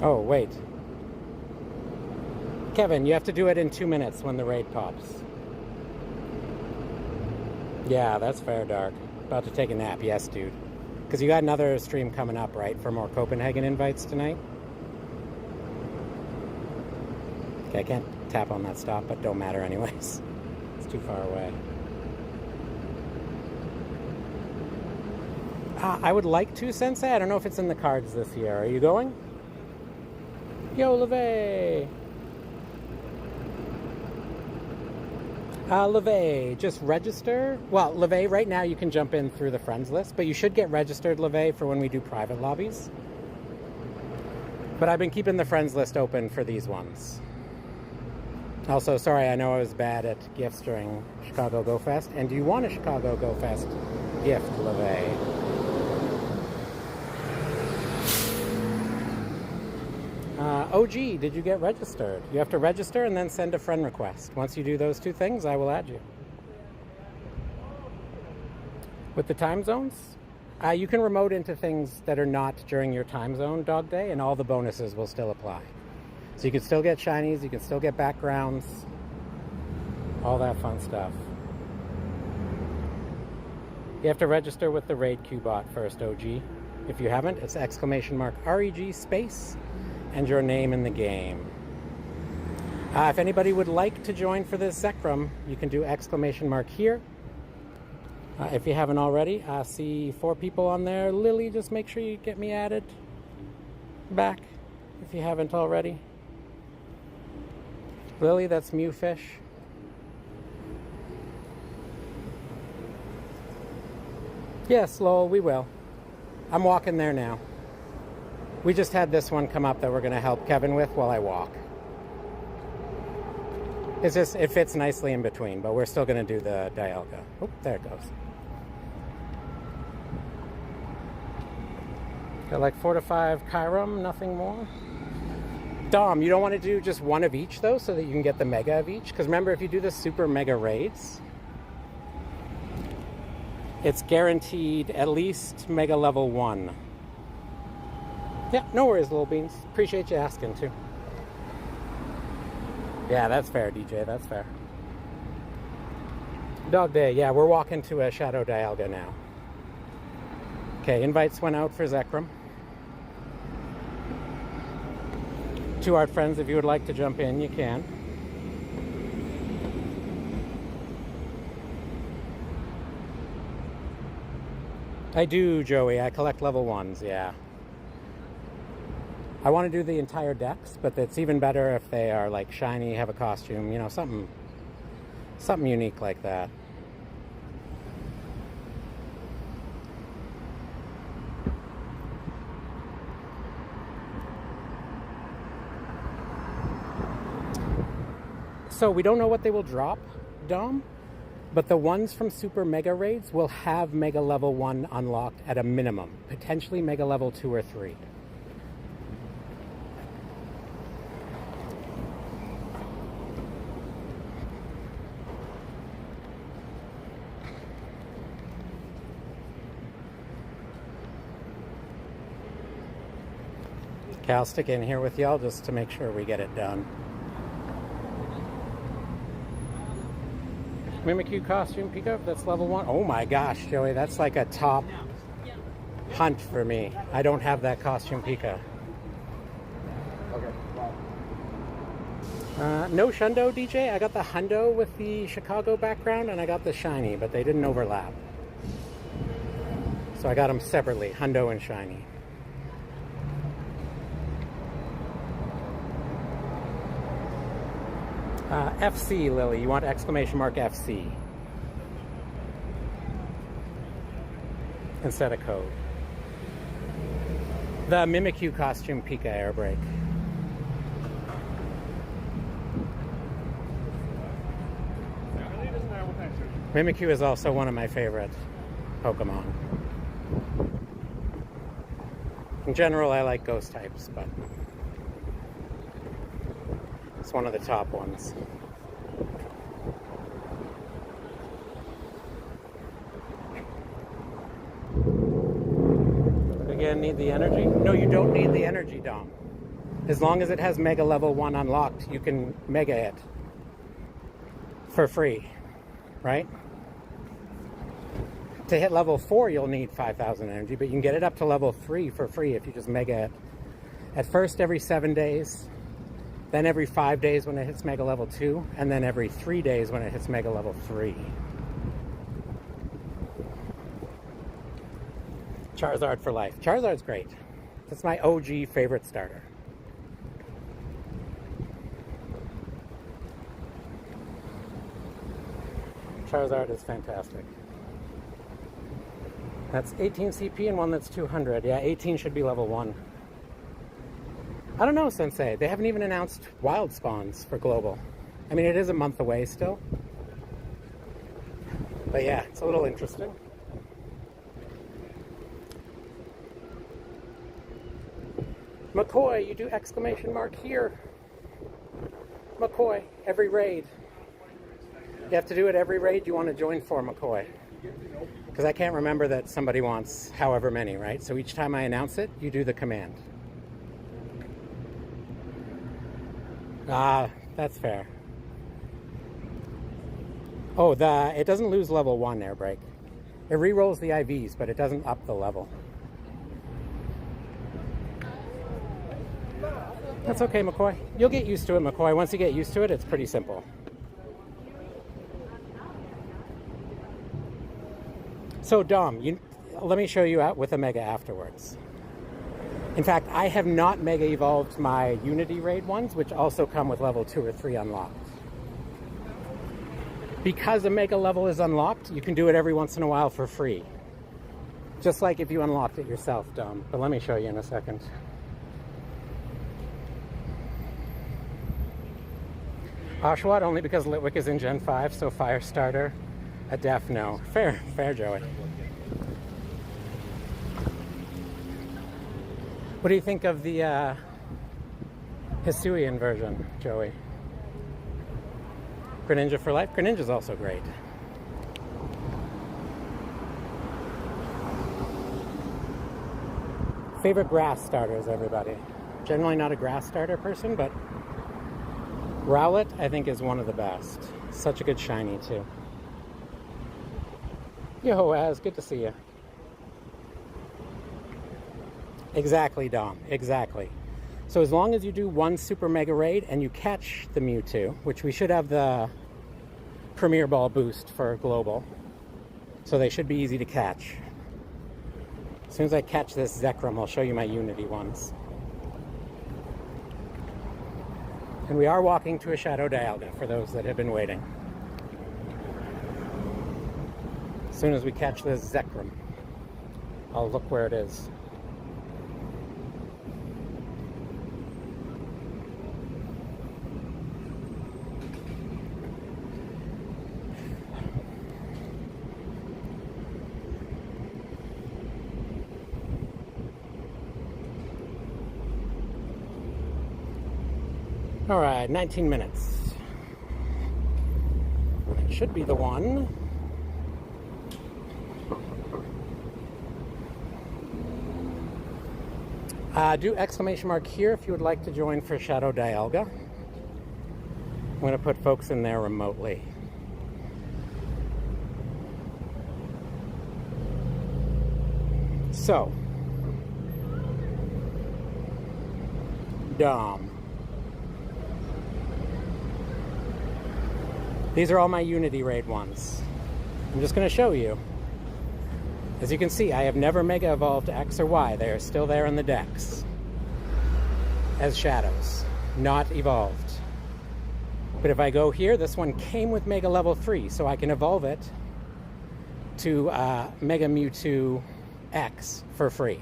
Oh, wait. Kevin, you have to do it in 2 minutes when the raid pops. Yeah, that's fair, Dark. About to take a nap. Yes, dude. Because you got another stream coming up, right? For more Copenhagen invites tonight? I can't tap on that stop, but don't matter anyways. It's too far away. I would like to, Sensei. I don't know if it's in the cards this year. Are you going? Yo, LeVay! LeVay, just register. Well, LeVay, right now you can jump in through the friends list, but you should get registered, LeVay, for when we do private lobbies. But I've been keeping the friends list open for these ones. Also, sorry, I know I was bad at gifts during Chicago Go Fest. And do you want a Chicago Go Fest gift, LeVay? OG, did you get registered? You have to register and then send a friend request. Once you do those two things, I will add you. With the time zones, you can remote into things that are not during your time zone dog day, and all the bonuses will still apply. So you can still get shinies, you can still get backgrounds, all that fun stuff. You have to register with the Raid Q bot first, OG. If you haven't, it's !REG space and your name in the game. If anybody would like to join for this Zekrom, you can do ! here. If you haven't already, I see 4 people on there. Lily, just make sure you get me added back if you haven't already. Lily, that's Mewfish. Yes, Lowell, we will. I'm walking there now. We just had this one come up that we're going to help Kevin with while I walk. It's just, it fits nicely in between, but we're still going to do the Dialga. Oh, there it goes. Got like 4 to 5 Kyurem, nothing more. Dom, you don't want to do just one of each though, so that you can get the mega of each? Because remember, if you do the super mega raids, it's guaranteed at least mega level 1. Yeah, no worries, Little Beans. Appreciate you asking too. Yeah, that's fair, DJ, that's fair. Dog day, yeah, we're walking to a Shadow Dialga now. Okay, invites went out for Zekrom. 2 art friends, if you would like to jump in, you can. I do, Joey. I collect level 1s, yeah. I want to do the entire decks, but it's even better if they are like shiny, have a costume, you know, something unique like that. So we don't know what they will drop, Dom, but the ones from Super Mega Raids will have Mega Level 1 unlocked at a minimum, potentially Mega Level 2 or 3. Okay, I'll stick in here with y'all just to make sure we get it done. Mimikyu costume pickup, that's level 1. Oh my gosh, Joey, that's like a top hunt for me. I don't have that costume Pika. Okay, wow. No Shundo, DJ. I got the Hundo with the Chicago background, and I got the shiny, but they didn't overlap. So I got them separately, Hundo and shiny. FC, Lily. You want !FC instead of code. The Mimikyu costume Pika air break. Mimikyu is also one of my favorite Pokemon. In general, I like ghost types, but it's one of the top ones. Again, need the energy? No, you don't need the energy, Dom. As long as it has Mega Level 1 unlocked, you can Mega it for free, right? To hit level 4, you'll need 5,000 energy, but you can get it up to level 3 for free if you just Mega it. At first, every 7 days, then every 5 days when it hits Mega Level 2, and then every 3 days when it hits Mega Level 3. Charizard for life. Charizard's great. That's my OG favorite starter. Charizard is fantastic. That's 18 CP and one that's 200. Yeah, 18 should be level 1. I don't know, Sensei. They haven't even announced wild spawns for global. I mean, it is a month away still. But yeah, it's a little interesting. McCoy, you do exclamation mark here. McCoy, every raid. You have to do it every raid you want to join for, McCoy. Because I can't remember that somebody wants however many, right? So each time I announce it, you do the command. Ah, that's fair. Oh, it doesn't lose level 1 air break. It re-rolls the IVs, but it doesn't up the level. That's okay, McCoy. You'll get used to it, McCoy. Once you get used to it, it's pretty simple. So, Dom, let me show you out with a Mega afterwards. In fact, I have not Mega evolved my Unity raid ones, which also come with level 2 or 3 unlocked. Because a Mega level is unlocked, you can do it every once in a while for free. Just like if you unlocked it yourself, Dom. But let me show you in a second. Oshawott, only because Litwick is in Gen 5, so Firestarter, a def no. Fair, Joey. What do you think of the Hisuian version, Joey? Greninja for life? Greninja's also great. Favorite grass starters, everybody? Generally not a grass starter person, but Rowlet, I think, is one of the best. Such a good shiny, too. Yo, Az, good to see you. Exactly, Dom. Exactly. So as long as you do one Super Mega Raid and you catch the Mewtwo, which we should have the Premier Ball boost for Global, so they should be easy to catch. As soon as I catch this Zekrom, I'll show you my Unity ones. And we are walking to a Shadow Dialga, for those that have been waiting. As soon as we catch this Zekrom, I'll look where it is. All right, 19 minutes. It should be the one. Do exclamation mark here if you would like to join for Shadow Dialga. I'm going to put folks in there remotely. So, Dom. These are all my Unity raid ones. I'm just going to show you. As you can see, I have never Mega Evolved X or Y. They are still there in the decks as shadows, not evolved. But if I go here, this one came with Mega Level 3, so I can evolve it to Mega Mewtwo X for free.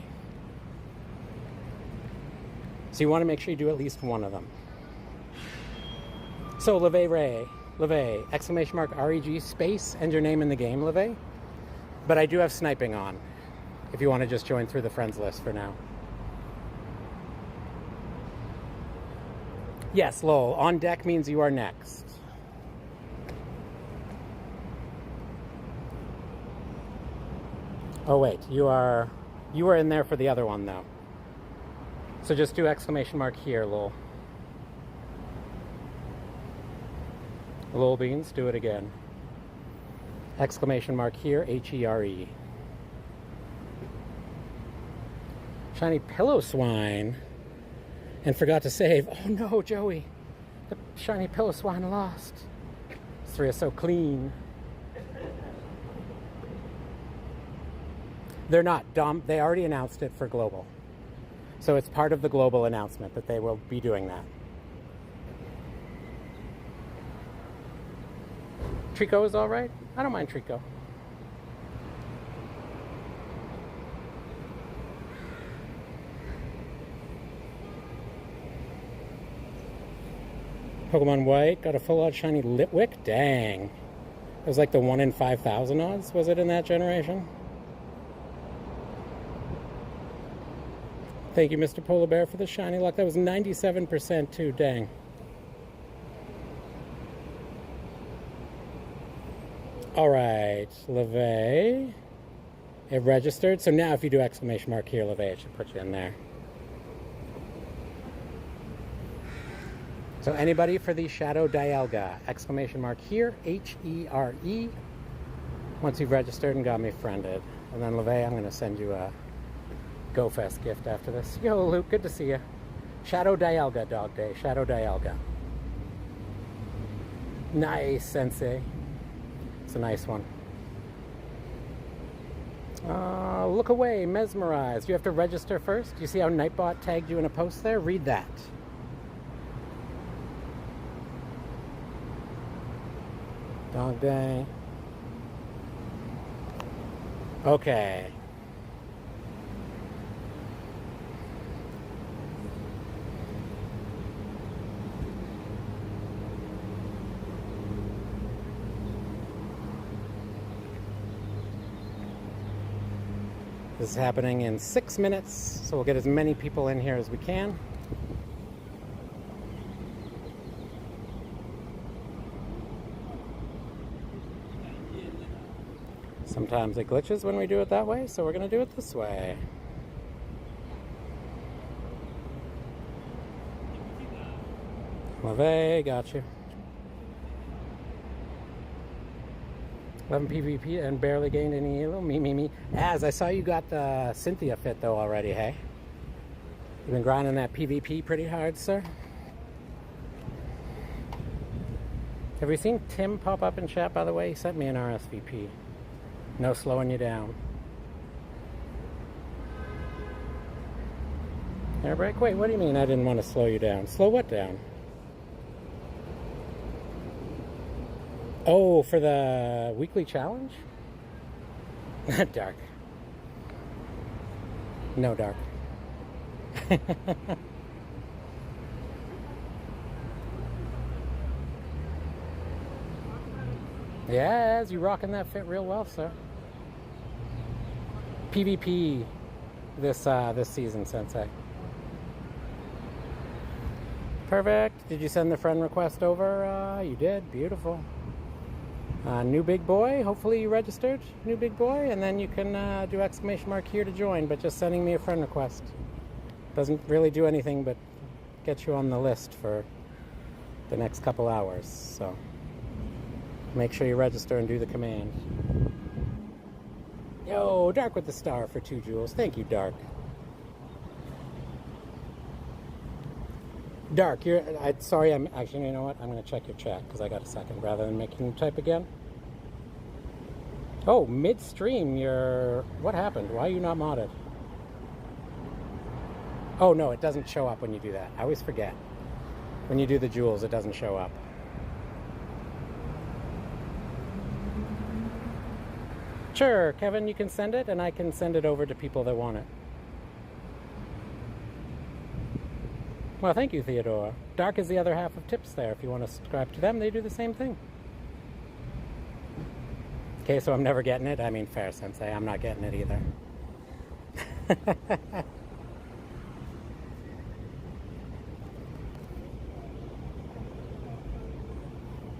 So you want to make sure you do at least one of them. So LeVay, exclamation mark REG space and your name in the game, LeVay. But I do have sniping on, if you want to just join through the friends list for now. Yes, lol, on deck means you are next. Oh wait, you are in there for the other one though. So just do exclamation mark here, lol. Lol beans, do it again. Exclamation mark here, H-E-R-E. Shiny Pillow-Swine. And forgot to save. Oh no, Joey. The shiny Pillow-Swine lost. These three are so clean. They're not, Dom. They already announced it for Global. So it's part of the Global announcement that they will be doing that. Trico is all right? I don't mind Trico. Pokemon White got a full out shiny Litwick? Dang. It was like the 1 in 5,000 odds, was it, in that generation? Thank you, Mr. Polar Bear, for the shiny luck. That was 97% too, dang. All right, LeVay. It registered. So now if you do exclamation mark here, LeVay, it should put you in there. So anybody for the Shadow Dialga, exclamation mark here, H-E-R-E, once you've registered and got me friended. And then LeVay, I'm going to send you a GoFest gift after this. Yo, Luke, good to see you. Shadow Dialga, Dog Day. Shadow Dialga. Nice, Sensei. It's a nice one. Look away, mesmerized. You have to register first. You see how Nightbot tagged you in a post there? Read that. Dog Day. Okay. This is happening in 6 minutes, so we'll get as many people in here as we can. Sometimes it glitches when we do it that way, so we're going to do it this way. LeVay, got you. 11 PvP and barely gained any elo. Me. Az, I saw you got the Cynthia fit though already, hey? You've been grinding that PvP pretty hard, sir? Have we seen Tim pop up in chat, by the way? He sent me an RSVP. No slowing you down. Air brake? Wait, what do you mean I didn't want to slow you down? Slow what down? Oh, for the weekly challenge? Dark. No, Dark. Yes, you rocking that fit real well, sir. PvP this season, Sensei. Perfect. Did you send the friend request over? You did. Beautiful. New big boy. Hopefully you registered, new big boy, and then you can do exclamation mark here to join. But just sending me a friend request doesn't really do anything but get you on the list for the next couple hours. So make sure you register and do the command. Yo, Dark with the star for 2 jewels. Thank you, Dark. Dark, sorry, I'm actually, you know what? I'm going to check your chat because I got a second rather than making you type again. Oh, midstream, what happened? Why are you not modded? Oh, no, it doesn't show up when you do that. I always forget. When you do the jewels, it doesn't show up. Sure, Kevin, you can send it, and I can send it over to people that want it. Well, thank you, Theodora. Dark is the other half of Tips there. If you want to subscribe to them, they do the same thing. Okay, so I'm never getting it. I mean, fair, Sensei. I'm not getting it either.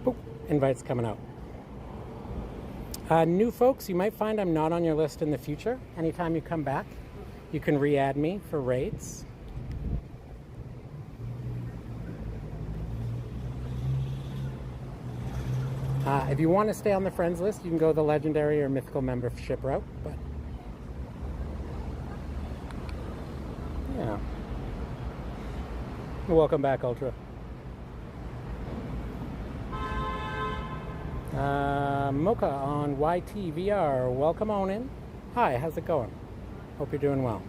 Boop. Invites coming out. New folks, you might find I'm not on your list in the future. Anytime you come back, you can re-add me for raids. If you want to stay on the friends list, you can go the legendary or mythical membership route, but yeah. Welcome back, Ultra. Mocha on YTVR, welcome on in. Hi, how's it going? Hope you're doing well.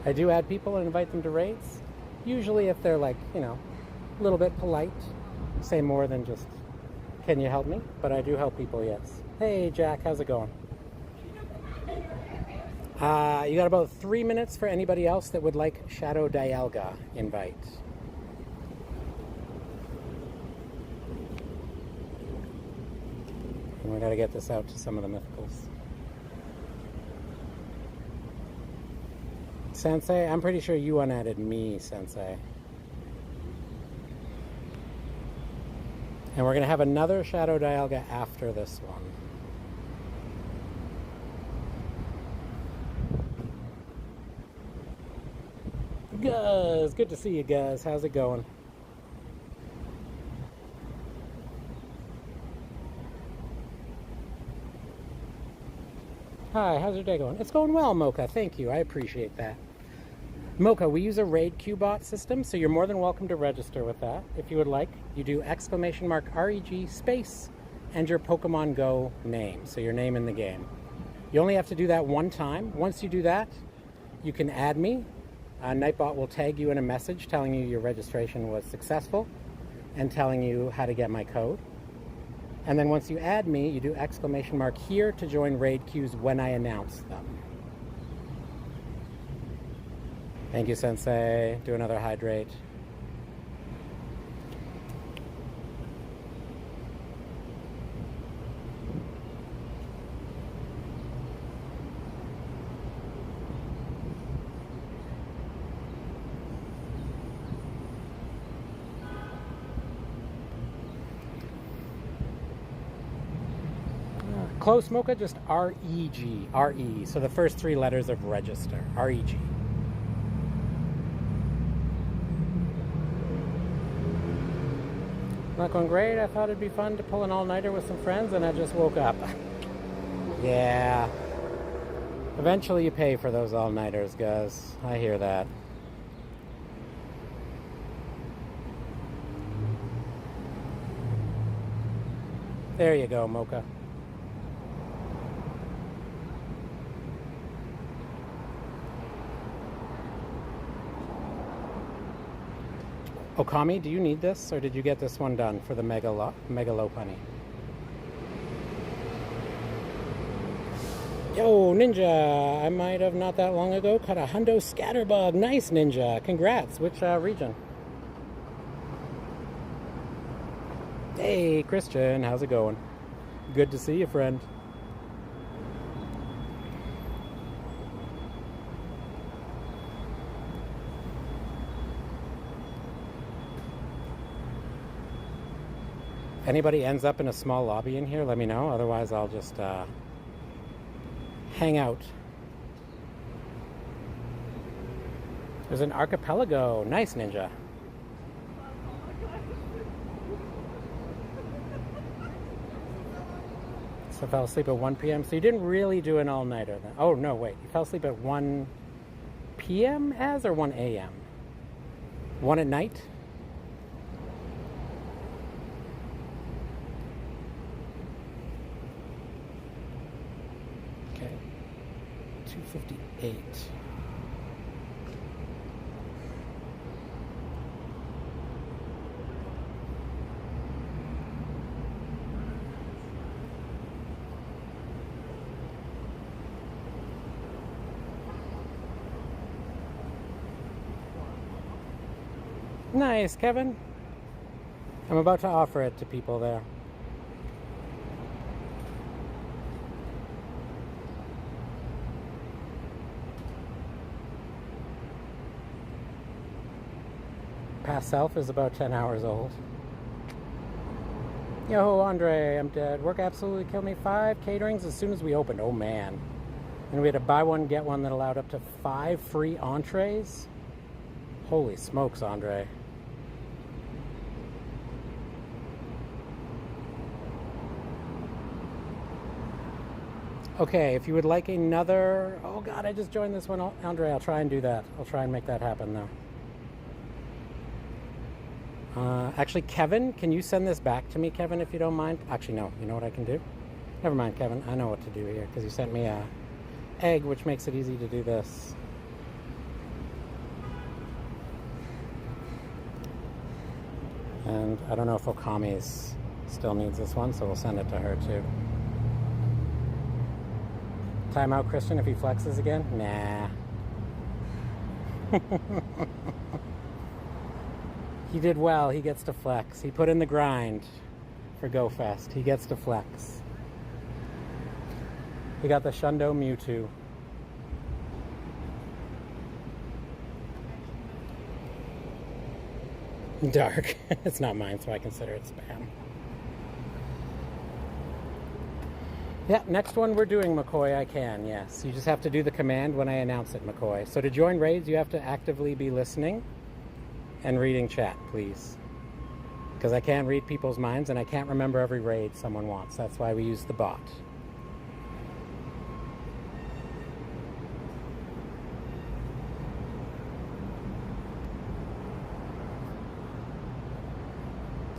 I do add people and invite them to raids. Usually if they're like, you know, a little bit polite, say more than just, can you help me? But I do help people, yes. Hey, Jack, how's it going? You got about 3 minutes for anybody else that would like Shadow Dialga invite. And we got to get this out to some of the mythicals. Sensei, I'm pretty sure you unadded me, Sensei. And we're going to have another Shadow Dialga after this one. Guz, good to see you, Guz. How's it going? Hi, how's your day going? It's going well, Mocha. Thank you. I appreciate that. Mocha, we use a raid queue bot system, so you're more than welcome to register with that. If you would like, you do !REG space and your Pokemon Go name, so your name in the game. You only have to do that one time. Once you do that, you can add me. Nightbot will tag you in a message telling you your registration was successful and telling you how to get my code. And then once you add me, you do ! here to join raid queues when I announce them. Thank you, Sensei. Do another hydrate. Close, Mocha, just R-E-G, R-E. So the first three letters of register, R-E-G. Not going great. I thought it'd be fun to pull an all-nighter with some friends, and I just woke up. Yeah. Eventually you pay for those all-nighters, guys. I hear that. There you go, Mocha. Okami, do you need this, or did you get this one done for the Mega Lopunny? Yo, Ninja! I might have not that long ago caught a hundo scatterbug. Nice, Ninja! Congrats! Which region? Hey, Christian, how's it going? Good to see you, friend. If anybody ends up in a small lobby in here, let me know. Otherwise, I'll just hang out. There's an archipelago. Nice, Ninja. So I fell asleep at 1 p.m. So you didn't really do an all-nighter then. Oh, no, wait. You fell asleep at 1 p.m. or 1 a.m.? 1 at night? Okay. 2:58. Nice, Kevin. I'm about to offer it to people there. Past self is about 10 hours old. Yo, Andre, I'm dead. Work absolutely killed me. 5 caterings as soon as we opened. Oh, man. And we had to buy one, get one that allowed up to 5 free entrees. Holy smokes, Andre. Okay, if you would like another... Oh, God, I just joined this one. Andre, I'll try and do that. I'll try and make that happen, though. Actually, Kevin, can you send this back to me, Kevin, if you don't mind? Actually, no. You know what I can do? Never mind, Kevin. I know what to do here, because you sent me a egg, which makes it easy to do this. And I don't know if Okami still needs this one, so we'll send it to her, too. Time out, Christian, if he flexes again? Nah. He did well. He gets to flex. He put in the grind for GoFest. He gets to flex. He got the Shundo Mewtwo. Dark. It's not mine, so I consider it spam. Yeah, next one we're doing, McCoy, I can, yes. You just have to do the command when I announce it, McCoy. So to join raids, you have to actively be listening and reading chat, please. Because I can't read people's minds, and I can't remember every raid someone wants. That's why we use the bot.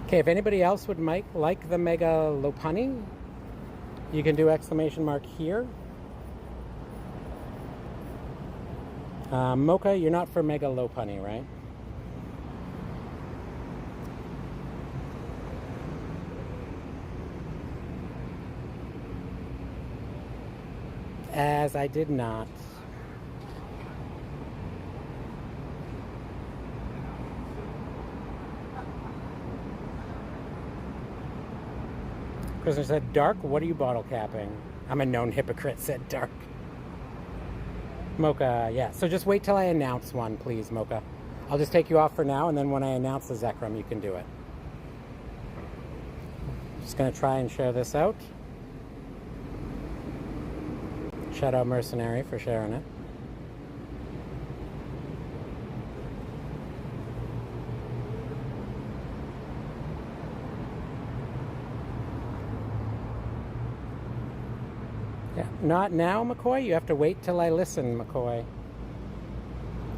Okay, if anybody else would like the Mega Lopunny, you can do exclamation mark here. Mocha, you're not for Mega Lopunny, right? As I did not. Prisoner said, Dark, what are you bottle capping? I'm a known hypocrite, said Dark. Mocha, yeah. So just wait till I announce one, please, Mocha. I'll just take you off for now, and then when I announce the Zekrom, you can do it. Just going to try and share this out. Shout out Mercenary for sharing it. Yeah, not now, McCoy. You have to wait till I listen, McCoy.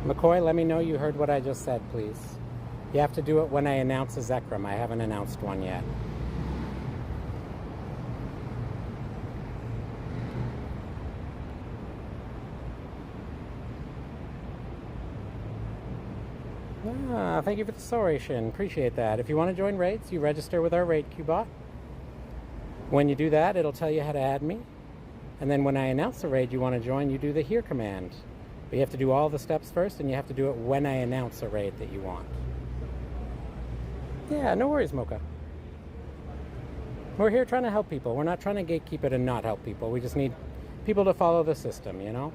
McCoy, let me know you heard what I just said, please. You have to do it when I announce a Zekrom. I haven't announced one yet. Thank you for the Soration. Appreciate that. If you want to join raids, you register with our raid queue bot. When you do that, it'll tell you how to add me. And then when I announce the raid you want to join, you do the here command. But you have to do all the steps first, and you have to do it when I announce a raid that you want. Yeah, no worries, Mocha. We're here trying to help people. We're not trying to gatekeep it and not help people. We just need people to follow the system, you know?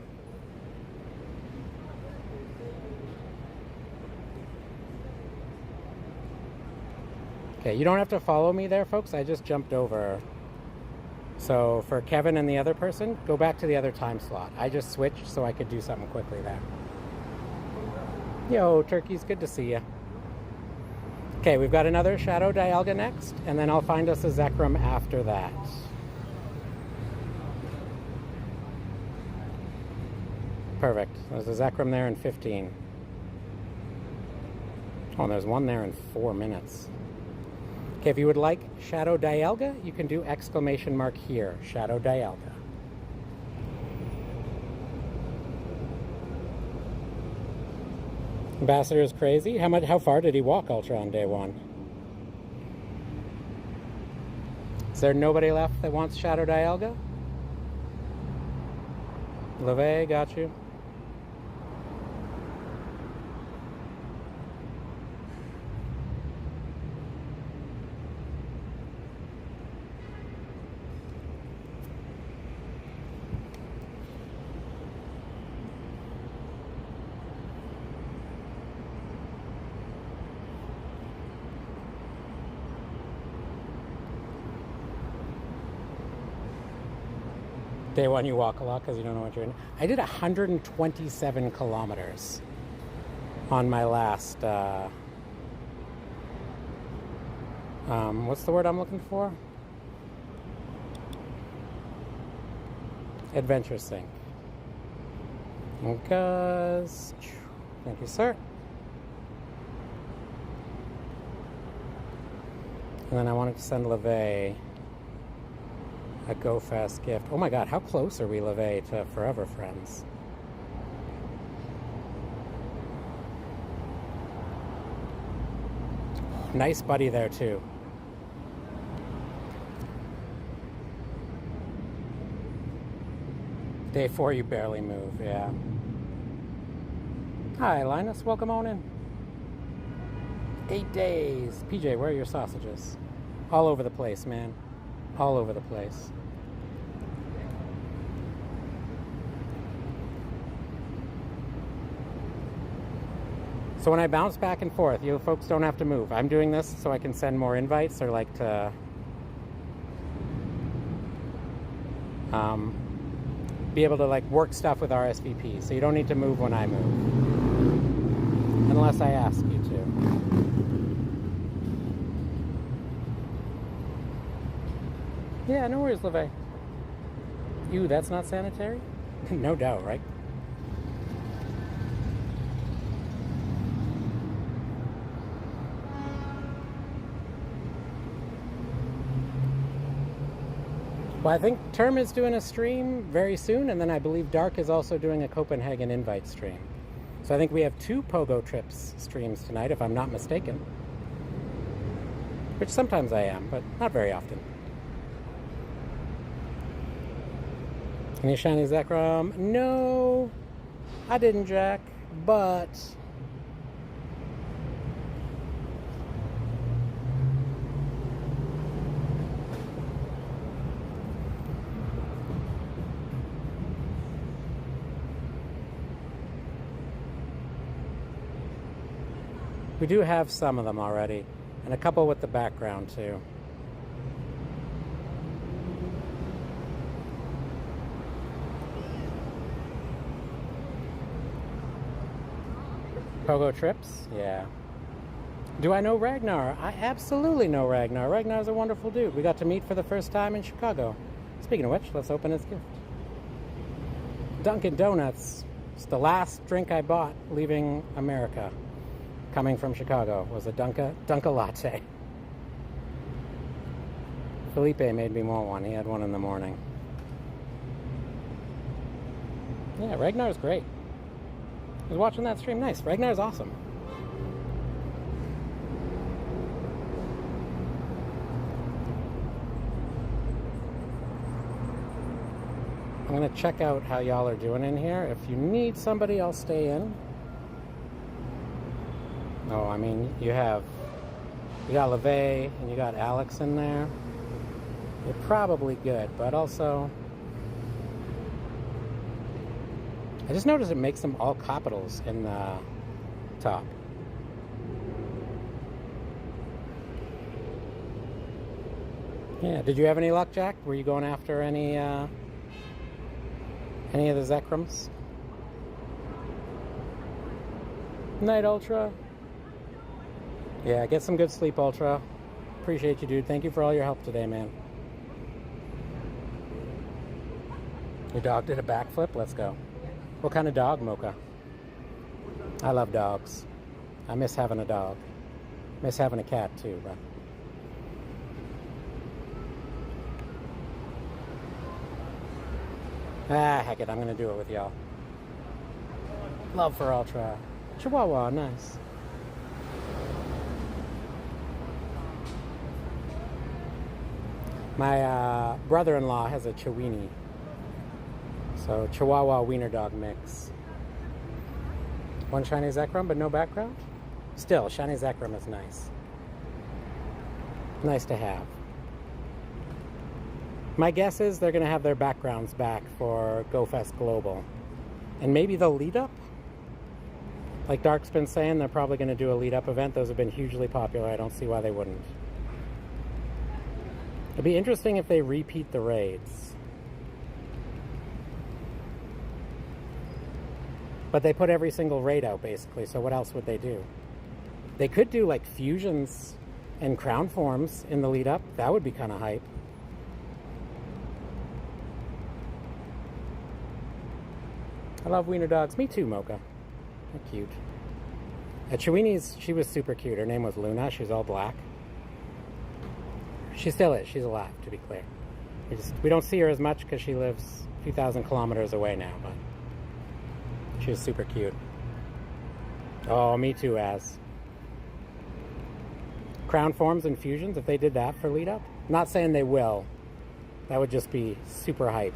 Okay, you don't have to follow me there, folks. I just jumped over. So for Kevin and the other person, go back to the other time slot. I just switched so I could do something quickly there. Yo, turkeys, good to see you. Okay, we've got another Shadow Dialga next, and then I'll find us a Zekrom after that. Perfect. There's a Zekrom there in 15. Oh, and there's one there in 4 minutes. Okay, if you would like Shadow Dialga, you can do exclamation mark here, Shadow Dialga. Ambassador is crazy. How far did he walk, Ultra, on day 1? Is there nobody left that wants Shadow Dialga? LeVay, got you. Day 1 you walk a lot because you don't know what you're in. I did 127 kilometers on my last, what's the word I'm looking for? Adventure Sync. Because, thank you, sir. And then I wanted to send LeVay a Go Fast gift. Oh my god, how close are we, LeVay, to Forever Friends? Nice buddy there, too. Day 4, you barely move, yeah. Hi, Linus, welcome on in. 8 days. PJ, where are your sausages? All over the place, man. All over the place. So when I bounce back and forth, you folks don't have to move. I'm doing this so I can send more invites or like to be able to like work stuff with RSVP. So you don't need to move when I move. Unless I ask you to. Yeah, no worries, LeVay. Ew, that's not sanitary? No doubt, right? Well, I think Term is doing a stream very soon, and then I believe Dark is also doing a Copenhagen invite stream. So I think we have 2 Pogo Trips streams tonight, if I'm not mistaken. Which sometimes I am, but not very often. Any shiny Zekrom? No, I didn't, Jack, but... we do have some of them already, and a couple with the background too. Pogo Trips? Yeah. Do I know Ragnar? I absolutely know Ragnar. Ragnar's a wonderful dude. We got to meet for the first time in Chicago. Speaking of which, let's open his gift. Dunkin' Donuts. It's the last drink I bought leaving America. Coming from Chicago was a Dunka latte. Felipe made me want one. He had one in the morning. Yeah, Ragnar's great. I was watching that stream. Nice. Ragnar's awesome. I'm going to check out how y'all are doing in here. If you need somebody, I'll stay in. Oh, I mean, you got LeVay and you got Alex in there. You're probably good, but also... I just noticed it makes them all capitals in the top. Yeah, did you have any luck, Jack? Were you going after any of the Zekroms? Night, Ultra. Yeah, get some good sleep, Ultra. Appreciate you, dude. Thank you for all your help today, man. Your dog did a backflip? Let's go. What kind of dog, Mocha? I love dogs. I miss having a dog. Miss having a cat, too, bro. Ah, heck it. I'm going to do it with y'all. Love for Ultra. Chihuahua, nice. My brother-in-law has a Chiweenie. So, Chihuahua wiener dog mix. One shiny Zekrom, but no background? Still, shiny Zekrom is nice. Nice to have. My guess is they're going to have their backgrounds back for GoFest Global. And maybe the lead-up? Like Dark's been saying, they're probably going to do a lead-up event. Those have been hugely popular. I don't see why they wouldn't. It'd be interesting if they repeat the raids. But they put every single raid out, basically, so what else would they do? They could do, like, fusions and crown forms in the lead-up. That would be kind of hype. I love wiener dogs. Me too, Mocha. They're cute. At Chiweenie's, she was super cute. Her name was Luna. She was all black. She still is. She's alive, to be clear. We don't see her as much because she lives a few thousand kilometers away now, but she was super cute. Oh, me too, Az. Crown forms and fusions, if they did that for lead up. Not saying they will. That would just be super hype.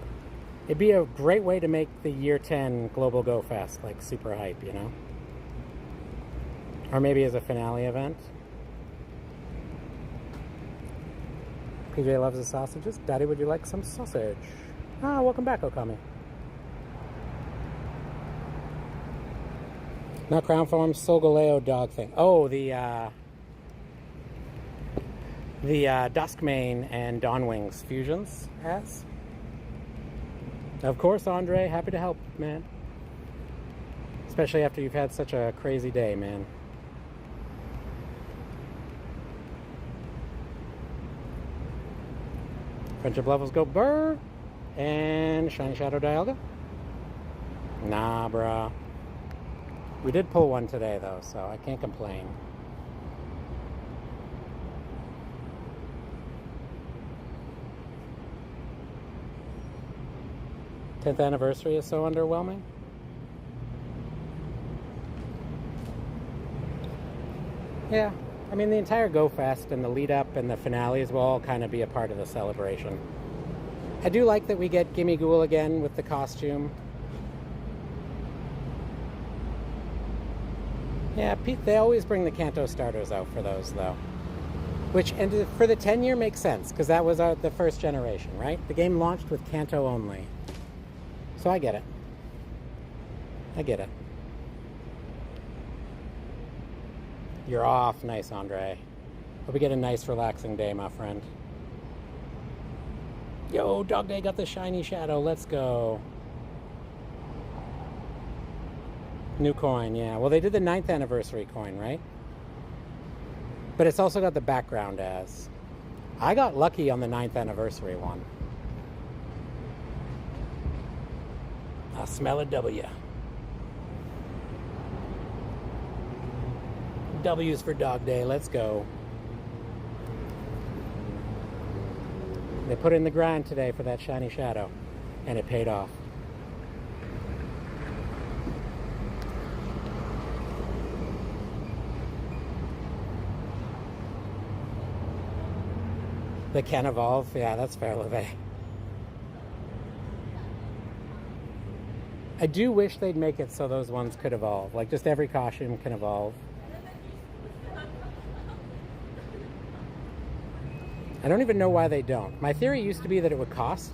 It'd be a great way to make the year 10 Global Go Fest, like, super hype, you know? Or maybe as a finale event. PJ loves the sausages. Daddy, would you like some sausage? Ah, welcome back, Okami. Not Crown Form, Solgaleo dog thing. Oh, the Duskmane and Dawnwings fusions has. Of course, Andre, happy to help, man. Especially after you've had such a crazy day, man. Friendship levels go burr. And Shiny Shadow Dialga. Nah, bruh. We did pull one today, though, so I can't complain. '10th anniversary is so underwhelming. Yeah, I mean, the entire Go Fest and the lead up and the finales will all kind of be a part of the celebration. I do like that we get Gimme Ghoul again with the costume. Yeah, Pete, they always bring the Kanto starters out for those, though. Which, and for the 10-year makes sense, because that was the first generation, right? The game launched with Kanto only. So I get it. I get it. You're off. Nice, Andre. Hope you get a nice, relaxing day, my friend. Yo, Dog Day got the shiny shadow. Let's go. New coin, yeah. Well, they did the 9th anniversary coin, right? But it's also got the background as. I got lucky on the 9th anniversary one. I smell a W. W's for Dog Day. Let's go. They put in the grind today for that shiny shadow, and it paid off. They can evolve? Yeah, that's fair, LeVay. I do wish they'd make it so those ones could evolve. Like, just every costume can evolve. I don't even know why they don't. My theory used to be that it would cost.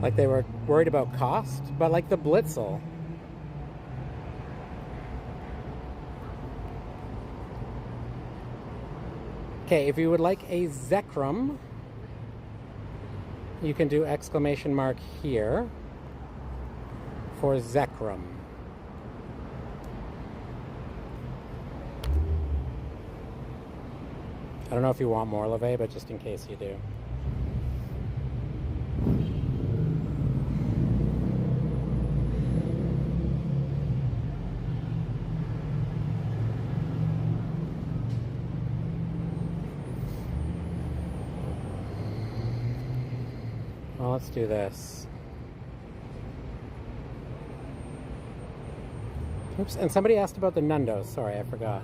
Like, they were worried about cost. But, like, the Blitzel. Okay, if you would like a Zekrom, you can do exclamation mark here for Zekrom. I don't know if you want more, LeVay, but just in case you do. Well, let's do this. Oops, and somebody asked about the Nundos. Sorry, I forgot.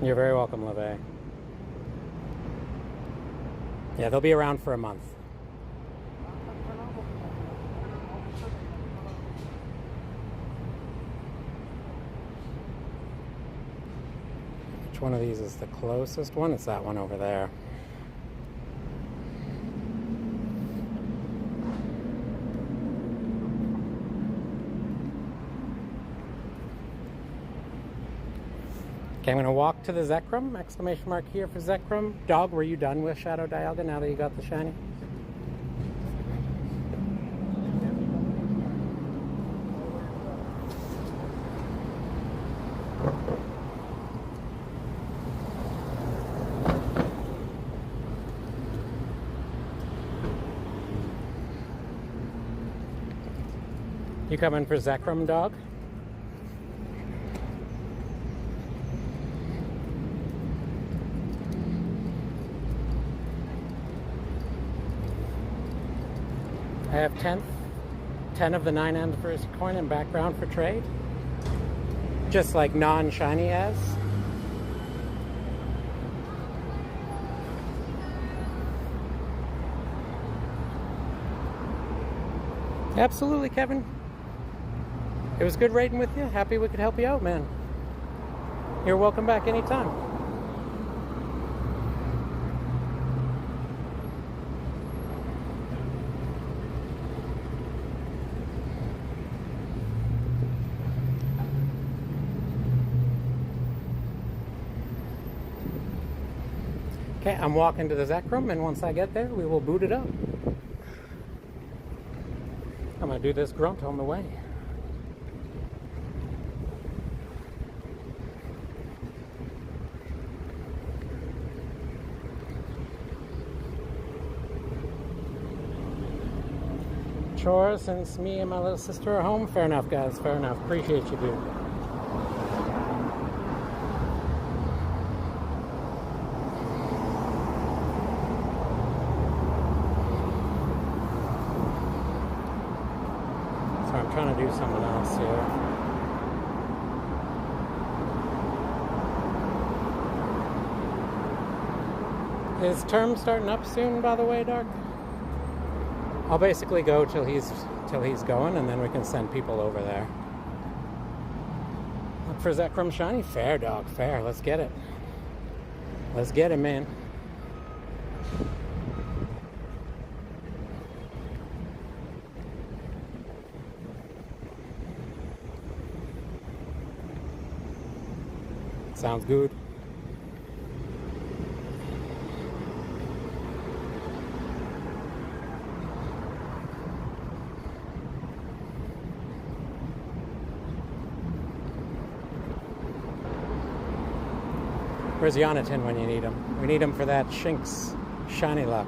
You're very welcome, LeVay. Yeah, they'll be around for a month. Which one of these is the closest one? It's that one over there. Okay, I'm going to walk to the Zekrom. Exclamation mark here for Zekrom. Dog, were you done with Shadow Dialga now that you got the shiny? You coming for Zekrom, Dog? I have 10 of the 9 anniversary coin in background for trade. Just like non-shiny as. Absolutely, Kevin. It was good raiding with you. Happy we could help you out, man. You're welcome back anytime. Okay, I'm walking to the Zekrom, and once I get there, we will boot it up. I'm gonna do this grunt on the way. Chore, since me and my little sister are home. Fair enough, guys. Fair enough. Appreciate you, dude. So I'm trying to do something else here. Is term starting up soon, by the way, Dark? I'll basically go till he's going, and then we can send people over there. Look for Zekrom shiny. Fair, dog. Fair. Let's get it. Let's get it, man. Sounds good. Where's Yonatan when you need him? We need him for that Shinx shiny luck.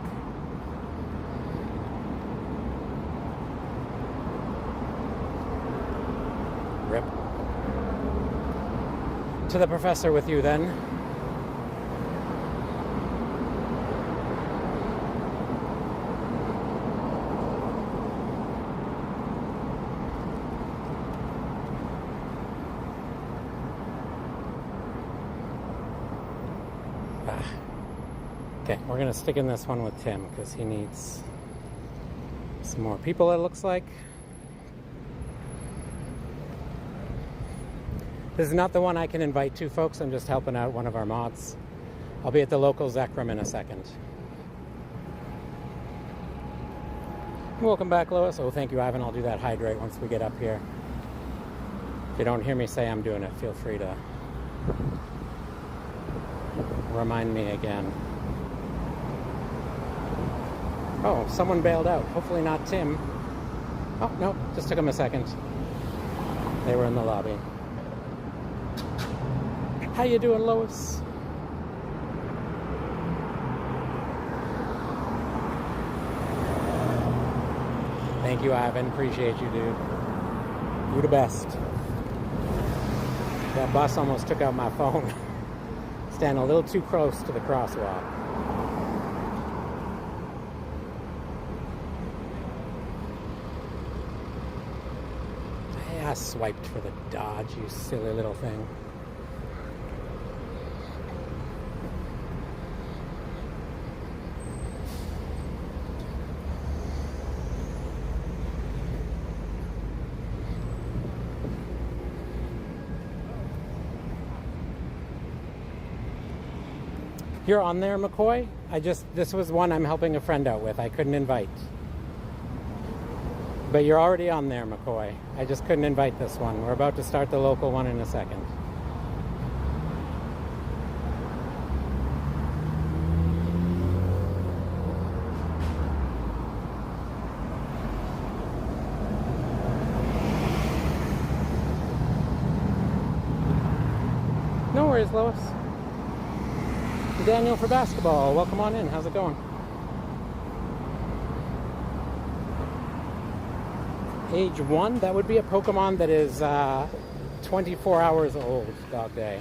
Rip. To the professor with you then. Okay, we're going to stick in this one with Tim because he needs some more people, it looks like. This is not the one I can invite to, folks. I'm just helping out one of our mods. I'll be at the local Zekrom in a second. Welcome back, Lois. Oh, thank you, Ivan. I'll do that hydrate once we get up here. If you don't hear me say I'm doing it, feel free to remind me again. Oh, someone bailed out. Hopefully not Tim. Oh, no, just took him a second. They were in the lobby. How you doing, Lois? Thank you, Ivan. Appreciate you, dude. You the best. That bus almost took out my phone. Standing a little too close to the crosswalk. I swiped for the dodge, you silly little thing. You're on there, McCoy? This was one I'm helping a friend out with. I couldn't invite. But you're already on there, McCoy. I just couldn't invite this one. We're about to start the local one in a second. No worries, Lois. Daniel for basketball. Welcome on in. How's it going? Age 1, that would be a Pokemon that is 24 hours old, dog day.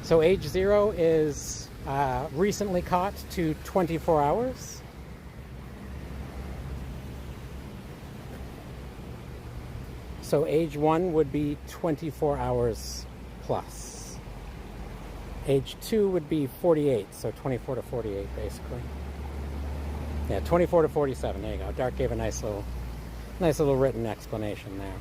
So age 0 is recently caught to 24 hours. So age 1 would be 24 hours plus. Age 2 would be 48, so 24 to 48, basically. Yeah, 24 to 47, there you go. Dark gave a nice little written explanation there.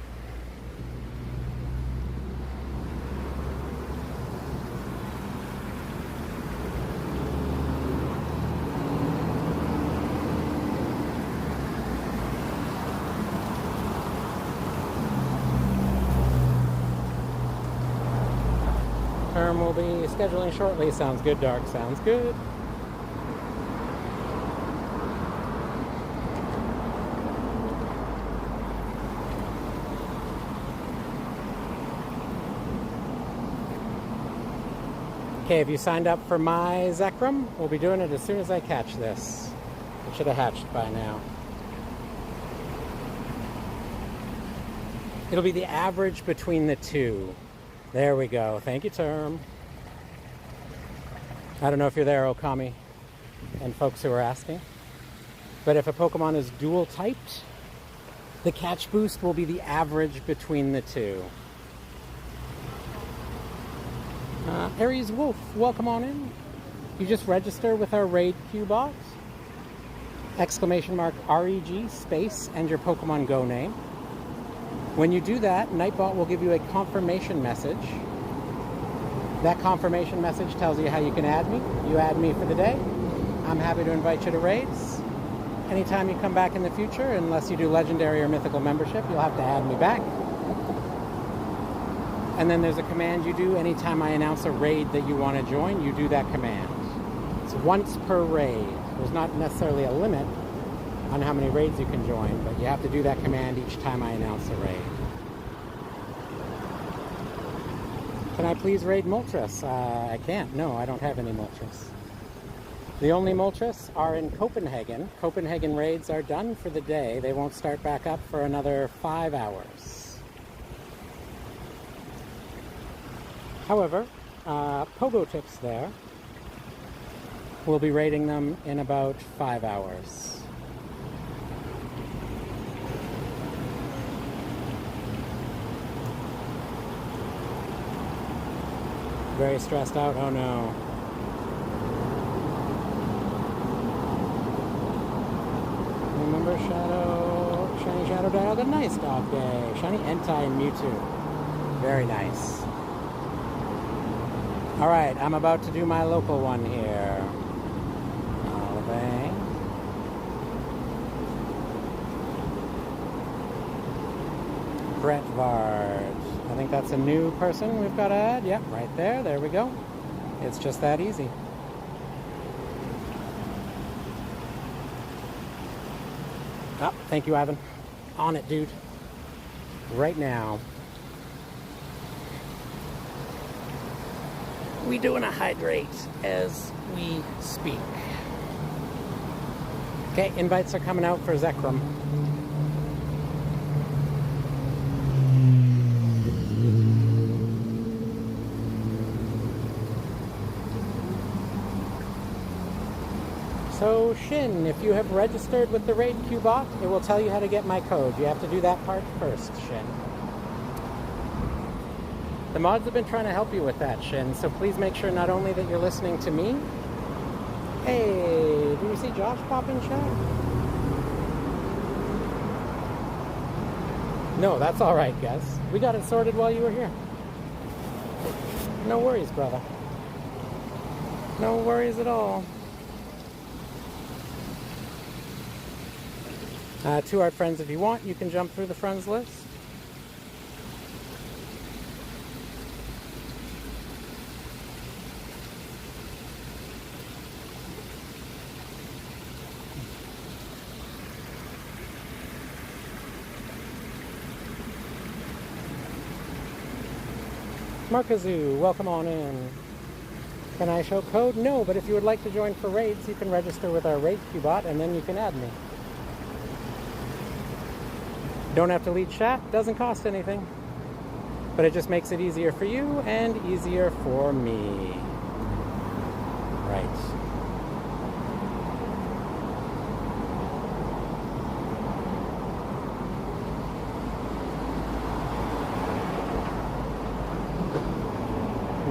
confirm we'll be scheduling shortly. Sounds good, Dark. Sounds good. Okay, have you signed up for my Zekrom? We'll be doing it as soon as I catch this. It should have hatched by now. It'll be the average between the two. There we go. Thank you, Term. I don't know if you're there, Okami, and folks who are asking. But if a Pokemon is dual typed, the catch boost will be the average between the two. Aries Wolf, welcome on in. You just register with our raid queue bot. Exclamation mark REG space and your Pokemon Go name. When you do that, Nightbot will give you a confirmation message. That confirmation message tells you how you can add me. You add me for the day. I'm happy to invite you to raids. Anytime you come back in the future, unless you do legendary or mythical membership, you'll have to add me back. And then there's a command you do anytime I announce a raid that you want to join, you do that command. It's once per raid. There's not necessarily a limit on how many raids you can join, but you have to do that command each time I announce a raid. Can I please raid Moltres? I can't. No, I don't have any Moltres. The only Moltres are in Copenhagen. Copenhagen raids are done for the day. They won't start back up for another 5 hours. However, Pogo Tips there. We'll be raiding them in about 5 hours. Very stressed out? Oh no. Remember Shiny Shadow Dialga? Nice dog day. Shiny Entei and Mewtwo. Very nice. Alright, I'm about to do my local one here. Olivang. Brett Vard. I think that's a new person we've got to add. Yep, right there. There we go. It's just that easy. Oh, thank you, Ivan. On it, dude. Right now. We doing a hydrate as we speak. Okay, invites are coming out for Zekrom. So Shin, if you have registered with the raid queue bot, it will tell you how to get my code. You have to do that part first, Shin. The mods have been trying to help you with that, Shin, so please make sure not only that you're listening to me. Hey, do you see Josh pop in chat? No, that's all right, guys. We got it sorted while you were here. No worries, brother. No worries at all. To our friends, if you want, you can jump through the friends list. Markazoo, welcome on in. Can I show code? No, but if you would like to join for raids, you can register with our raid queue bot and then you can add me. Don't have to lead chat, doesn't cost anything. But it just makes it easier for you and easier for me. Right.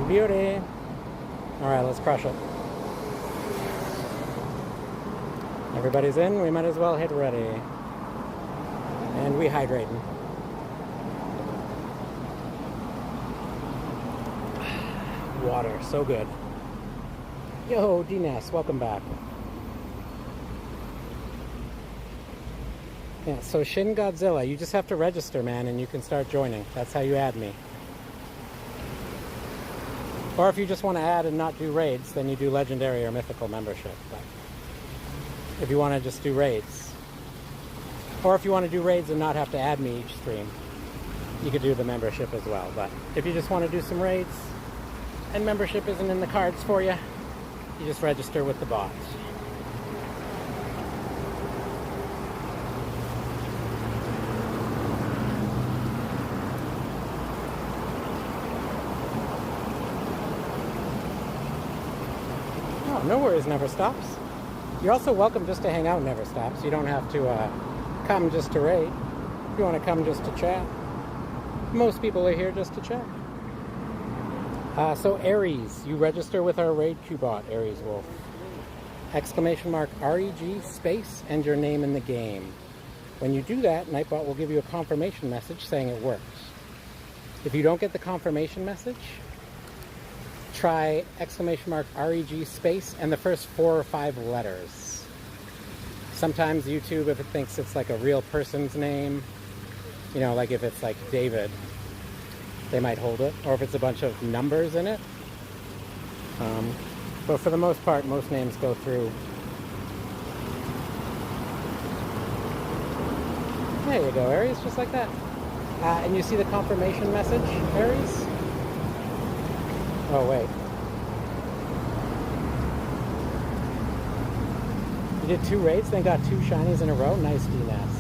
Beauty. Alright, let's crush it. Everybody's in, we might as well hit ready. And we hydrating. Water, so good. Yo, D-Ness, welcome back. Yeah, so Shin Godzilla, you just have to register, man, and you can start joining. That's how you add me. Or if you just want to add and not do raids, then you do legendary or mythical membership. But if you want to just do raids, or if you want to do raids and not have to add me each stream, you could do the membership as well. But if you just want to do some raids and membership isn't in the cards for you, you just register with the bot. Oh, no worries, Never Stops. You're also welcome just to hang out, Never Stops. You don't have to come just to raid. If you want to come just to chat. Most people are here just to chat. So Aries, you register with our raid queue bot, Aries Wolf. Exclamation mark REG space and your name in the game. When you do that, Nightbot will give you a confirmation message saying it works. If you don't get the confirmation message, try exclamation mark REG space and the first 4 or 5 letters. Sometimes YouTube, if it thinks it's like a real person's name, you know, like if it's like David, they might hold it, or if it's a bunch of numbers in it. But for the most part, most names go through. There you go, Aries, just like that. And you see the confirmation message, Aries? Oh, wait. You did 2 raids, then got 2 shinies in a row? Nice, DNS.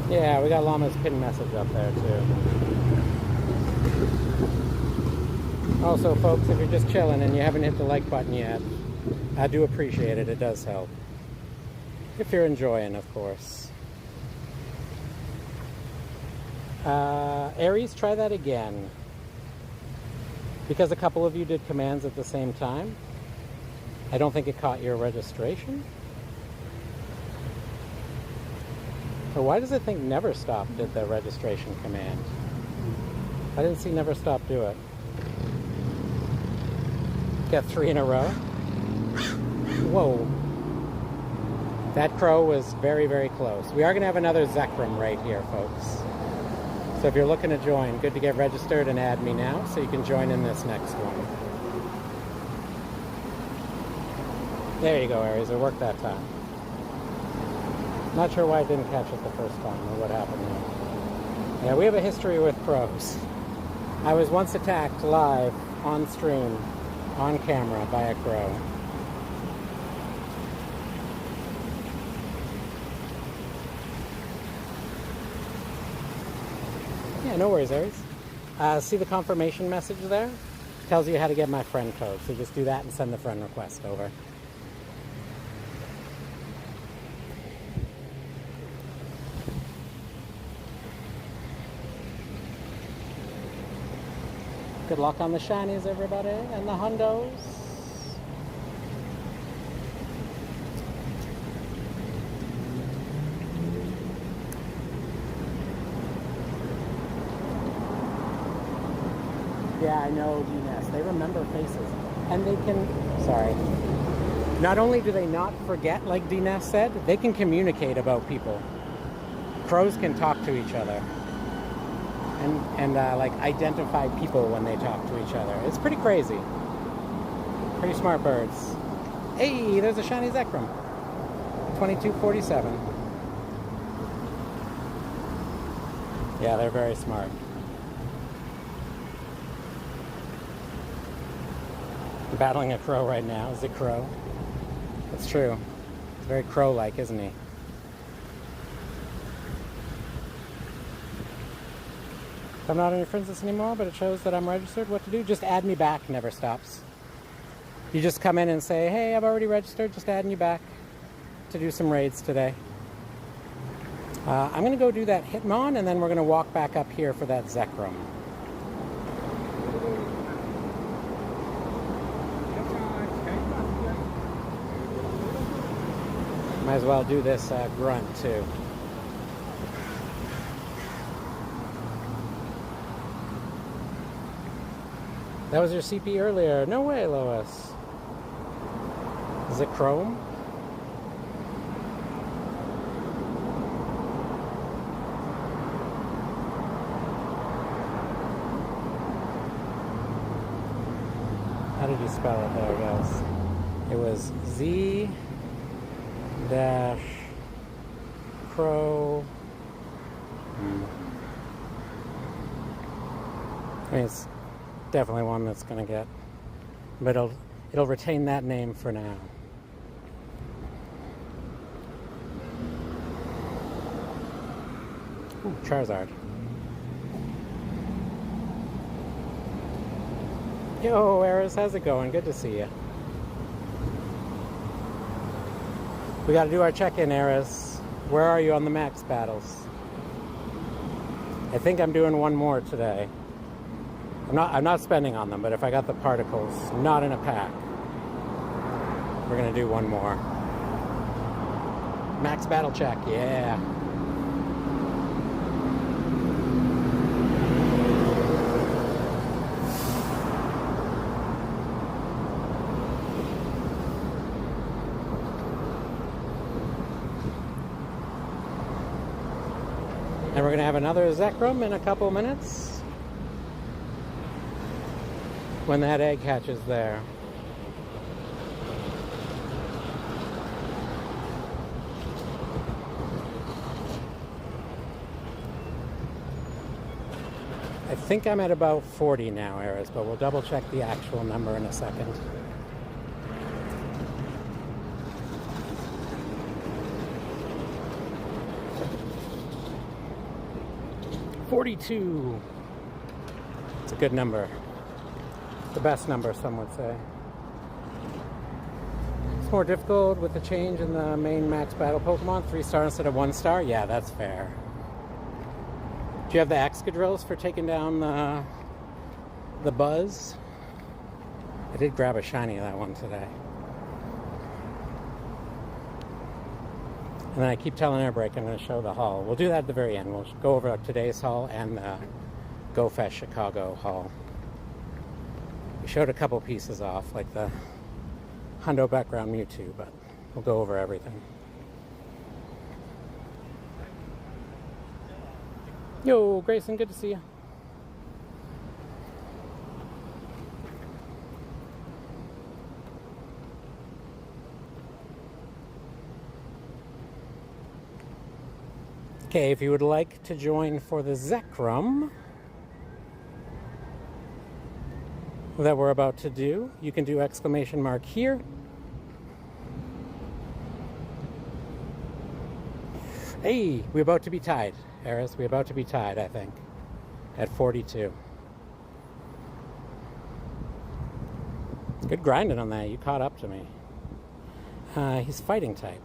Yeah, we got Llama's pin message up there too. Also, folks, if you're just chilling and you haven't hit the like button yet, I do appreciate it. It does help. If you're enjoying, of course. Aries, try that again. Because a couple of you did commands at the same time, I don't think it caught your registration. So why does it think Never Stop did the registration command? I didn't see Never Stop do it. Got 3 in a row. Whoa. That crow was very, very close. We are going to have another Zekrom right here, folks. So if you're looking to join, good to get registered and add me now so you can join in this next one. There you go, Aries. It worked that time. Not sure why I didn't catch it the first time or what happened there. Yeah, we have a history with crows. I was once attacked live on stream, on camera, by a crow. Yeah, no worries, Aries. See the confirmation message there? Tells you how to get my friend code. So just do that and send the friend request over. Good luck on the shinies, everybody, and the hundos. Yeah, I know, DNS. They remember faces. And they can, sorry. Not only do they not forget, like DNS said, they can communicate about people. Crows can talk to each other. And like identify people when they talk to each other. It's pretty crazy. Pretty smart birds. Hey, there's a shiny Zekrom. 2247. Yeah, they're very smart. I'm battling a crow right now. Is it crow? It's true. It's very crow-like, isn't he? I'm not on your friends list anymore, but it shows that I'm registered. What to do? Just add me back. Never Stops. You just come in and say, hey, I've already registered. Just adding you back to do some raids today. I'm going to go do that Hitmon, and then we're going to walk back up here for that Zekrom. Might as well do this grunt, too. That was your CP earlier. No way, Lois. Zekrom? How did you spell it? There it goes. It was Z dash Crow. I mean, it's definitely one that's going to get, but it'll retain that name for now. Ooh, Charizard. Yo, Eris, how's it going? Good to see you. We got to do our check-in, Eris. Where are you on the max battles? I think I'm doing one more today. I'm not spending on them, but if I got the particles, not in a pack, we're gonna do one more. Max battle check, yeah. And we're gonna have another Zekrom in a couple minutes. When that egg hatches there. I think I'm at about 40 now, Eris, but we'll double check the actual number in a second. $42. It's a good number. The best number, some would say. It's more difficult with the change in the main max battle Pokemon. 3-star instead of 1-star? Yeah, that's fair. Do you have the Excadrills for taking down the Buzz? I did grab a shiny of that one today. And then I keep telling Airbreak I'm going to show the haul. We'll do that at the very end. We'll go over today's haul and the Go Fest Chicago haul. We showed a couple pieces off, like the Hundo background Mewtwo, but we'll go over everything. Yo, Grayson, good to see you. Okay, if you would like to join for the Zekrom that we're about to do, you can do exclamation mark here. Hey, we're about to be tied, Eris. We're about to be tied, I think, at 42. Good grinding on that. You caught up to me. He's fighting type.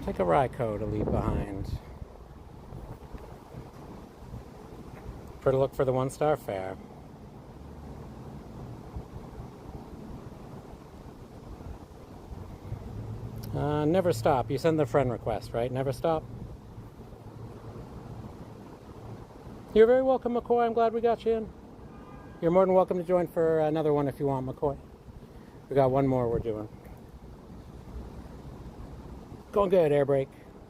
Take a Raikou to leave behind. For to look for the 1-star fair. Never stop. You send the friend request, right? Never stop. You're very welcome, McCoy. I'm glad we got you in. You're more than welcome to join for another one if you want, McCoy. We got one more we're doing. Going good, Airbreak.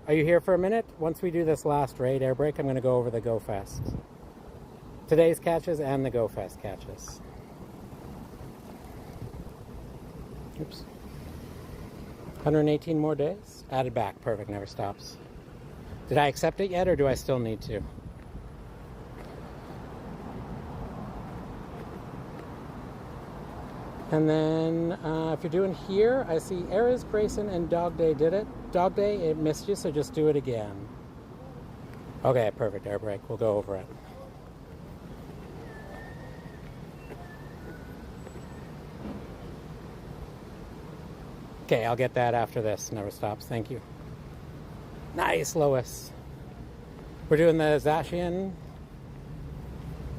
Are you here for a minute? Once we do this last raid, Airbreak, I'm going to go over the Go Fest. Today's catches and the Go Fest catches. Oops. 118 more days. Added back. Perfect. Never stops. Did I accept it yet, or do I still need to? And then, if you're doing here, I see Eris, Grayson, and Dog Day did it. Dog Day, it missed you, so just do it again. Okay, perfect, Airbreak. We'll go over it. Okay, I'll get that after this. Never stops. Thank you. Nice, Lois. We're doing the Zacian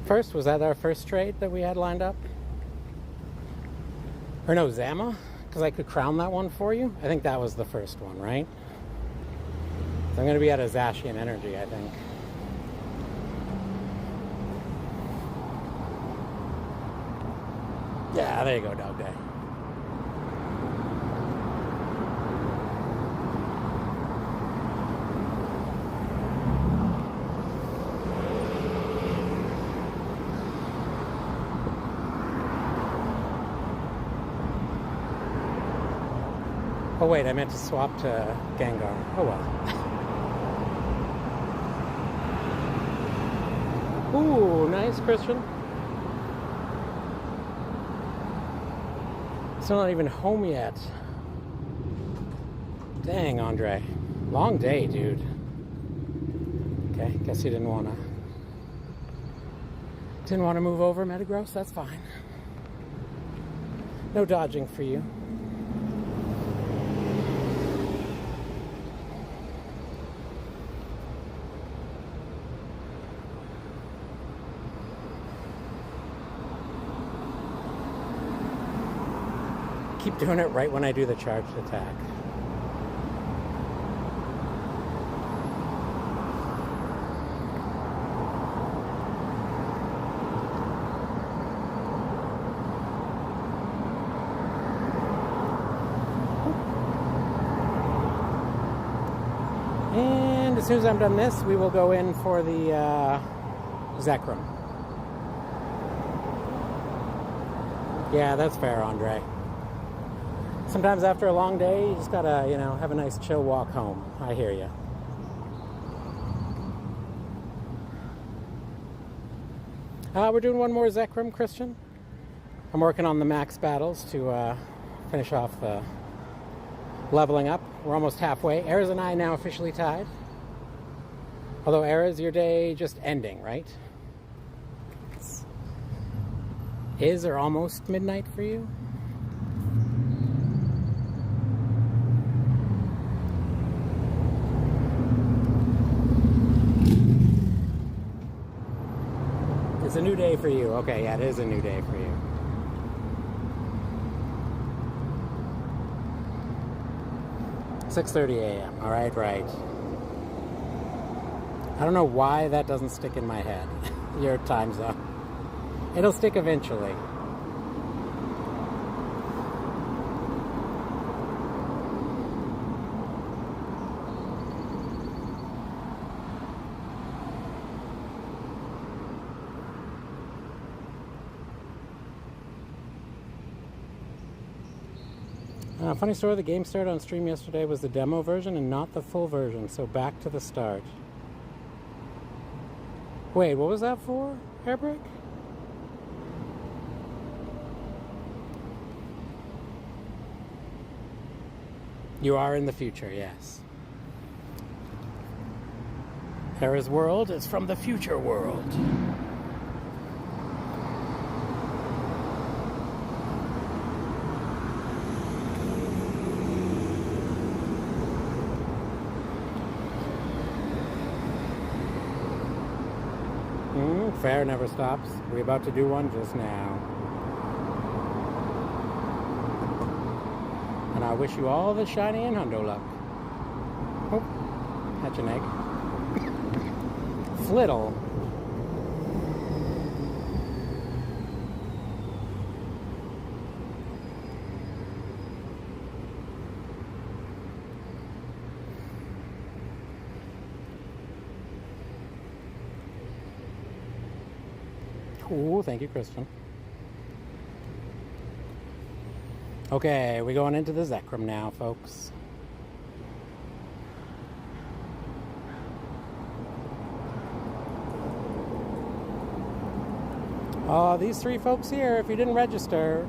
first. Was that our first trade that we had lined up? Or no, Zama? Because I could crown that one for you. I think that was the first one, right? So I'm going to be out of Zacian energy, I think. Yeah, there you go, Dog Day. Oh wait, I meant to swap to Gengar. Oh well. Ooh, nice, Christian. Still not even home yet. Dang, Andre. Long day, dude. Okay, guess you didn't wanna move over, Metagross. That's fine. No dodging for you. Keep doing it right when I do the charged attack. And as soon as I'm done this, we will go in for the Zekrom. Yeah, that's fair, Andre. Sometimes after a long day, you just gotta, you know, have a nice chill walk home. I hear you. We're doing one more Zekrom, Christian. I'm working on the max battles to finish off the leveling up. We're almost halfway. Ares and I now officially tied. Although Ares, your day just ending, right? Is or almost midnight for you? It's a new day for you. Okay, yeah, it is a new day for you. "6:30 a.m. All right, right. I don't know why that doesn't stick in my head. Your time zone. It'll stick eventually. Funny story, the game started on stream yesterday was the demo version and not the full version, so back to the start. Wait, what was that for, Hairbrick? You are in the future, yes. Hera's world is from the future world. Fair never stops. We're about to do one just now. And I wish you all the shiny and hundo luck. Oh, hatch an egg. Flittle. Ooh, thank you, Christian. Okay, we're going into the Zekrom now, folks. These three folks here, if you didn't register,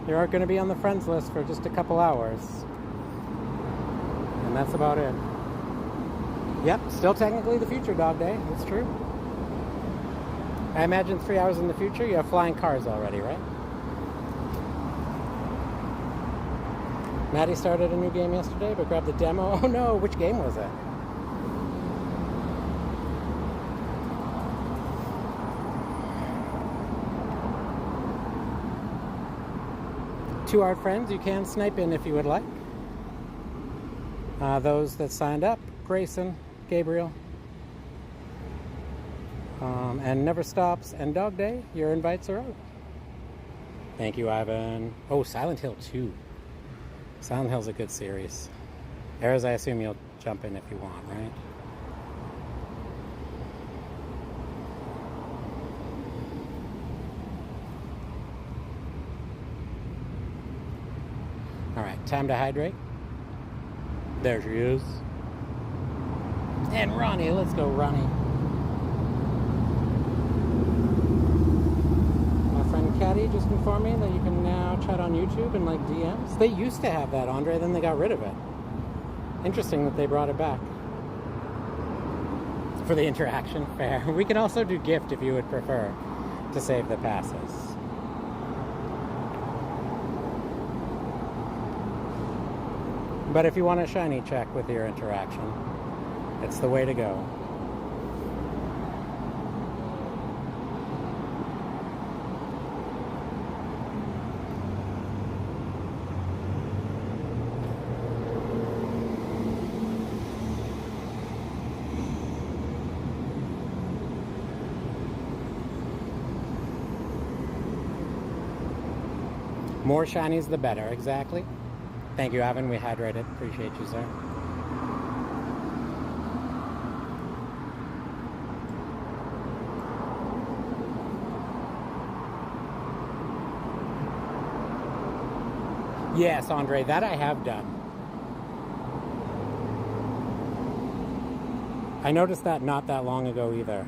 you aren't going to be on the friends list for just a couple hours. And that's about it. Yep, still technically the future dog day. It's true. I imagine 3 hours in the future, you have flying cars already, right? Maddie started a new game yesterday, but grabbed the demo. Oh no, which game was it? To our friends, you can snipe in if you would like. Those that signed up, Grayson, Gabriel, and Never Stops, and Dog Day, your invites are out. Thank you, Ivan. Oh, Silent Hill 2. Silent Hill's a good series. Ares, I assume you'll jump in if you want, right? Alright, time to hydrate. There she is. And Ronnie, let's go, Ronnie. My friend Caddy just informed me that you can now chat on YouTube and like DMs. They used to have that, Andre, then they got rid of it. Interesting that they brought it back. For the interaction, fair. We can also do gift if you would prefer to save the passes. But if you want a shiny check with your interaction, it's the way to go. More shinies, the better. Exactly. Thank you, Evan. We hydrated. Appreciate you, sir. Yes, Andre, that I have done. I noticed that not that long ago either.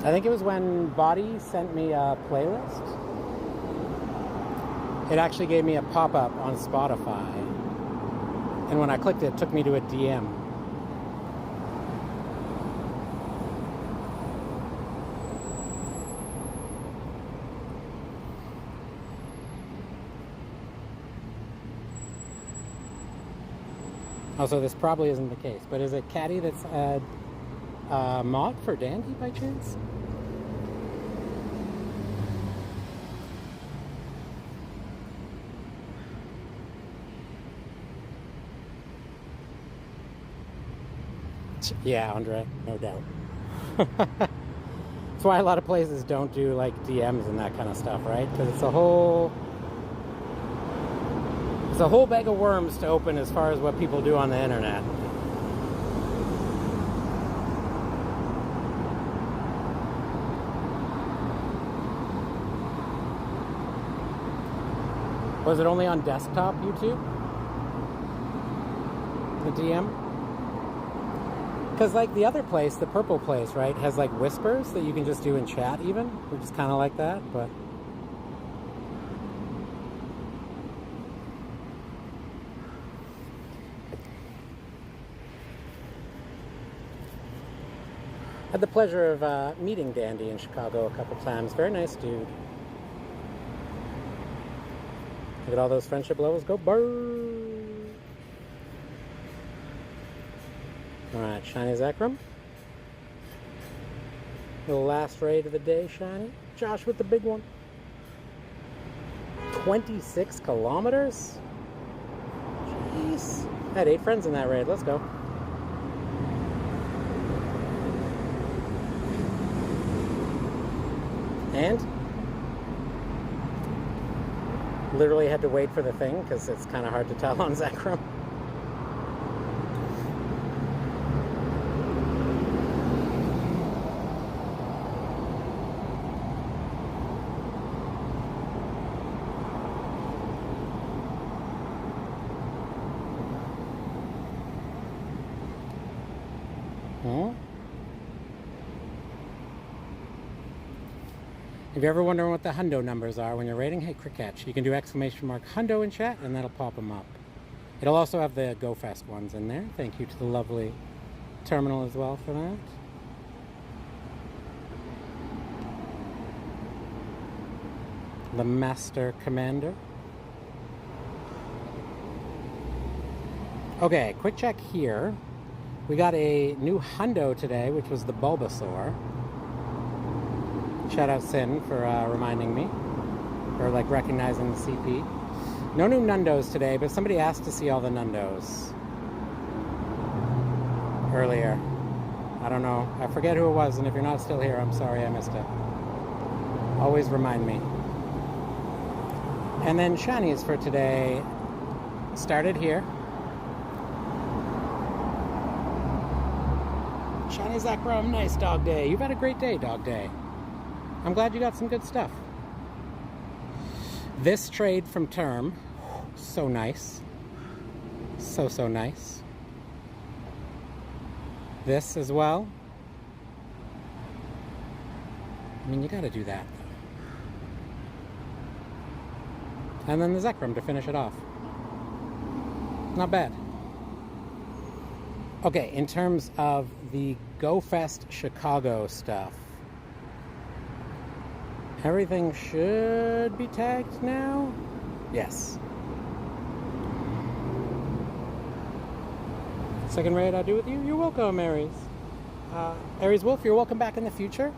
I think it was when Body sent me a playlist. It actually gave me a pop-up on Spotify. And when I clicked it, it took me to a DM. Also, this probably isn't the case, but is it Caddy that's a mod for Dandy by chance? Yeah, Andre, no doubt. That's why a lot of places don't do like DMs and that kind of stuff, right? Because it's a whole bag of worms to open as far as what people do on the internet. Was it only on desktop YouTube? The DM? Because like the other place, the purple place, right, has like whispers that you can just do in chat even, which is kind of like that, but... Had the pleasure of meeting Dandy in Chicago a couple times. Very nice dude. Look at all those friendship levels go. Burr! Alright, shiny Zekrom. The last raid of the day, shiny. Josh with the big one. 26 kilometers? Jeez. I had 8 friends in that raid. Let's go. And literally had to wait for the thing because it's kind of hard to tell on Zekrom. If you're ever wondering what the hundo numbers are when you're rating, hey Cricketch, you can do !hundo in chat and that'll pop them up. It'll also have the GoFest ones in there. Thank you to the lovely terminal as well for that. The Master Commander. Okay, quick check here. We got a new hundo today, which was the Bulbasaur. Shout out Sin for reminding me, or like recognizing the CP. No new Nundos today, but somebody asked to see all the Nundos earlier. I don't know. I forget who it was, and if you're not still here, I'm sorry I missed it. Always remind me. And then shinies for today started here. Shiny Zekrom, nice dog day. You've had a great day, dog day. I'm glad you got some good stuff. This trade from Term, So nice. So nice. This as well. I mean, you gotta do that. And then the Zekrom to finish it off. Not bad. Okay, in terms of the Go Fest Chicago stuff, everything should be tagged now? Yes. Second raid I do with you? You're welcome, Aries. Aries Wolf, you're welcome back in the future.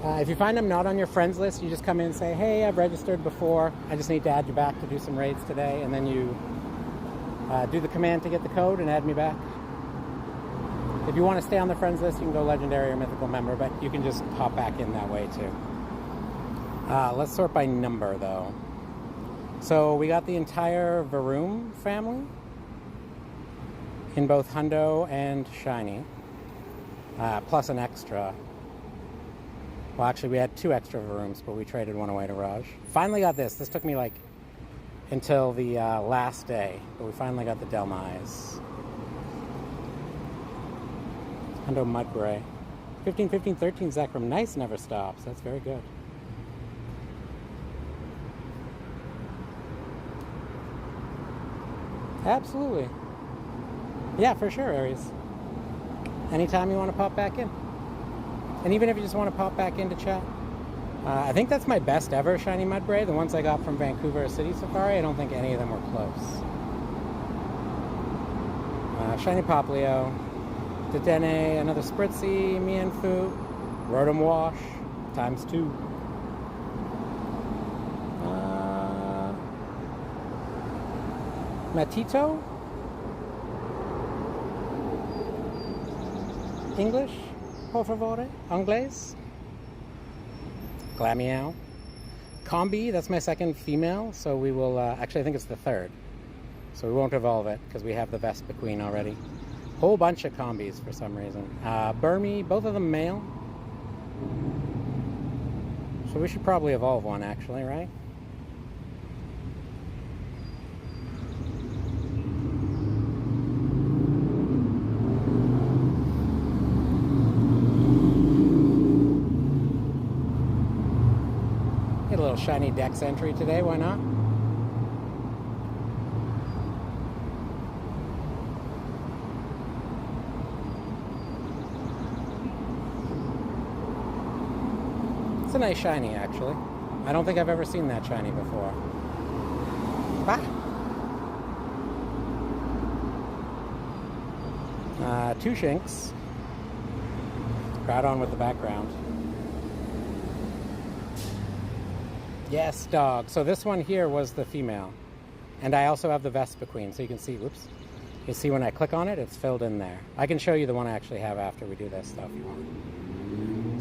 If you find I'm not on your friends list, you just come in and say, hey, I've registered before. I just need to add you back to do some raids today. And then you do the command to get the code and add me back. If you want to stay on the friends list, you can go legendary or mythical member, but you can just hop back in that way too. Let's sort by number though. So we got the entire Varoom family in both Hundo and Shiny, plus an extra. Well, actually we had 2 extra Varooms, but we traded one away to Raj. Finally got this. This took me like until the last day, but we finally got the Delmise. Hundo Mudbray. 15, 15, 13 Zekrom. Nice, never stops. That's very good. Absolutely. Yeah, for sure, Aries. Anytime you want to pop back in. And even if you just want to pop back into chat. I think that's my best ever Shiny Mudbray. The ones I got from Vancouver City Safari, I don't think any of them were close. Shiny Poplio. Dedenne, another Spritzy, Mienfoo, Rotom Wash, times 2. Matito? English? Por favore? Anglais? Glameow. Combi, that's my second female, so we will, actually I think it's the third. So we won't evolve it, because we have the Vespa Queen already. Whole bunch of combis for some reason. Burmy, both of them male. So we should probably evolve one actually, right? Get a little shiny Dex entry today, why not? It's a nice shiny, actually. I don't think I've ever seen that shiny before. Bah! Two Shinx. Groudon with the background. Yes, dog. So this one here was the female. And I also have the Vespa Queen, so you can see, whoops. You see when I click on it, it's filled in there. I can show you the one I actually have after we do this stuff if you want.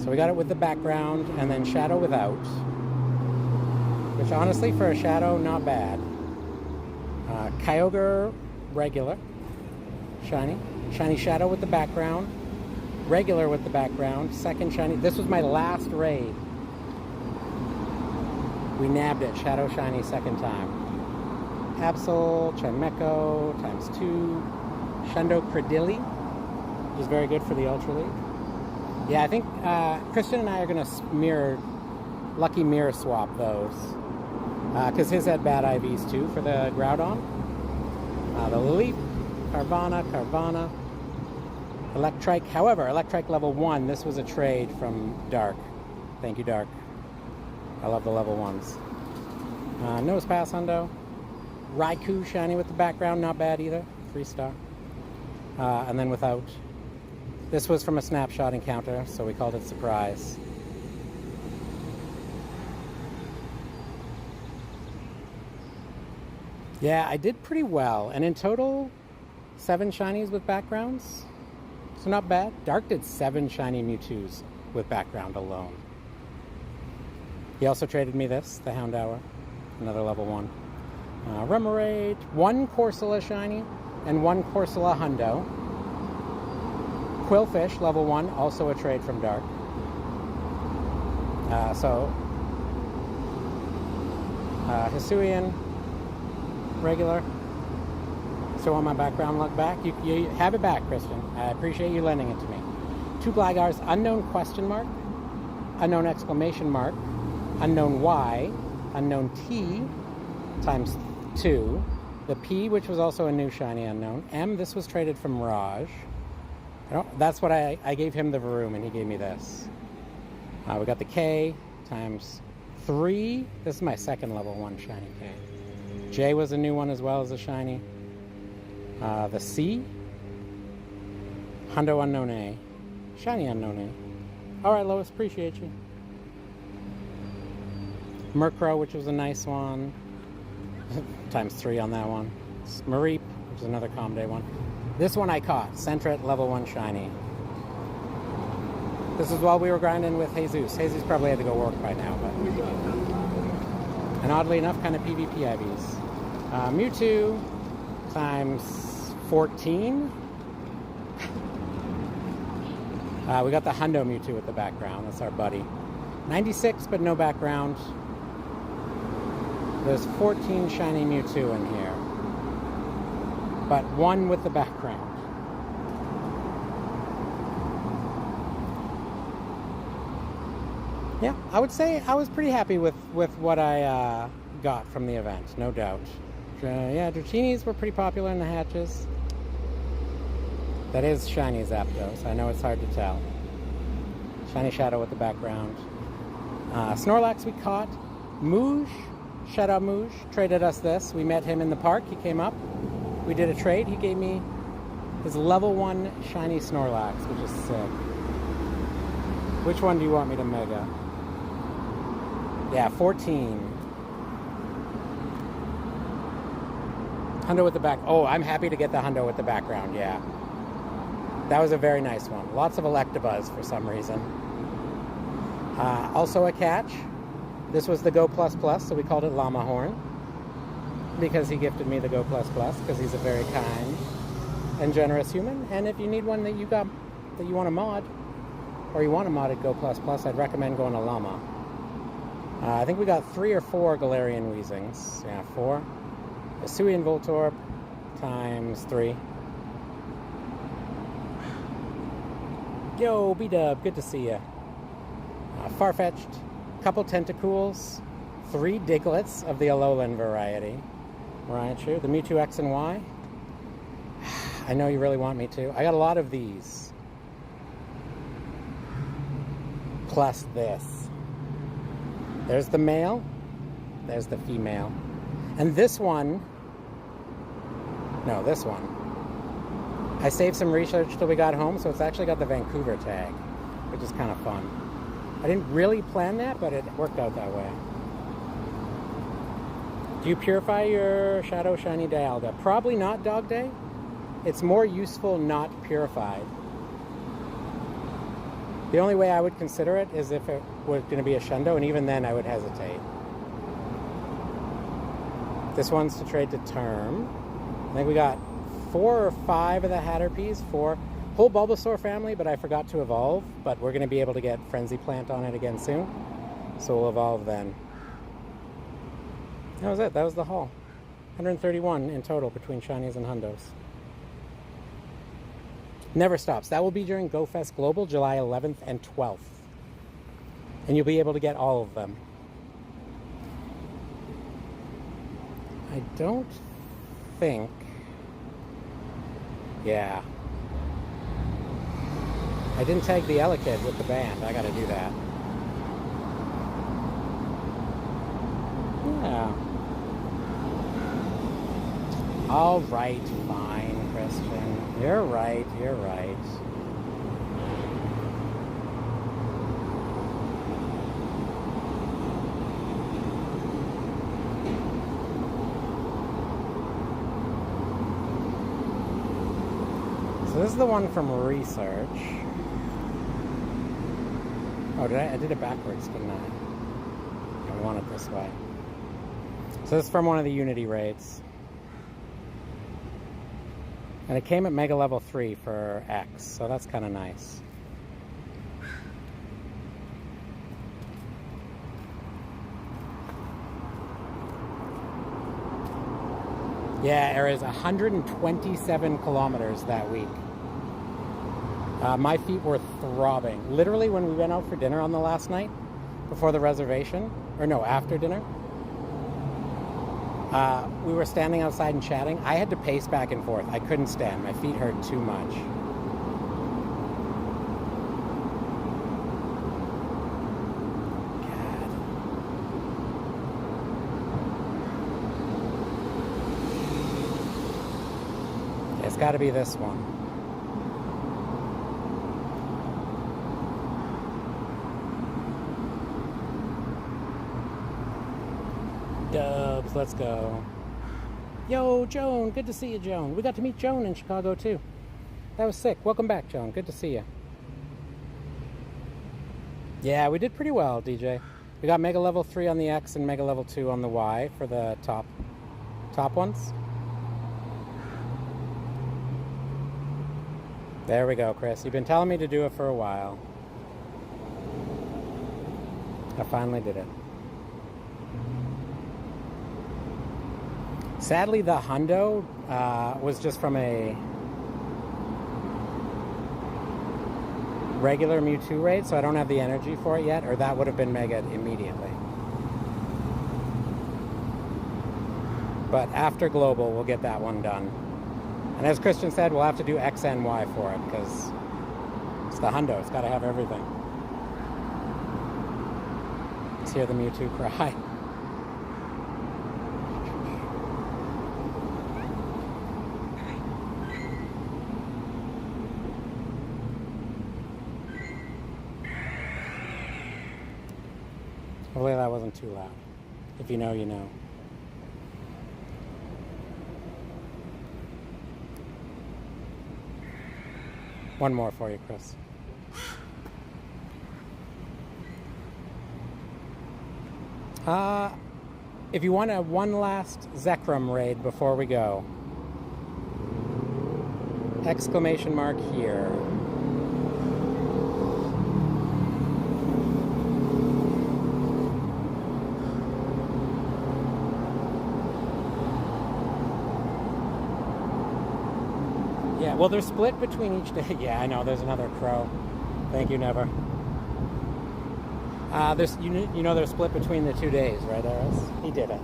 So we got it with the background, and then Shadow without. Which honestly, for a Shadow, not bad. Kyogre regular. Shiny. Shiny Shadow with the background. Regular with the background. Second shiny. This was my last raid. We nabbed it. Shadow Shiny second time. Absol, Chimecho, times 2. Shundo Credilli, which is very good for the Ultra League. Yeah, I think Christian and I are going to lucky mirror swap those. Because his had bad IVs too for the Groudon. The Lily, Carvana, Electrike. However, Electrike level 1, this was a trade from Dark. Thank you, Dark. I love the level 1s. Nose Pass Hundo. Raikou shiny with the background, not bad either. 3-star. And then without. This was from a snapshot encounter, so we called it Surprise. Yeah, I did pretty well. And in total, 7 shinies with backgrounds. So not bad. Dark did 7 shiny Mewtwo's with background alone. He also traded me this, the Houndour. Another level 1. Remoraid, 1 Corsola shiny, and 1 Corsola Hundo. Quillfish, level 1, also a trade from Dark. Hisuian, regular. So on my background look back, you have it back, Christian. I appreciate you lending it to me. 2 Blagars, unknown question mark, unknown exclamation mark, unknown Y, unknown T, times 2. The P, which was also a new shiny unknown. M, this was traded from Raj. That's what I gave him the Varoom, and he gave me this. We got the K, times 3. This is my second level 1 shiny K. J was a new one as well as a shiny. The C, Hundo Unknown A, shiny Unknown A. Alright, Lois, appreciate you. Murkrow, which was a nice one. Times 3 on that one. Mareep, which is another Calm Day one. This one I caught, Sentret level 1 shiny. This is while we were grinding with Jesus. Jesus probably had to go work by now, but... And oddly enough, kind of PvP IVs. Mewtwo times 14. We got the Hundo Mewtwo with the background. That's our buddy. 96, but no background. There's 14 shiny Mewtwo in here. But 1 with the background. Yeah, I would say I was pretty happy with what I got from the event, no doubt. Yeah, Drachinis were pretty popular in the hatches. That is shiny Zapdos. I know it's hard to tell. Shiny Shadow with the background. Snorlax we caught. Mooj, shout out Mooj, traded us this. We met him in the park. He came up. We did a trade. He gave me his level 1 shiny Snorlax, which is sick. Which one do you want me to mega? Yeah, 14. Hundo with the back. Oh, I'm happy to get the Hundo with the background, yeah. That was a very nice one. Lots of Electabuzz for some reason. Also a catch. This was the Go Plus Plus, so we called it Llama Horn. Because he gifted me the Go Plus Plus, because he's a very kind and generous human. And if you need one that you got, that you want to mod, or you want to mod at Go Plus Plus, I'd recommend going to Llama. I think we got 3 or 4 Galarian Weezings. Yeah, 4. A Suian Voltorb times 3. Yo, B-Dub, good to see ya. Farfetch'd, couple Tentacools, 3 Diglets of the Alolan variety. Raichu, the Mewtwo X and Y. I know you really want me to. I got a lot of these. Plus this. There's the male. There's the female. And this one... No, this one. I saved some research till we got home, so it's actually got the Vancouver tag, which is kind of fun. I didn't really plan that, but it worked out that way. Do you purify your Shadow Shiny Dialga? Probably not, Dog Day. It's more useful not purified. The only way I would consider it is if it was going to be a Shundo, and even then I would hesitate. This one's to trade to Term. I think we got 4 or 5 of the Hatterpies, 4. Whole Bulbasaur family, but I forgot to evolve. But we're going to be able to get Frenzy Plant on it again soon. So we'll evolve then. That was it. That was the haul. 131 in total between Shinies and Hundos. Never stops. That will be during GoFest Global, July 11th and 12th. And you'll be able to get all of them. I don't think... Yeah. I didn't tag the Elekid with the band. I gotta do that. Yeah. All right, fine, Christian. You're right, you're right. So this is the one from research. Oh, I did it backwards, didn't I? I want it this way. So this is from one of the Unity raids. And it came at Mega Level 3 for X, so that's kind of nice. Yeah, it was 127 kilometers that week. My feet were throbbing. Literally, when we went out for dinner on the last night, before the reservation, or no, after dinner, we were standing outside and chatting. I had to pace back and forth. I couldn't stand. My feet hurt too much. It's got to be this one. Dubs, let's go. Yo, Joan, good to see you, Joan. We got to meet Joan in Chicago, too. That was sick. Welcome back, Joan. Good to see you. Yeah, we did pretty well, DJ. We got Mega Level 3 on the X and Mega Level 2 on the Y for the top ones. There we go, Chris. You've been telling me to do it for a while. I finally did it. Sadly, the hundo was just from a regular Mewtwo raid, so I don't have the energy for it yet, or that would have been mega immediately. But after Global, we'll get that one done. And as Christian said, we'll have to do X and Y for it, because it's the hundo. It's got to have everything. Let's hear the Mewtwo cry. Hopefully that wasn't too loud. If you know, you know. One more for you, Chris. If you want one last Zekrom raid before we go, exclamation mark here. Yeah, well, they're split between each day. Yeah, I know. There's another crow. Thank you, Never. You know they're split between the 2 days, right, Eris? He did it.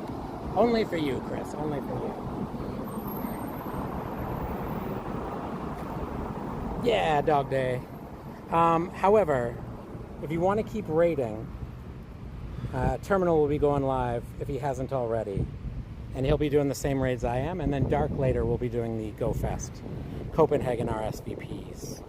Only for you, Chris. Only for you. Yeah, dog day. However, if you want to keep raiding, Terminal will be going live if he hasn't already. And he'll be doing the same raids I am. And then Dark later will be doing the Go Fest Copenhagen RSVPs.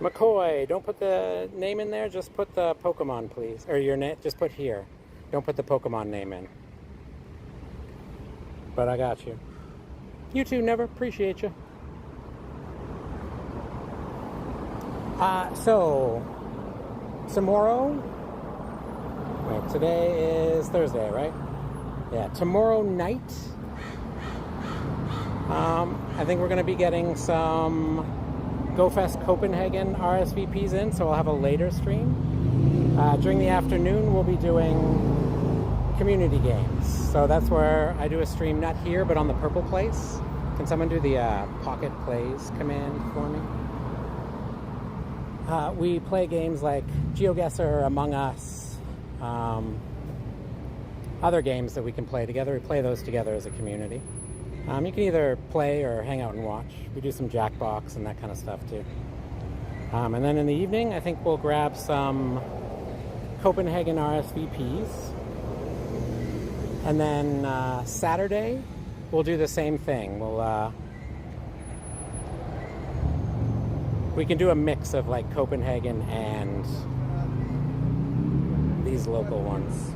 McCoy, don't put the name in there, just put the Pokemon, please. Or your name, just put here. Don't put the Pokemon name in. But I got you. You too, Never. Appreciate you. So, tomorrow, wait, today is Thursday, right? Yeah, tomorrow night, I think we're going to be getting some GoFest Copenhagen RSVPs in, so I'll have a later stream. During the afternoon, we'll be doing community games. So that's where I do a stream, not here, but on the Purple Place. Can someone do the Pocket Plays command for me? We play games like GeoGuessr, Among Us, other games that we can play together. We play those together as a community. You can either play or hang out and watch. We do some Jackbox and that kind of stuff too. And then in the evening, I think we'll grab some Copenhagen RSVPs. And then Saturday, we'll do the same thing. We can do a mix of like Copenhagen and these local ones.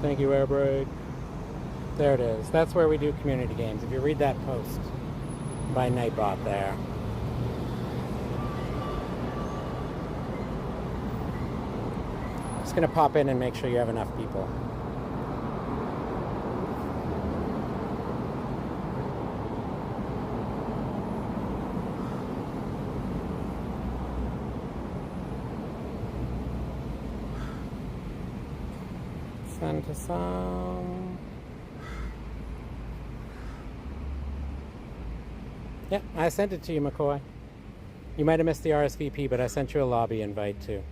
Thank you, Airbrake. There it is. That's where we do community games. If you read that post by Nightbot there. Just gonna pop in and make sure you have enough people. Send to some. Yep, I sent it to you, McCoy. You might have missed the RSVP, but I sent you a lobby invite too.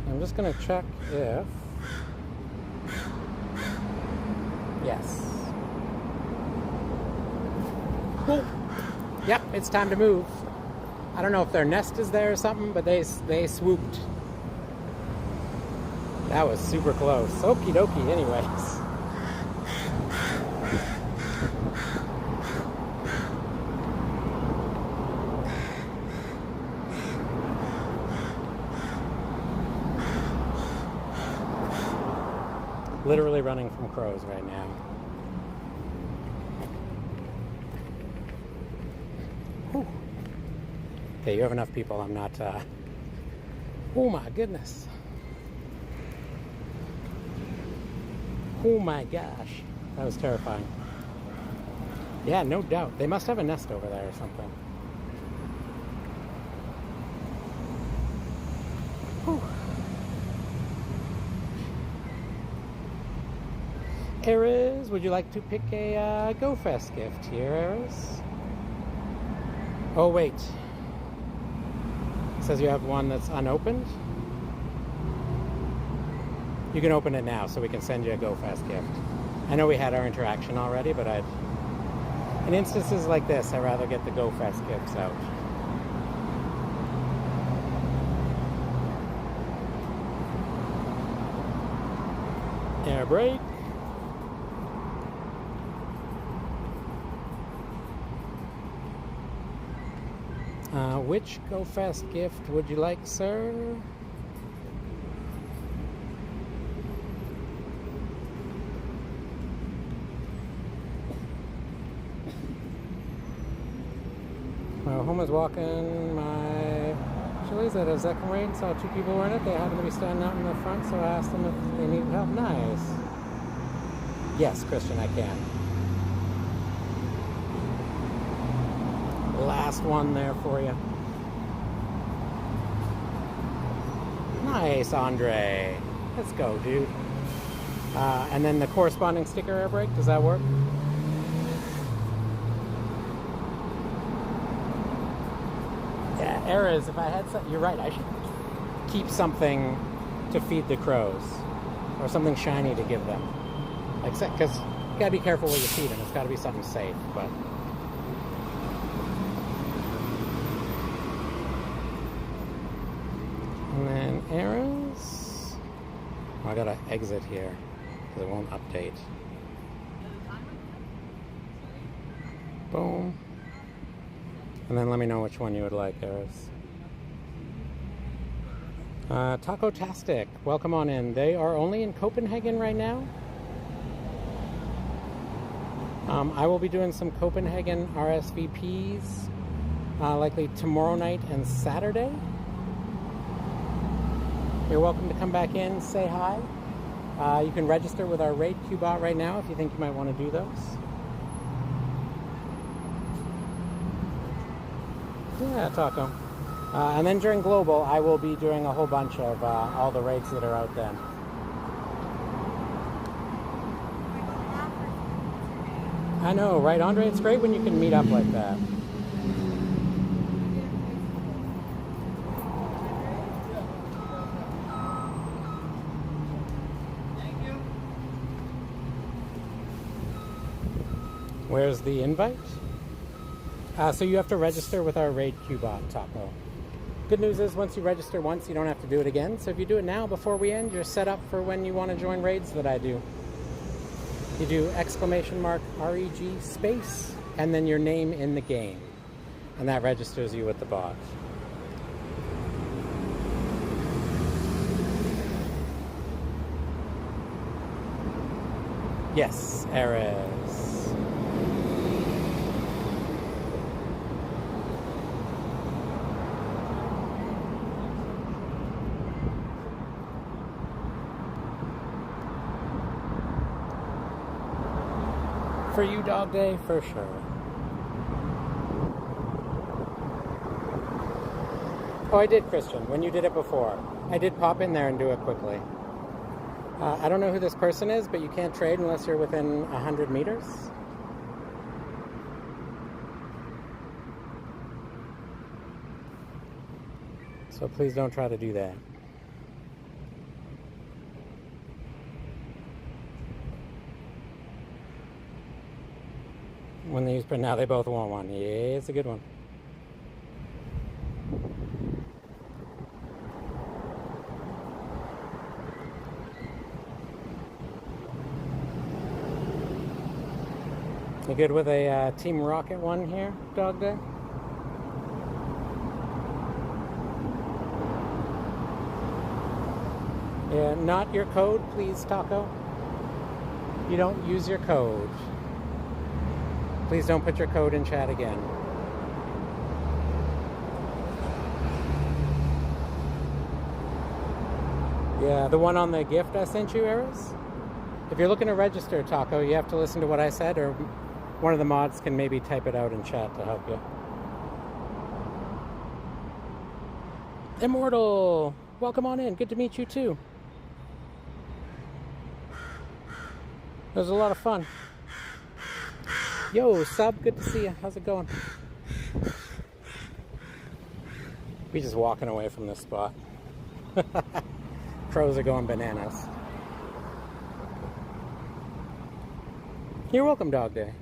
I'm just going to check if... Yes. Cool. Yep, it's time to move. I don't know if their nest is there or something, but they swooped. That was super close. Okie dokie, anyways. Literally running from crows right now. Whew. Okay, you have enough people. I'm not... Oh my goodness. Oh my gosh. That was terrifying. Yeah, no doubt. They must have a nest over there or something. Whew. Eris, would you like to pick a GoFest gift here, Eris? Oh, wait. It says you have one that's unopened. You can open it now so we can send you a GoFest gift. I know we had our interaction already, but in instances like this, I'd rather get the GoFest gifts out. Air brake. Which GoFest gift would you like, sir? Well, home is walking my Chili's at a Zekrom raid, saw two people were in it. They happened to be standing out in the front, so I asked them if they needed help. Nice. Yes, Christian, I can. Last one there for you. Nice, Andre. Let's go, dude. And then the corresponding sticker air brake, does that work? Yeah, errors. If I had some, you're right, I should keep something to feed the crows. Or something shiny to give them. Because you gotta be careful where you feed them. It's gotta be something safe, but... And then arrows. Oh, I gotta exit here because it won't update. Boom. And then let me know which one you would like, arrows. Taco-tastic, welcome on in. They are only in Copenhagen right now. I will be doing some Copenhagen RSVPs likely tomorrow night and Saturday. You're welcome to come back in, say hi. You can register with our raid queue bot right now if you think you might want to do those. Yeah, Taco. And then during Global, I will be doing a whole bunch of all the raids that are out then. I know, right, Andre? It's great when you can meet up like that. Where's the invite? So you have to register with our raid queue bot, Taco. Good news is once you register once, you don't have to do it again. So if you do it now before we end, you're set up for when you want to join raids that I do. You do !REG space and then your name in the game. And that registers you with the bot. Yes, Erez. For you, Dog Day, for sure. Oh, I did, Christian, when you did it before. I did pop in there and do it quickly. I don't know who this person is, but you can't trade unless you're within 100 meters. So please don't try to do that. When they use, but now they both want one. Yeah, it's a good one. You good with a Team Rocket one here, Dog Day? Yeah, not your code, please, Taco. You don't use your code. Please don't put your code in chat again. Yeah, the one on the gift I sent you, Eris? If you're looking to register, Taco, you have to listen to what I said, or one of the mods can maybe type it out in chat to help you. Immortal! Welcome on in. Good to meet you, too. It was a lot of fun. Yo, Sub, good to see you. How's it going? We just walking away from this spot. Crows are going bananas. You're welcome, Dog Day.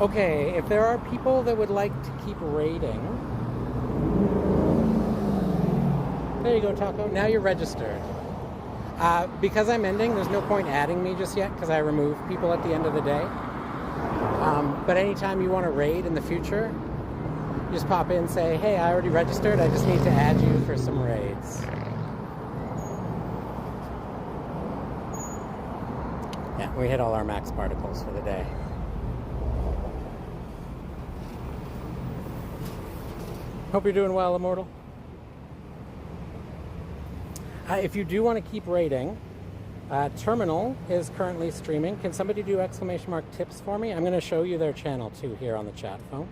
Okay, if there are people that would like to keep raiding... There you go, Taco. Now you're registered. Because I'm ending, there's no point adding me just yet, because I remove people at the end of the day. But anytime you want to raid in the future, you just pop in and say, hey, I already registered, I just need to add you for some raids. Yeah, we hit all our max particles for the day. Hope you're doing well, Immortal. If you do want to keep raiding, Terminal is currently streaming. Can somebody do !tips for me? I'm going to show you their channel too here on the chat phone.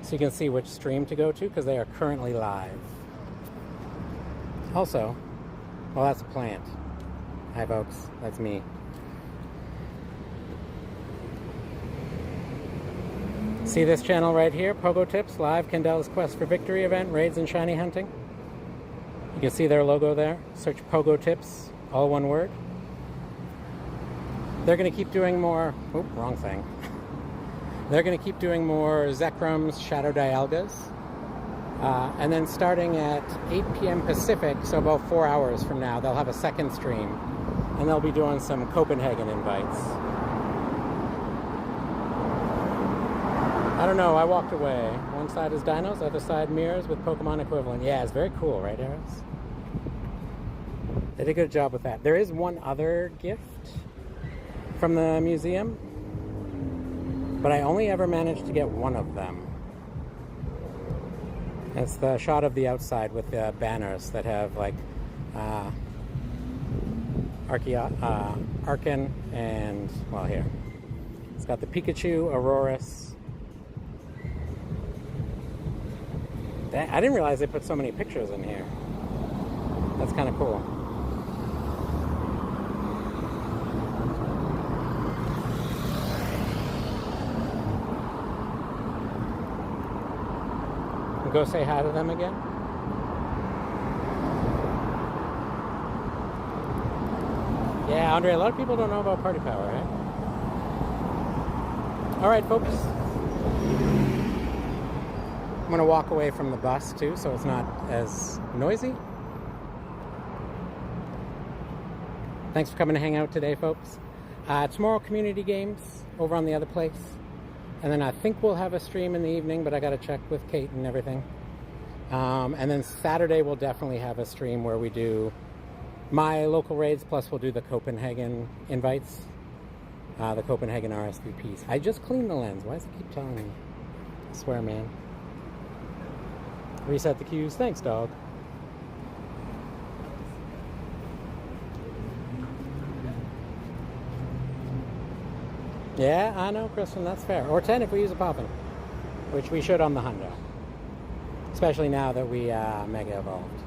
So you can see which stream to go to because they are currently live. Also, well, that's a plant. Hi folks, that's me. See this channel right here, Pogo Tips, live Candela's Quest for Victory event, raids and shiny hunting. You can see their logo there. Search Pogo Tips, all one word. They're going to keep doing more... Oh, wrong thing. They're going to keep doing more Zekroms, Shadow Dialgas. And then starting at 8 p.m. Pacific, so about 4 hours from now, they'll have a second stream. And they'll be doing some Copenhagen invites. I don't know, I walked away. One side is dinos, other side mirrors with Pokemon equivalent. Yeah, it's very cool, right, Eris? They did a good job with that. There is one other gift from the museum, but I only ever managed to get one of them. It's the shot of the outside with the banners that have like Arcan and, well, here. It's got the Pikachu, Aurorus. I didn't realize they put so many pictures in here. That's kind of cool. Go say hi to them again. Yeah, Andre, a lot of people don't know about Party Power, right? All right, folks. I'm going to walk away from the bus, too, so it's not as noisy. Thanks for coming to hang out today, folks. Tomorrow, community games over on the other place. And then I think we'll have a stream in the evening, but I got to check with Kate and everything. And then Saturday, we'll definitely have a stream where we do my local raids, plus we'll do the Copenhagen invites, the Copenhagen RSVPs. I just cleaned the lens. Why does it keep telling me? I swear, man. Reset the queues. Thanks, dog. Yeah, I know, Kristen, that's fair. Or 10 if we use a Poppin, which we should on the Hundo. Especially now that we Mega Evolved.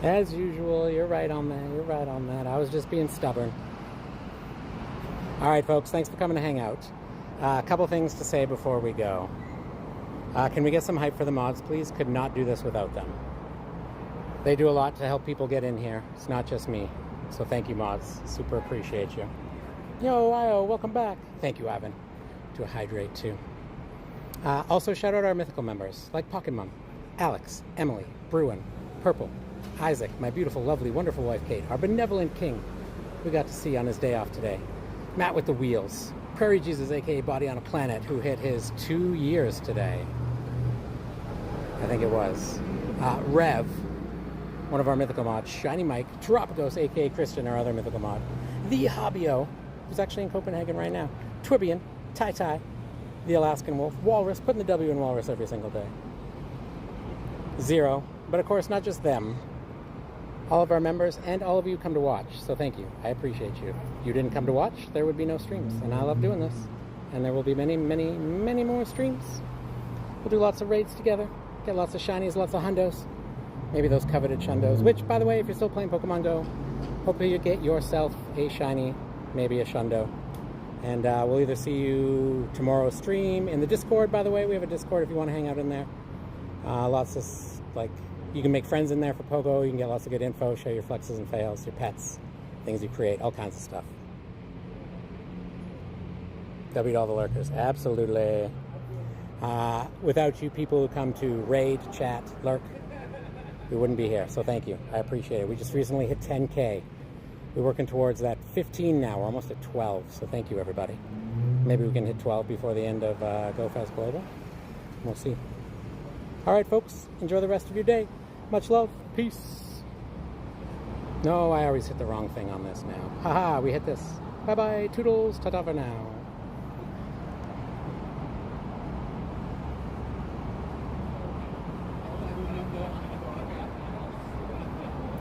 As usual, you're right on that. You're right on that. I was just being stubborn. All right, folks, thanks for coming to hang out. A couple things to say before we go. Can we get some hype for the mods, please? Could not do this without them. They do a lot to help people get in here. It's not just me. So thank you, mods. Super appreciate you. Yo, Io, welcome back. Thank you, Ivan. To hydrate, too. Also, shout out our mythical members, like Pocket Mom, Alex, Emily, Bruin, Purple, Isaac, my beautiful, lovely, wonderful wife, Kate, our benevolent king we got to see on his day off today, Matt with the wheels, Prairie Jesus, a.k.a. Body on a Planet, who hit his 2 years today. I think it was. Rev, one of our mythical mods, Shiny Mike, Tropicos, a.k.a. Christian, our other mythical mod, The Hobbyo, who's actually in Copenhagen right now, Twibian, Tai Tai, The Alaskan Wolf, Walrus, putting the W in Walrus every single day. Zero, but of course not just them, all of our members and all of you come to watch, so thank you. I appreciate you. If you didn't come to watch, there would be no streams, and I love doing this. And there will be many, many, many more streams. We'll do lots of raids together, get lots of shinies, lots of hundos, maybe those coveted shundos, which, by the way, if you're still playing Pokemon Go, hopefully you get yourself a shiny, maybe a shundo. And we'll either see you tomorrow's stream in the Discord, by the way. We have a Discord if you want to hang out in there. Lots of, like, you can make friends in there for Pogo. You can get lots of good info, show your flexes and fails, your pets, things you create, all kinds of stuff. W to all the lurkers. Absolutely. Without you people who come to raid, chat, lurk, we wouldn't be here. So thank you. I appreciate it. We just recently hit 10K. We're working towards that 15 now. We're almost at 12. So thank you, everybody. Maybe we can hit 12 before the end of GoFest Global. We'll see. All right, folks. Enjoy the rest of your day. Much love. Peace. No, I always hit the wrong thing on this now. Haha, we hit this. Bye-bye. Toodles. Ta-ta for now.